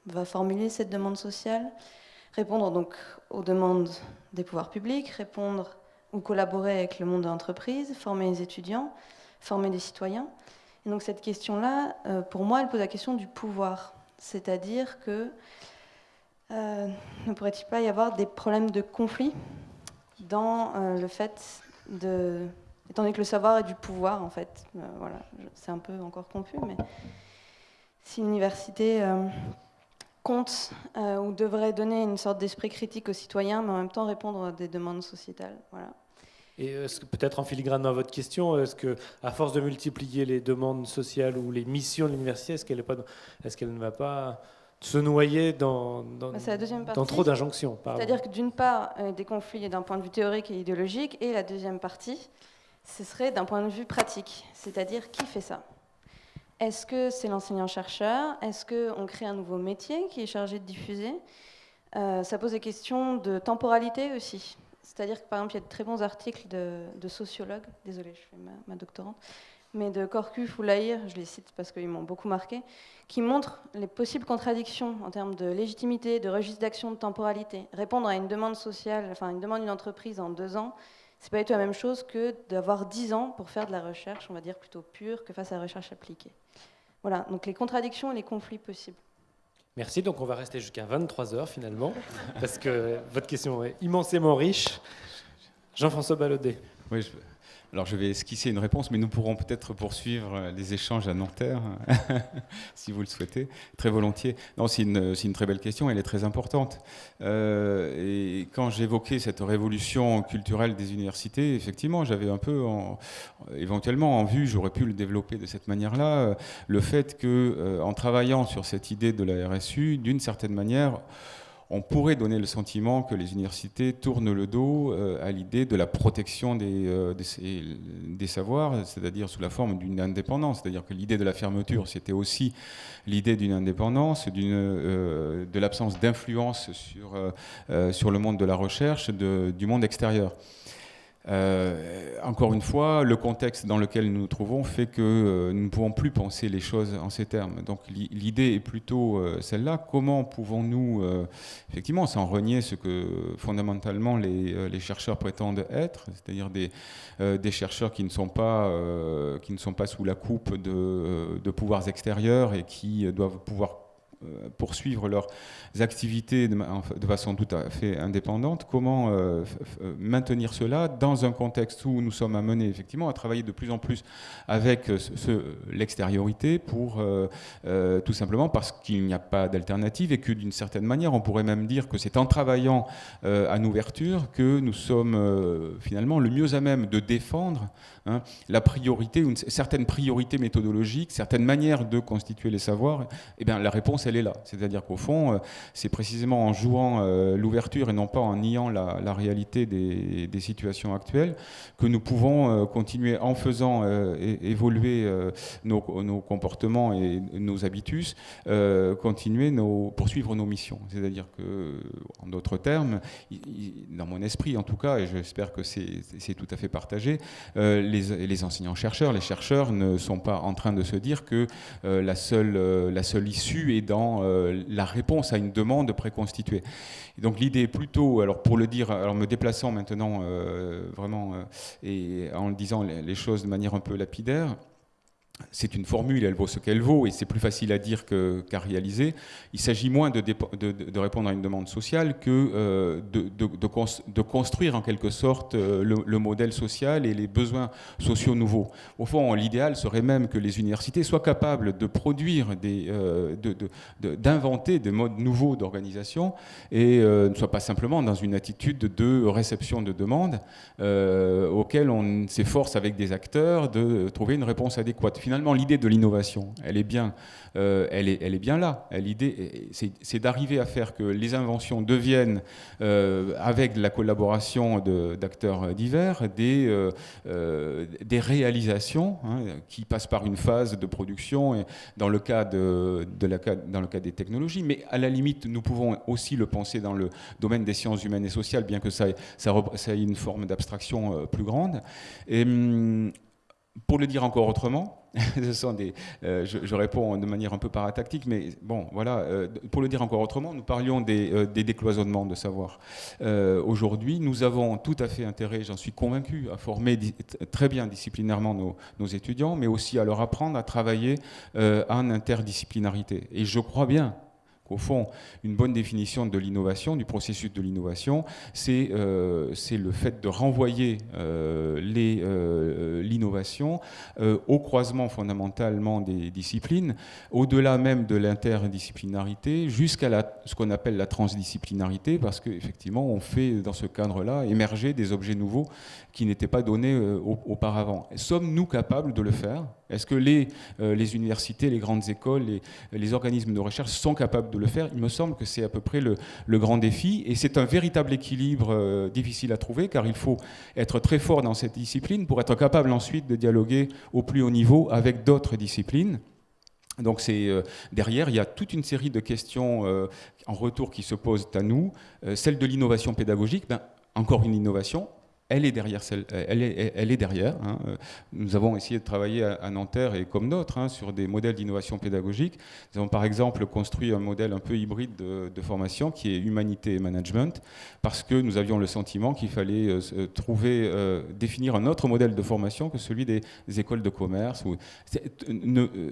va formuler cette demande sociale? Répondre donc aux demandes des pouvoirs publics, répondre ou collaborer avec le monde de l'entreprise, former les étudiants, former des citoyens. Et donc cette question-là, pour moi, elle pose la question du pouvoir. C'est-à-dire que ne pourrait-il pas y avoir des problèmes de conflit dans le fait de... Étant donné que le savoir est du pouvoir, en fait. Voilà, c'est un peu encore confus, mais si l'université compte ou devrait donner une sorte d'esprit critique aux citoyens, mais en même temps répondre à des demandes sociétales. Voilà. Et peut-être en filigrane dans votre question, est-ce qu'à force de multiplier les demandes sociales ou les missions de l'université, est-ce qu'elle ne va pas se noyer dans trop d'injonctions? C'est-à-dire que d'une part, des conflits d'un point de vue théorique et idéologique, et la deuxième partie, ce serait d'un point de vue pratique, c'est-à-dire qui fait ça? Est-ce que c'est l'enseignant-chercheur? Est-ce qu'on crée un nouveau métier qui est chargé de diffuser? Ça pose des questions de temporalité aussi. C'est-à-dire que, par exemple, il y a de très bons articles de sociologues, désolée, je fais ma doctorante, mais de Korkuf ou Lahir, je les cite parce qu'ils m'ont beaucoup marqué, qui montrent les possibles contradictions en termes de légitimité, de registre d'action, de temporalité. Répondre à une demande sociale, enfin une demande d'une entreprise en 2 ans, c'est pas du tout la même chose que d'avoir 10 ans pour faire de la recherche, on va dire plutôt pure, que face à la recherche appliquée. Voilà, donc les contradictions et les conflits possibles. Merci, donc on va rester jusqu'à 23h finalement, parce que votre question est immensément riche. Jean-François Ballaudet. Oui, Alors je vais esquisser une réponse, mais nous pourrons peut-être poursuivre les échanges à Nanterre, si vous le souhaitez, très volontiers. Non, c'est une très belle question, elle est très importante. Et quand j'évoquais cette révolution culturelle des universités, effectivement, j'avais un peu, éventuellement en vue, j'aurais pu le développer de cette manière-là, le fait que, en travaillant sur cette idée de la RSU, d'une certaine manière, on pourrait donner le sentiment que les universités tournent le dos à l'idée de la protection des savoirs, c'est-à-dire sous la forme d'une indépendance. C'est-à-dire que l'idée de la fermeture, c'était aussi l'idée d'une indépendance, de l'absence d'influence sur le monde de la recherche, du monde extérieur. Encore une fois, le contexte dans lequel nous nous trouvons fait que nous ne pouvons plus penser les choses en ces termes. Donc l'idée est plutôt celle-là. Comment pouvons-nous effectivement, sans renier ce que fondamentalement les chercheurs prétendent être, c'est-à-dire des chercheurs qui ne sont pas sous la coupe de pouvoirs extérieurs et qui doivent pouvoir poursuivre leurs activités de façon tout à fait indépendante, comment maintenir cela dans un contexte où nous sommes amenés effectivement à travailler de plus en plus avec l'extériorité pour tout simplement parce qu'il n'y a pas d'alternative et que d'une certaine manière on pourrait même dire que c'est en travaillant à l'ouverture que nous sommes finalement le mieux à même de défendre la priorité, une certaine priorité méthodologique, certaines manières de constituer les savoirs. Eh bien, la réponse, elle est là. C'est-à-dire qu'au fond, c'est précisément en jouant l'ouverture et non pas en niant la réalité des situations actuelles que nous pouvons continuer en faisant évoluer nos comportements et nos habitus, poursuivre nos missions. C'est-à-dire que, en d'autres termes, dans mon esprit en tout cas, et j'espère que c'est tout à fait partagé, les enseignants-chercheurs, les chercheurs ne sont pas en train de se dire que la seule issue est dans la réponse à une demande préconstituée. Et donc l'idée est plutôt, alors pour le dire, alors me déplaçant maintenant vraiment et en disant les choses de manière un peu lapidaire, c'est une formule, elle vaut ce qu'elle vaut, et c'est plus facile à dire qu'à réaliser. Il s'agit moins de répondre à une demande sociale que de construire en quelque sorte le modèle social et les besoins sociaux nouveaux. Au fond, l'idéal serait même que les universités soient capables de produire, d'inventer des modes nouveaux d'organisation et ne soient pas simplement dans une attitude de réception de demandes auxquelles on s'efforce avec des acteurs de trouver une réponse adéquate. Finalement, l'idée de l'innovation, elle est bien là. L'idée, c'est d'arriver à faire que les inventions deviennent, avec la collaboration d'acteurs divers, des réalisations qui passent par une phase de production et dans le cas des technologies. Mais à la limite, nous pouvons aussi le penser dans le domaine des sciences humaines et sociales, bien que ça ait une forme d'abstraction plus grande. Et, pour le dire encore autrement, je réponds de manière un peu paratactique, mais bon, voilà. Pour le dire encore autrement, nous parlions des décloisonnements de savoir. Aujourd'hui, nous avons tout à fait intérêt, j'en suis convaincu, à former très bien disciplinairement nos étudiants, mais aussi à leur apprendre à travailler en interdisciplinarité. Et je crois bien qu'au fond, une bonne définition de l'innovation, du processus de l'innovation, c'est le fait de renvoyer l'innovation au croisement fondamentalement des disciplines, au-delà même de l'interdisciplinarité, jusqu'à ce qu'on appelle la transdisciplinarité, parce qu'effectivement, on fait dans ce cadre-là émerger des objets nouveaux qui n'étaient pas donnés auparavant. Sommes-nous capables de le faire ? Est-ce que les universités, les grandes écoles, les organismes de recherche sont capables de le faire? Il me semble que c'est à peu près le grand défi, et c'est un véritable équilibre difficile à trouver, car il faut être très fort dans cette discipline pour être capable ensuite de dialoguer au plus haut niveau avec d'autres disciplines. Donc derrière, il y a toute une série de questions en retour qui se posent à nous. Celle de l'innovation pédagogique, encore une innovation. Elle est derrière. Nous avons essayé de travailler à Nanterre et comme d'autres sur des modèles d'innovation pédagogique. Nous avons par exemple construit un modèle un peu hybride de formation qui est humanité et management, parce que nous avions le sentiment qu'il fallait définir un autre modèle de formation que celui des écoles de commerce,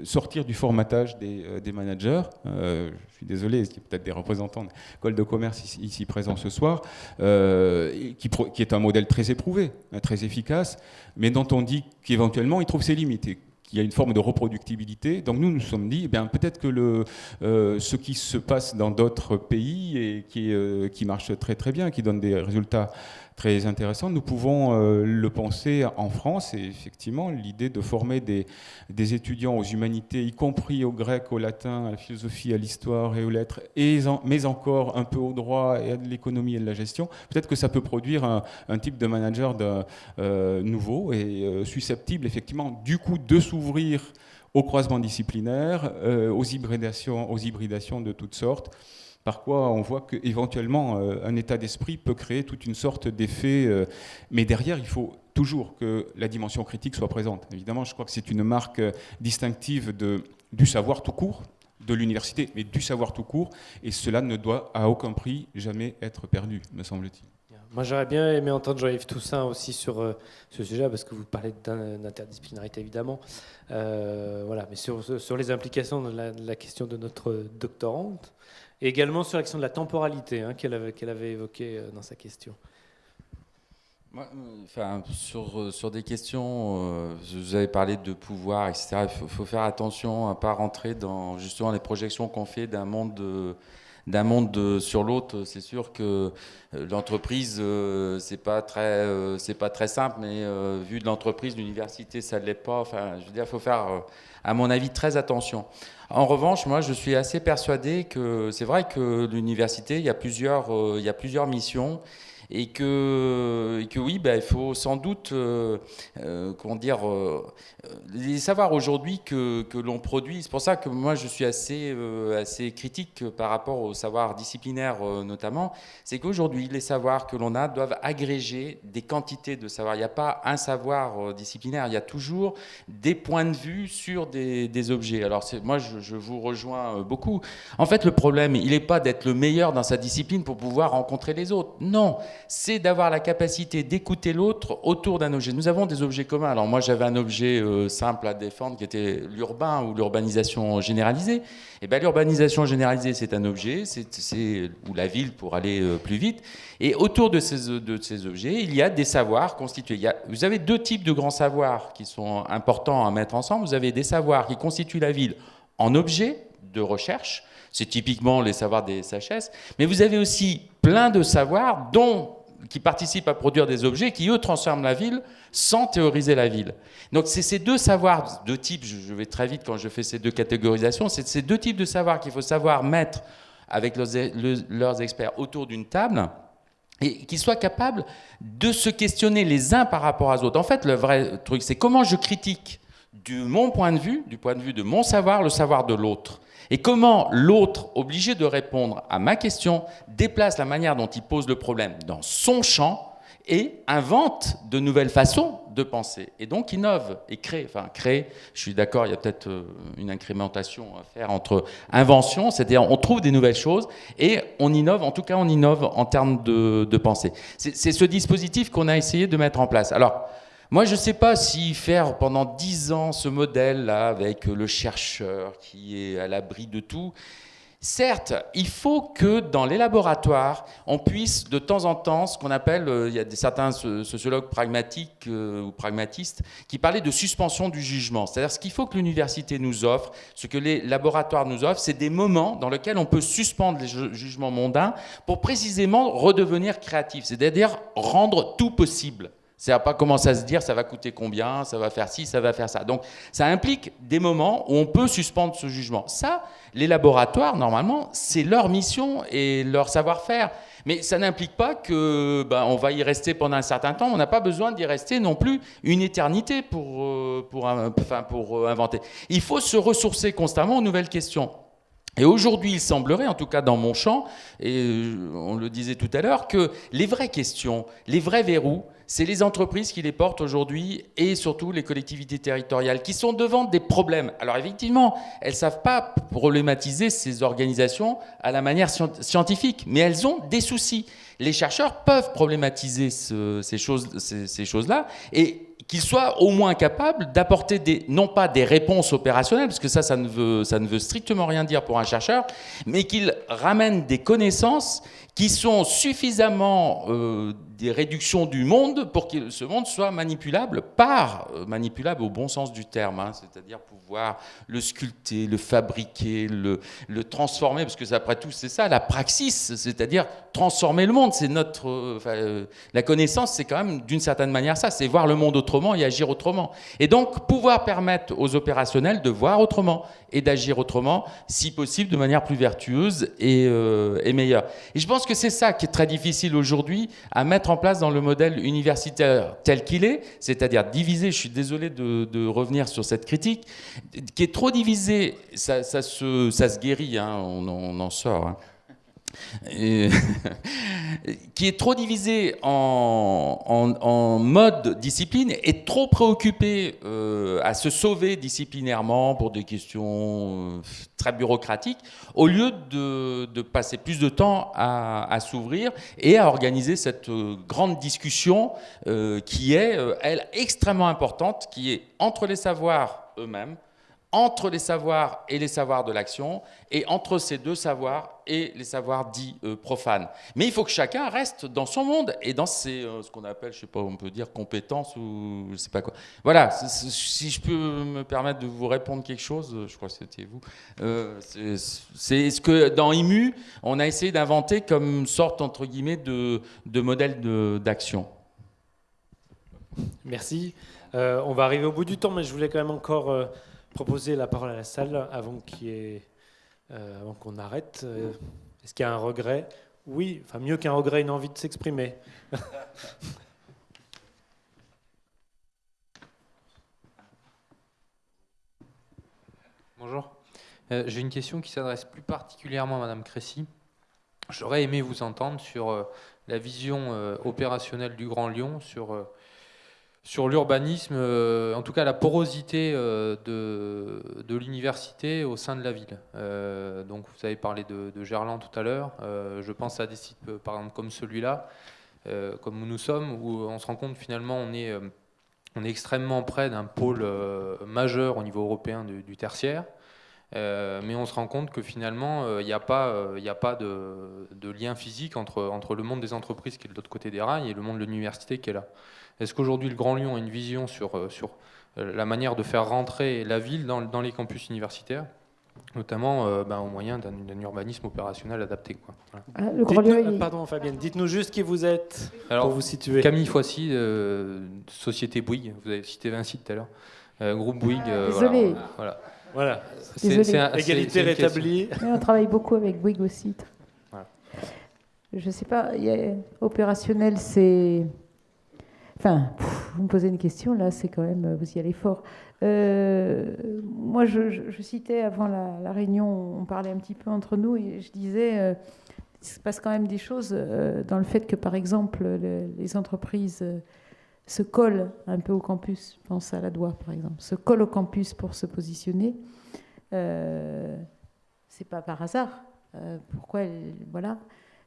sortir du formatage des managers. Je suis désolé, il y a peut-être des représentants d'écoles de commerce ici présents ce soir, qui est un modèle très très éprouvé, très efficace, mais dont on dit qu'éventuellement il trouve ses limites. Et qu'il y a une forme de reproductibilité. Donc nous sommes dit, eh bien, peut-être que ce qui se passe dans d'autres pays et qui marche très très bien, qui donne des résultats très intéressants, nous pouvons le penser en France. Et effectivement, l'idée de former des étudiants aux humanités, y compris au grec, au latin, à la philosophie, à l'histoire et aux lettres, mais encore un peu au droit et à l'économie et de la gestion, peut-être que ça peut produire un type de manager nouveau et susceptible effectivement du coup de s'ouvrir au croisement disciplinaire, aux hybridations de toutes sortes. Par quoi on voit qu'éventuellement un état d'esprit peut créer toute une sorte d'effet, mais derrière il faut toujours que la dimension critique soit présente. Évidemment, je crois que c'est une marque distinctive du savoir tout court, de l'université, mais du savoir tout court, et cela ne doit à aucun prix jamais être perdu, me semble-t-il. Moi, j'aurais bien aimé entendre Jean-Yves Toussaint aussi sur ce sujet, parce que vous parlez d'interdisciplinarité, évidemment. Voilà, mais sur les implications de la question de notre doctorante, et également sur la question de la temporalité qu'elle avait évoquée dans sa question. Enfin, sur des questions, vous avez parlé de pouvoir, etc. Il faut faire attention à ne pas rentrer dans justement les projections qu'on fait d'un monde sur l'autre. C'est sûr que l'entreprise, c'est pas très simple, mais vu de l'entreprise, l'université, ça ne l'est pas. Enfin, je veux dire, il faut faire, à mon avis, très attention. En revanche, moi, je suis assez persuadé que c'est vrai que l'université, il y a plusieurs missions. Et que oui, il faut sans doute les savoirs aujourd'hui que l'on produit. C'est pour ça que moi je suis assez critique par rapport aux savoirs disciplinaires notamment. C'est qu'aujourd'hui les savoirs que l'on a doivent agréger des quantités de savoirs. Il n'y a pas un savoir disciplinaire, il y a toujours des points de vue sur des objets. Alors moi je vous rejoins beaucoup. En fait le problème il n'est pas d'être le meilleur dans sa discipline pour pouvoir rencontrer les autres. Non. C'est d'avoir la capacité d'écouter l'autre autour d'un objet. Nous avons des objets communs. Alors moi, j'avais un objet simple à défendre qui était l'urbain ou l'urbanisation généralisée. Et bien, l'urbanisation généralisée, c'est un objet, ou la ville pour aller plus vite. Et autour de ces objets, il y a des savoirs constitués. Vous avez deux types de grands savoirs qui sont importants à mettre ensemble. Vous avez des savoirs qui constituent la ville en objets de recherche. C'est typiquement les savoirs des SHS. Mais vous avez aussi plein de savoirs qui participent à produire des objets qui, eux, transforment la ville sans théoriser la ville. Donc c'est ces deux savoirs, deux types, je vais très vite quand je fais ces deux catégorisations, c'est ces deux types de savoirs qu'il faut savoir mettre avec leurs experts autour d'une table et qu'ils soient capables de se questionner les uns par rapport aux autres. En fait, le vrai truc, c'est comment je critique du point de vue de mon savoir, le savoir de l'autre. Et comment l'autre, obligé de répondre à ma question, déplace la manière dont il pose le problème dans son champ et invente de nouvelles façons de penser. Et donc innove et crée. Enfin, créer, je suis d'accord, il y a peut-être une incrémentation à faire entre invention, c'est-à-dire on trouve des nouvelles choses et on innove, en tout cas on innove en termes de pensée. C'est ce dispositif qu'on a essayé de mettre en place. Alors, moi, je ne sais pas si faire pendant 10 ans ce modèle-là avec le chercheur qui est à l'abri de tout. Certes, il faut que dans les laboratoires, on puisse de temps en temps, ce qu'on appelle, il y a certains sociologues pragmatiques ou pragmatistes qui parlaient de suspension du jugement. C'est-à-dire ce qu'il faut que l'université nous offre, ce que les laboratoires nous offrent, c'est des moments dans lesquels on peut suspendre les jugements mondains pour précisément redevenir créatif, c'est-à-dire rendre tout possible. C'est-à-dire pas commencer à se dire ça va coûter combien, ça va faire ci, ça va faire ça. Donc ça implique des moments où on peut suspendre ce jugement. Ça, les laboratoires, normalement, c'est leur mission et leur savoir-faire. Mais ça n'implique pas que on va y rester pendant un certain temps. On n'a pas besoin d'y rester non plus une éternité pour inventer. Il faut se ressourcer constamment aux nouvelles questions. Et aujourd'hui, il semblerait, en tout cas dans mon champ, et on le disait tout à l'heure, que les vraies questions, les vrais verrous, c'est les entreprises qui les portent aujourd'hui et surtout les collectivités territoriales qui sont devant des problèmes. Alors effectivement, elles ne savent pas problématiser ces organisations à la manière scientifique, mais elles ont des soucis. Les chercheurs peuvent problématiser ces choses-là et qu'il soit au moins capable d'apporter non pas des réponses opérationnelles, parce que ça ne veut strictement rien dire pour un chercheur, mais qu'il ramène des connaissances qui sont suffisamment des réductions du monde pour que ce monde soit manipulable manipulable au bon sens du terme, hein, c'est-à-dire pouvoir le sculpter, le fabriquer, le transformer, parce que après tout c'est ça la praxis, c'est-à-dire transformer le monde. C'est la connaissance, c'est quand même d'une certaine manière ça, c'est voir le monde autrement et agir autrement. Et donc pouvoir permettre aux opérationnels de voir autrement et d'agir autrement, si possible de manière plus vertueuse et meilleure. Et je pense que c'est ça qui est très difficile aujourd'hui à mettre en place dans le modèle universitaire tel qu'il est, c'est-à-dire divisé, je suis désolé de revenir sur cette critique, qui est trop divisé, ça se guérit, hein, on en sort, hein. Et qui est trop divisé en mode discipline et trop préoccupé à se sauver disciplinairement pour des questions très bureaucratiques, au lieu de passer plus de temps à s'ouvrir et à organiser cette grande discussion qui est, elle, extrêmement importante, qui est entre les savoirs eux-mêmes, entre les savoirs et les savoirs de l'action, et entre ces deux savoirs et les savoirs dits profanes. Mais il faut que chacun reste dans son monde et dans ses, ce qu'on appelle, je sais pas, on peut dire compétences ou je sais pas quoi. Voilà, si je peux me permettre de vous répondre quelque chose, je crois que c'était vous, c'est ce que dans IMU, on a essayé d'inventer comme sorte, entre guillemets, de modèle d'action. Merci. On va arriver au bout du temps, mais je voulais quand même encore proposer la parole à la salle avant qu'on arrête. Est-ce qu'il y a un regret? Oui, enfin mieux qu'un regret, une envie de s'exprimer. Bonjour. J'ai une question qui s'adresse plus particulièrement à Madame Crécy. J'aurais aimé vous entendre sur la vision opérationnelle du Grand Lyon, sur l'urbanisme, en tout cas la porosité de l'université au sein de la ville. Donc vous avez parlé de Gerland tout à l'heure. Je pense à des sites par exemple comme celui-là, comme où nous sommes, où on se rend compte finalement on est extrêmement près d'un pôle majeur au niveau européen du tertiaire. Mais on se rend compte que finalement, il n'y a pas de lien physique entre le monde des entreprises qui est de l'autre côté des rails et le monde de l'université qui est là. Est-ce qu'aujourd'hui le Grand Lyon a une vision sur la manière de faire rentrer la ville dans les campus universitaires, notamment au moyen d'un urbanisme opérationnel adapté, quoi. Voilà. Le Grand Lyon, pardon Fabienne, dites-nous juste qui vous êtes. Alors, pour vous situer. Camille Foissy, Société Bouygues, vous avez cité Vinci tout à l'heure, groupe Bouygues. Désolé. Voilà. Égalité rétablie. On travaille beaucoup avec Bouygues aussi. Voilà. Je ne sais pas, opérationnel, c'est... Enfin, vous me posez une question, là, c'est quand même... Vous y allez fort. Moi, je citais avant la réunion, on parlait un petit peu entre nous, et je disais, il se passe quand même des choses dans le fait que, par exemple, les entreprises se collent un peu au campus, je pense à la DOI, par exemple, se collent au campus pour se positionner. C'est pas par hasard. Pourquoi, voilà.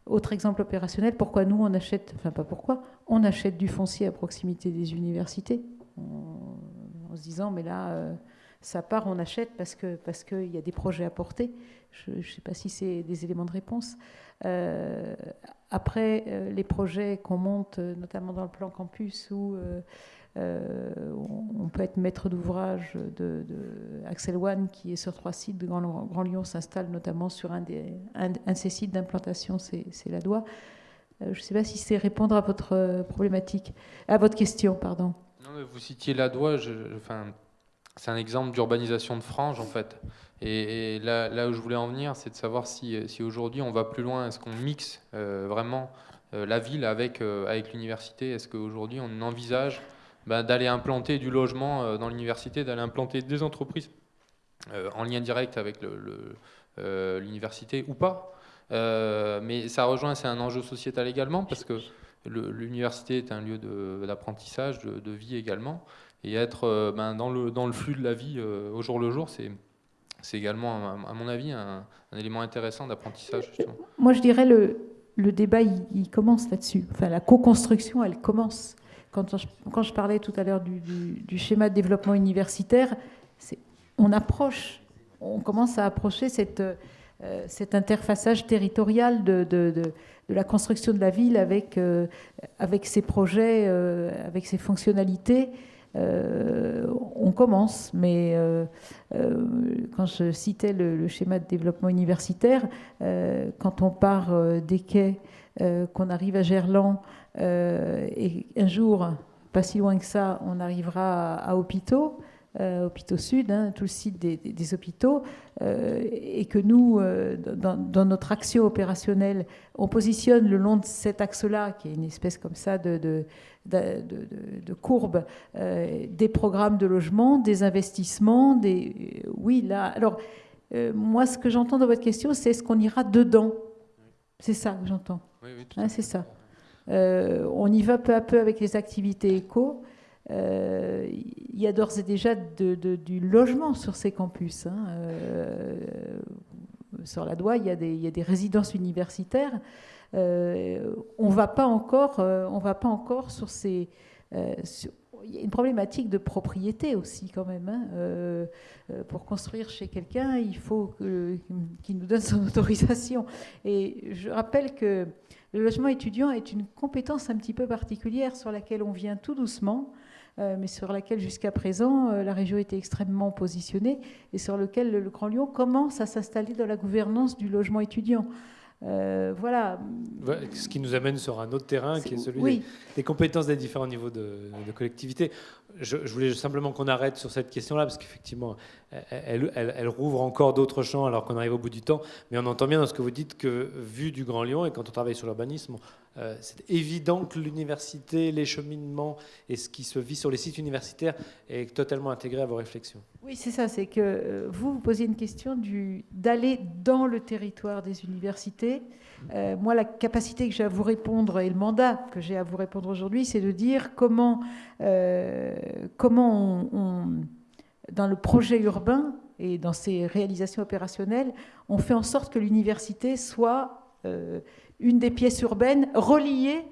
Autre exemple opérationnel, pourquoi nous on achète, enfin pas pourquoi, on achète du foncier à proximité des universités, en se disant mais là ça part, on achète parce qu'il y a des projets à porter. Je ne sais pas si c'est des éléments de réponse. Après les projets qu'on monte, notamment dans le plan campus où on peut être maître d'ouvrage de Axel One qui est sur 3 sites de Grand Lyon, s'installe notamment sur un de ces sites d'implantation, c'est la DOI. Je ne sais pas si c'est répondre à votre problématique, à votre question, pardon. Non, mais vous citiez la DOI, c'est un exemple d'urbanisation de frange en fait. Et là où je voulais en venir, c'est de savoir si aujourd'hui on va plus loin, est-ce qu'on mixe vraiment la ville avec l'université? Est-ce qu'aujourd'hui on envisage d'aller implanter du logement dans l'université, d'aller implanter des entreprises en lien direct avec l'université ou pas, mais ça rejoint, c'est un enjeu sociétal également, parce que l'université est un lieu d'apprentissage, de vie également, et être dans le flux de la vie au jour le jour, c'est également, à mon avis, un élément intéressant d'apprentissage, justement. Moi, je dirais le débat, il commence là-dessus. Enfin, la co-construction, elle commence. quand je parlais tout à l'heure du schéma de développement universitaire, on commence à approcher cet interfaçage territorial de la construction de la ville avec ses projets, avec ses fonctionnalités. On commence, mais quand je citais le schéma de développement universitaire, quand on part des quais, qu'on arrive à Gerland, et un jour, pas si loin que ça, on arrivera à Hôpitaux, Hôpitaux Sud, hein, tout le site des hôpitaux, et que nous, dans notre action opérationnelle, on positionne le long de cet axe-là, qui est une espèce comme ça de courbe, des programmes de logement, des investissements, oui, là. Alors, moi, ce que j'entends dans votre question, c'est est-ce qu'on ira dedans? C'est ça que j'entends. Oui, hein, c'est ça. On y va peu à peu avec les activités éco. Il y a d'ores et déjà du logement sur ces campus. Hein. Sur la Doua, il y a des résidences universitaires. On va pas encore sur ces... il y a une problématique de propriété aussi quand même. Hein. Pour construire chez quelqu'un, il faut qu'il nous donne son autorisation. Et je rappelle que le logement étudiant est une compétence un petit peu particulière sur laquelle on vient tout doucement, mais sur laquelle jusqu'à présent la région était extrêmement positionnée et sur lequel le Grand Lyon commence à s'installer dans la gouvernance du logement étudiant. Voilà. Ce qui nous amène sur un autre terrain qui est celui des compétences des différents niveaux de collectivité. Je voulais simplement qu'on arrête sur cette question-là parce qu'effectivement, elle rouvre encore d'autres champs alors qu'on arrive au bout du temps. Mais on entend bien dans ce que vous dites que, vu du Grand Lyon et quand on travaille sur l'urbanisme, c'est évident que l'université, les cheminements et ce qui se vit sur les sites universitaires est totalement intégré à vos réflexions. Oui, c'est ça. C'est que vous posez une question d'aller dans le territoire des universités. Moi, la capacité que j'ai à vous répondre et le mandat que j'ai à vous répondre aujourd'hui, c'est de dire comment dans le projet urbain et dans ses réalisations opérationnelles, on fait en sorte que l'université soit une des pièces urbaines reliées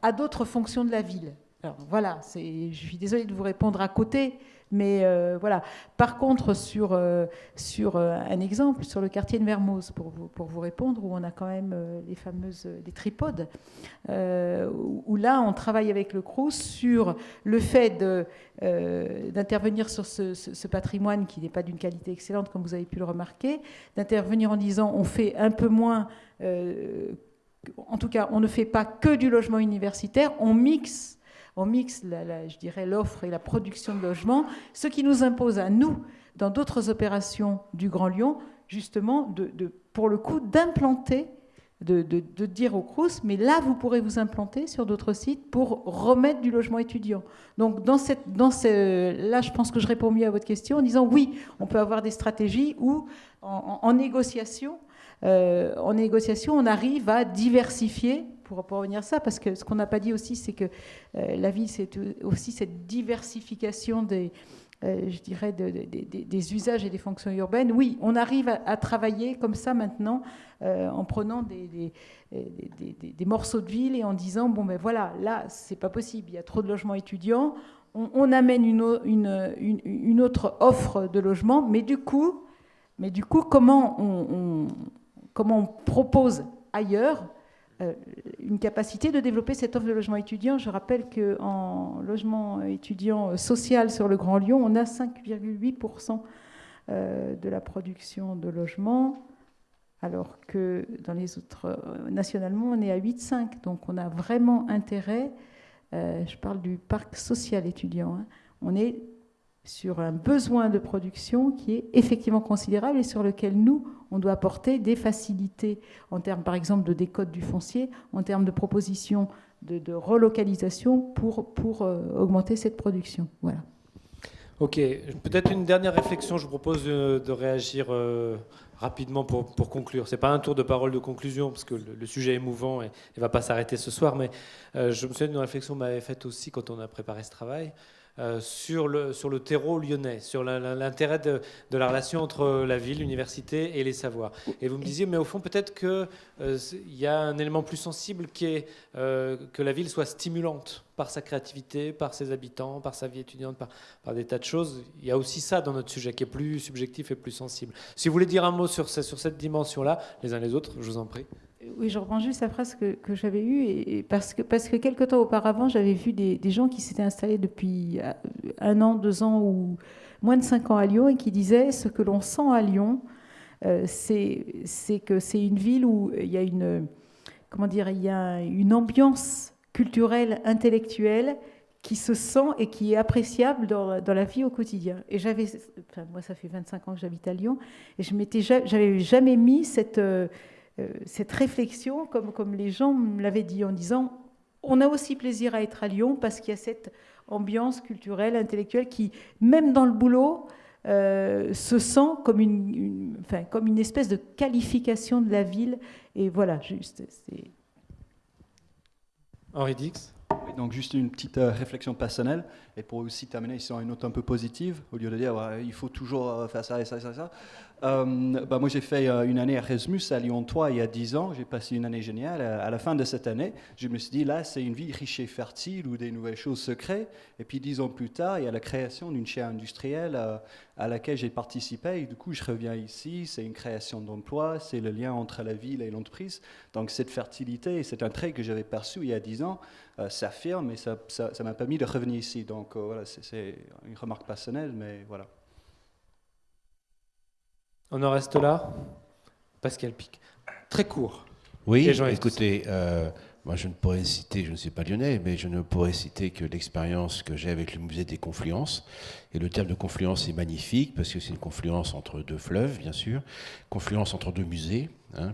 à d'autres fonctions de la ville. Alors voilà, je suis désolée de vous répondre à côté, mais voilà. Par contre, sur un exemple, sur le quartier de Mermoz, pour vous répondre, où on a quand même les tripodes, où là, on travaille avec le Crous sur le fait d'intervenir sur ce patrimoine qui n'est pas d'une qualité excellente, comme vous avez pu le remarquer, d'intervenir en disant on fait un peu moins... en tout cas, on ne fait pas que du logement universitaire, on mixe je dirais, l'offre et la production de logements, ce qui nous impose à nous, dans d'autres opérations du Grand Lyon, justement, pour le coup, d'implanter, de dire au Crous, mais là, vous pourrez vous implanter sur d'autres sites pour remettre du logement étudiant. Donc, là, je pense que je réponds mieux à votre question en disant, oui, on peut avoir des stratégies où, en négociation, on arrive à diversifier, pour revenir à ça, parce que ce qu'on n'a pas dit aussi, c'est que la ville, c'est aussi cette diversification des usages et des fonctions urbaines. Oui, on arrive à travailler comme ça maintenant, en prenant des morceaux de ville et en disant, bon ben voilà, là, c'est pas possible, il y a trop de logements étudiants, on amène une autre offre de logement, mais du coup comment on propose ailleurs une capacité de développer cette offre de logement étudiant. Je rappelle qu'en logement étudiant social sur le Grand Lyon, on a 5,8% de la production de logements, alors que dans les autres, nationalement, on est à 8,5%. Donc on a vraiment intérêt, je parle du parc social étudiant, hein, on est sur un besoin de production qui est effectivement considérable et sur lequel nous, on doit apporter des facilités en termes, par exemple, de décote du foncier, en termes de propositions de relocalisation pour augmenter cette production. Voilà. Ok, peut-être une dernière réflexion. Je vous propose de réagir rapidement pour conclure. Ce n'est pas un tour de parole de conclusion, parce que le sujet est émouvant et ne va pas s'arrêter ce soir, mais je me souviens d'une réflexion que m'avait faite aussi quand on a préparé ce travail. sur le terreau lyonnais, sur l'intérêt de la relation entre la ville, l'université et les savoirs. Et vous me disiez, mais au fond, peut-être qu'il y a un élément plus sensible qui est que la ville soit stimulante par sa créativité, par ses habitants, par sa vie étudiante, par des tas de choses. Il y a aussi ça dans notre sujet qui est plus subjectif et plus sensible. Si vous voulez dire un mot sur cette dimension-là, les uns les autres, je vous en prie. Oui, je reprends juste la phrase que j'avais eue, et parce que quelque temps auparavant, j'avais vu des gens qui s'étaient installés depuis 1 an, 2 ans ou moins de 5 ans à Lyon et qui disaient ce que l'on sent à Lyon, c'est que c'est une ville où il y a une ambiance culturelle, intellectuelle qui se sent et qui est appréciable dans la vie au quotidien. Et moi, ça fait 25 ans que j'habite à Lyon, et j'avais jamais mis cette réflexion comme les gens me l'avaient dit, en disant on a aussi plaisir à être à Lyon parce qu'il y a cette ambiance culturelle, intellectuelle qui, même dans le boulot, se sent comme une espèce de qualification de la ville. Et voilà, juste. Henri Dix. Oui, donc juste une petite réflexion personnelle, et pour aussi terminer sur une note un peu positive, au lieu de dire il faut toujours faire ça et ça et ça et ça. Moi j'ai fait une année Erasmus à Lyon 3 il y a 10 ans, j'ai passé une année géniale. À la fin de cette année, je me suis dit là c'est une ville riche et fertile où des nouvelles choses se créent, et puis 10 ans plus tard il y a la création d'une chaire industrielle à laquelle j'ai participé, et du coup je reviens ici, c'est une création d'emplois, c'est le lien entre la ville et l'entreprise, donc cette fertilité, c'est un trait que j'avais perçu il y a 10 ans, s'affirme, et ça m'a permis de revenir ici, donc voilà, c'est une remarque personnelle, mais voilà. On en reste là. Pascal Pic. Très court. Oui, écoutez, moi je ne pourrais citer, je ne suis pas lyonnais, mais je ne pourrais citer que l'expérience que j'ai avec le musée des Confluences. Et le terme de confluence est magnifique parce que c'est une confluence entre 2 fleuves, bien sûr, confluence entre 2 musées,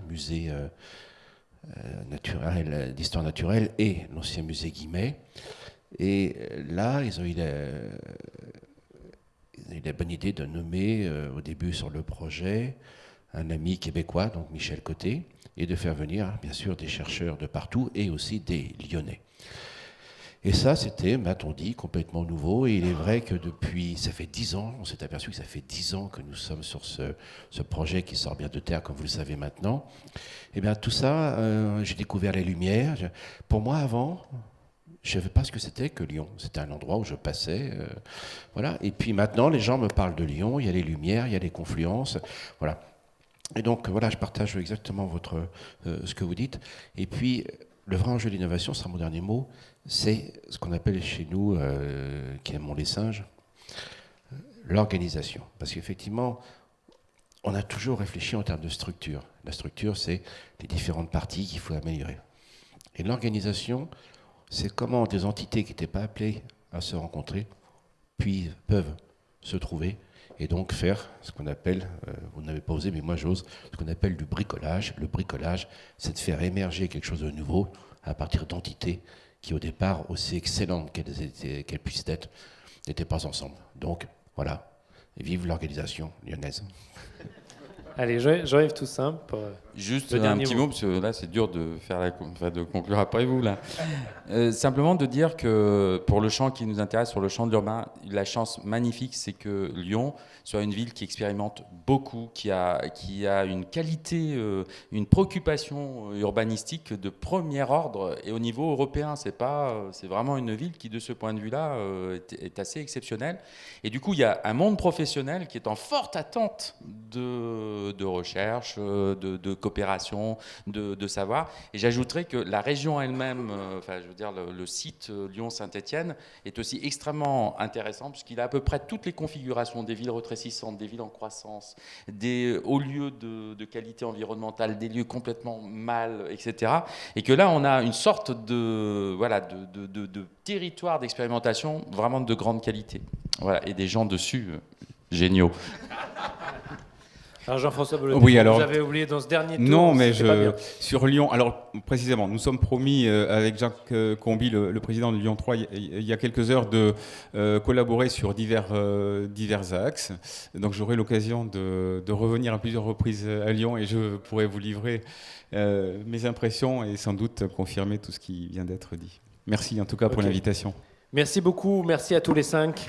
musée naturel, d'histoire naturelle et l'ancien musée Guimet. Et là, ils ont eu la bonne idée de nommer au début sur le projet un ami québécois, donc Michel Côté, et de faire venir bien sûr des chercheurs de partout et aussi des Lyonnais. Et ça, c'était, m'a-t-on dit, complètement nouveau. Et il est vrai que ça fait 10 ans, on s'est aperçu que ça fait 10 ans que nous sommes sur ce projet qui sort bien de terre, comme vous le savez maintenant. Et bien tout ça, j'ai découvert les Lumières. Pour moi, avant, je ne savais pas ce que c'était que Lyon. C'était un endroit où je passais. Voilà. Et puis maintenant, les gens me parlent de Lyon. Il y a les Lumières, il y a les confluences. Voilà. Et donc, voilà, je partage exactement ce que vous dites. Et puis, le vrai enjeu de l'innovation, ce sera mon dernier mot, c'est ce qu'on appelle chez nous, qui aimons les singes, l'organisation. Parce qu'effectivement, on a toujours réfléchi en termes de structure. La structure, c'est les différentes parties qu'il faut améliorer. Et l'organisation, c'est comment des entités qui n'étaient pas appelées à se rencontrer, puis peuvent se trouver et donc faire ce qu'on appelle, vous n'avez pas osé, mais moi j'ose, ce qu'on appelle du bricolage. Le bricolage, c'est de faire émerger quelque chose de nouveau à partir d'entités qui au départ, aussi excellentes qu'elles puissent être, n'étaient pas ensemble. Donc voilà, vive l'organisation lyonnaise. Allez, Jean-Yves Toussaint. Juste un petit mot, parce que là c'est dur de conclure après vous. Là. Simplement de dire que pour le champ qui nous intéresse, sur le champ de l'urbain, la chance magnifique, c'est que Lyon soit une ville qui expérimente beaucoup, qui a une qualité, une préoccupation urbanistique de premier ordre, et au niveau européen, c'est vraiment une ville qui, de ce point de vue-là, est assez exceptionnelle. Et du coup, il y a un monde professionnel qui est en forte attente de recherche, de coopération, de savoir. Et j'ajouterais que la région elle-même, le site Lyon-Saint-Étienne est aussi extrêmement intéressant, puisqu'il a à peu près toutes les configurations des villes rétrécissantes, des villes en croissance, des hauts lieux de qualité environnementale, des lieux complètement mal, etc. Et que là, on a une sorte de territoire d'expérimentation vraiment de grande qualité. Voilà, et des gens dessus géniaux. Alors Jean-François Bologne, oui, vous avez oublié dans ce dernier tour. Non, mais sur Lyon, alors précisément, nous sommes promis avec Jacques Combi, le président de Lyon 3, il y a quelques heures, de collaborer sur divers axes. Donc j'aurai l'occasion de revenir à plusieurs reprises à Lyon et je pourrai vous livrer mes impressions et sans doute confirmer tout ce qui vient d'être dit. Merci en tout cas pour l'invitation. Merci beaucoup, merci à tous les 5.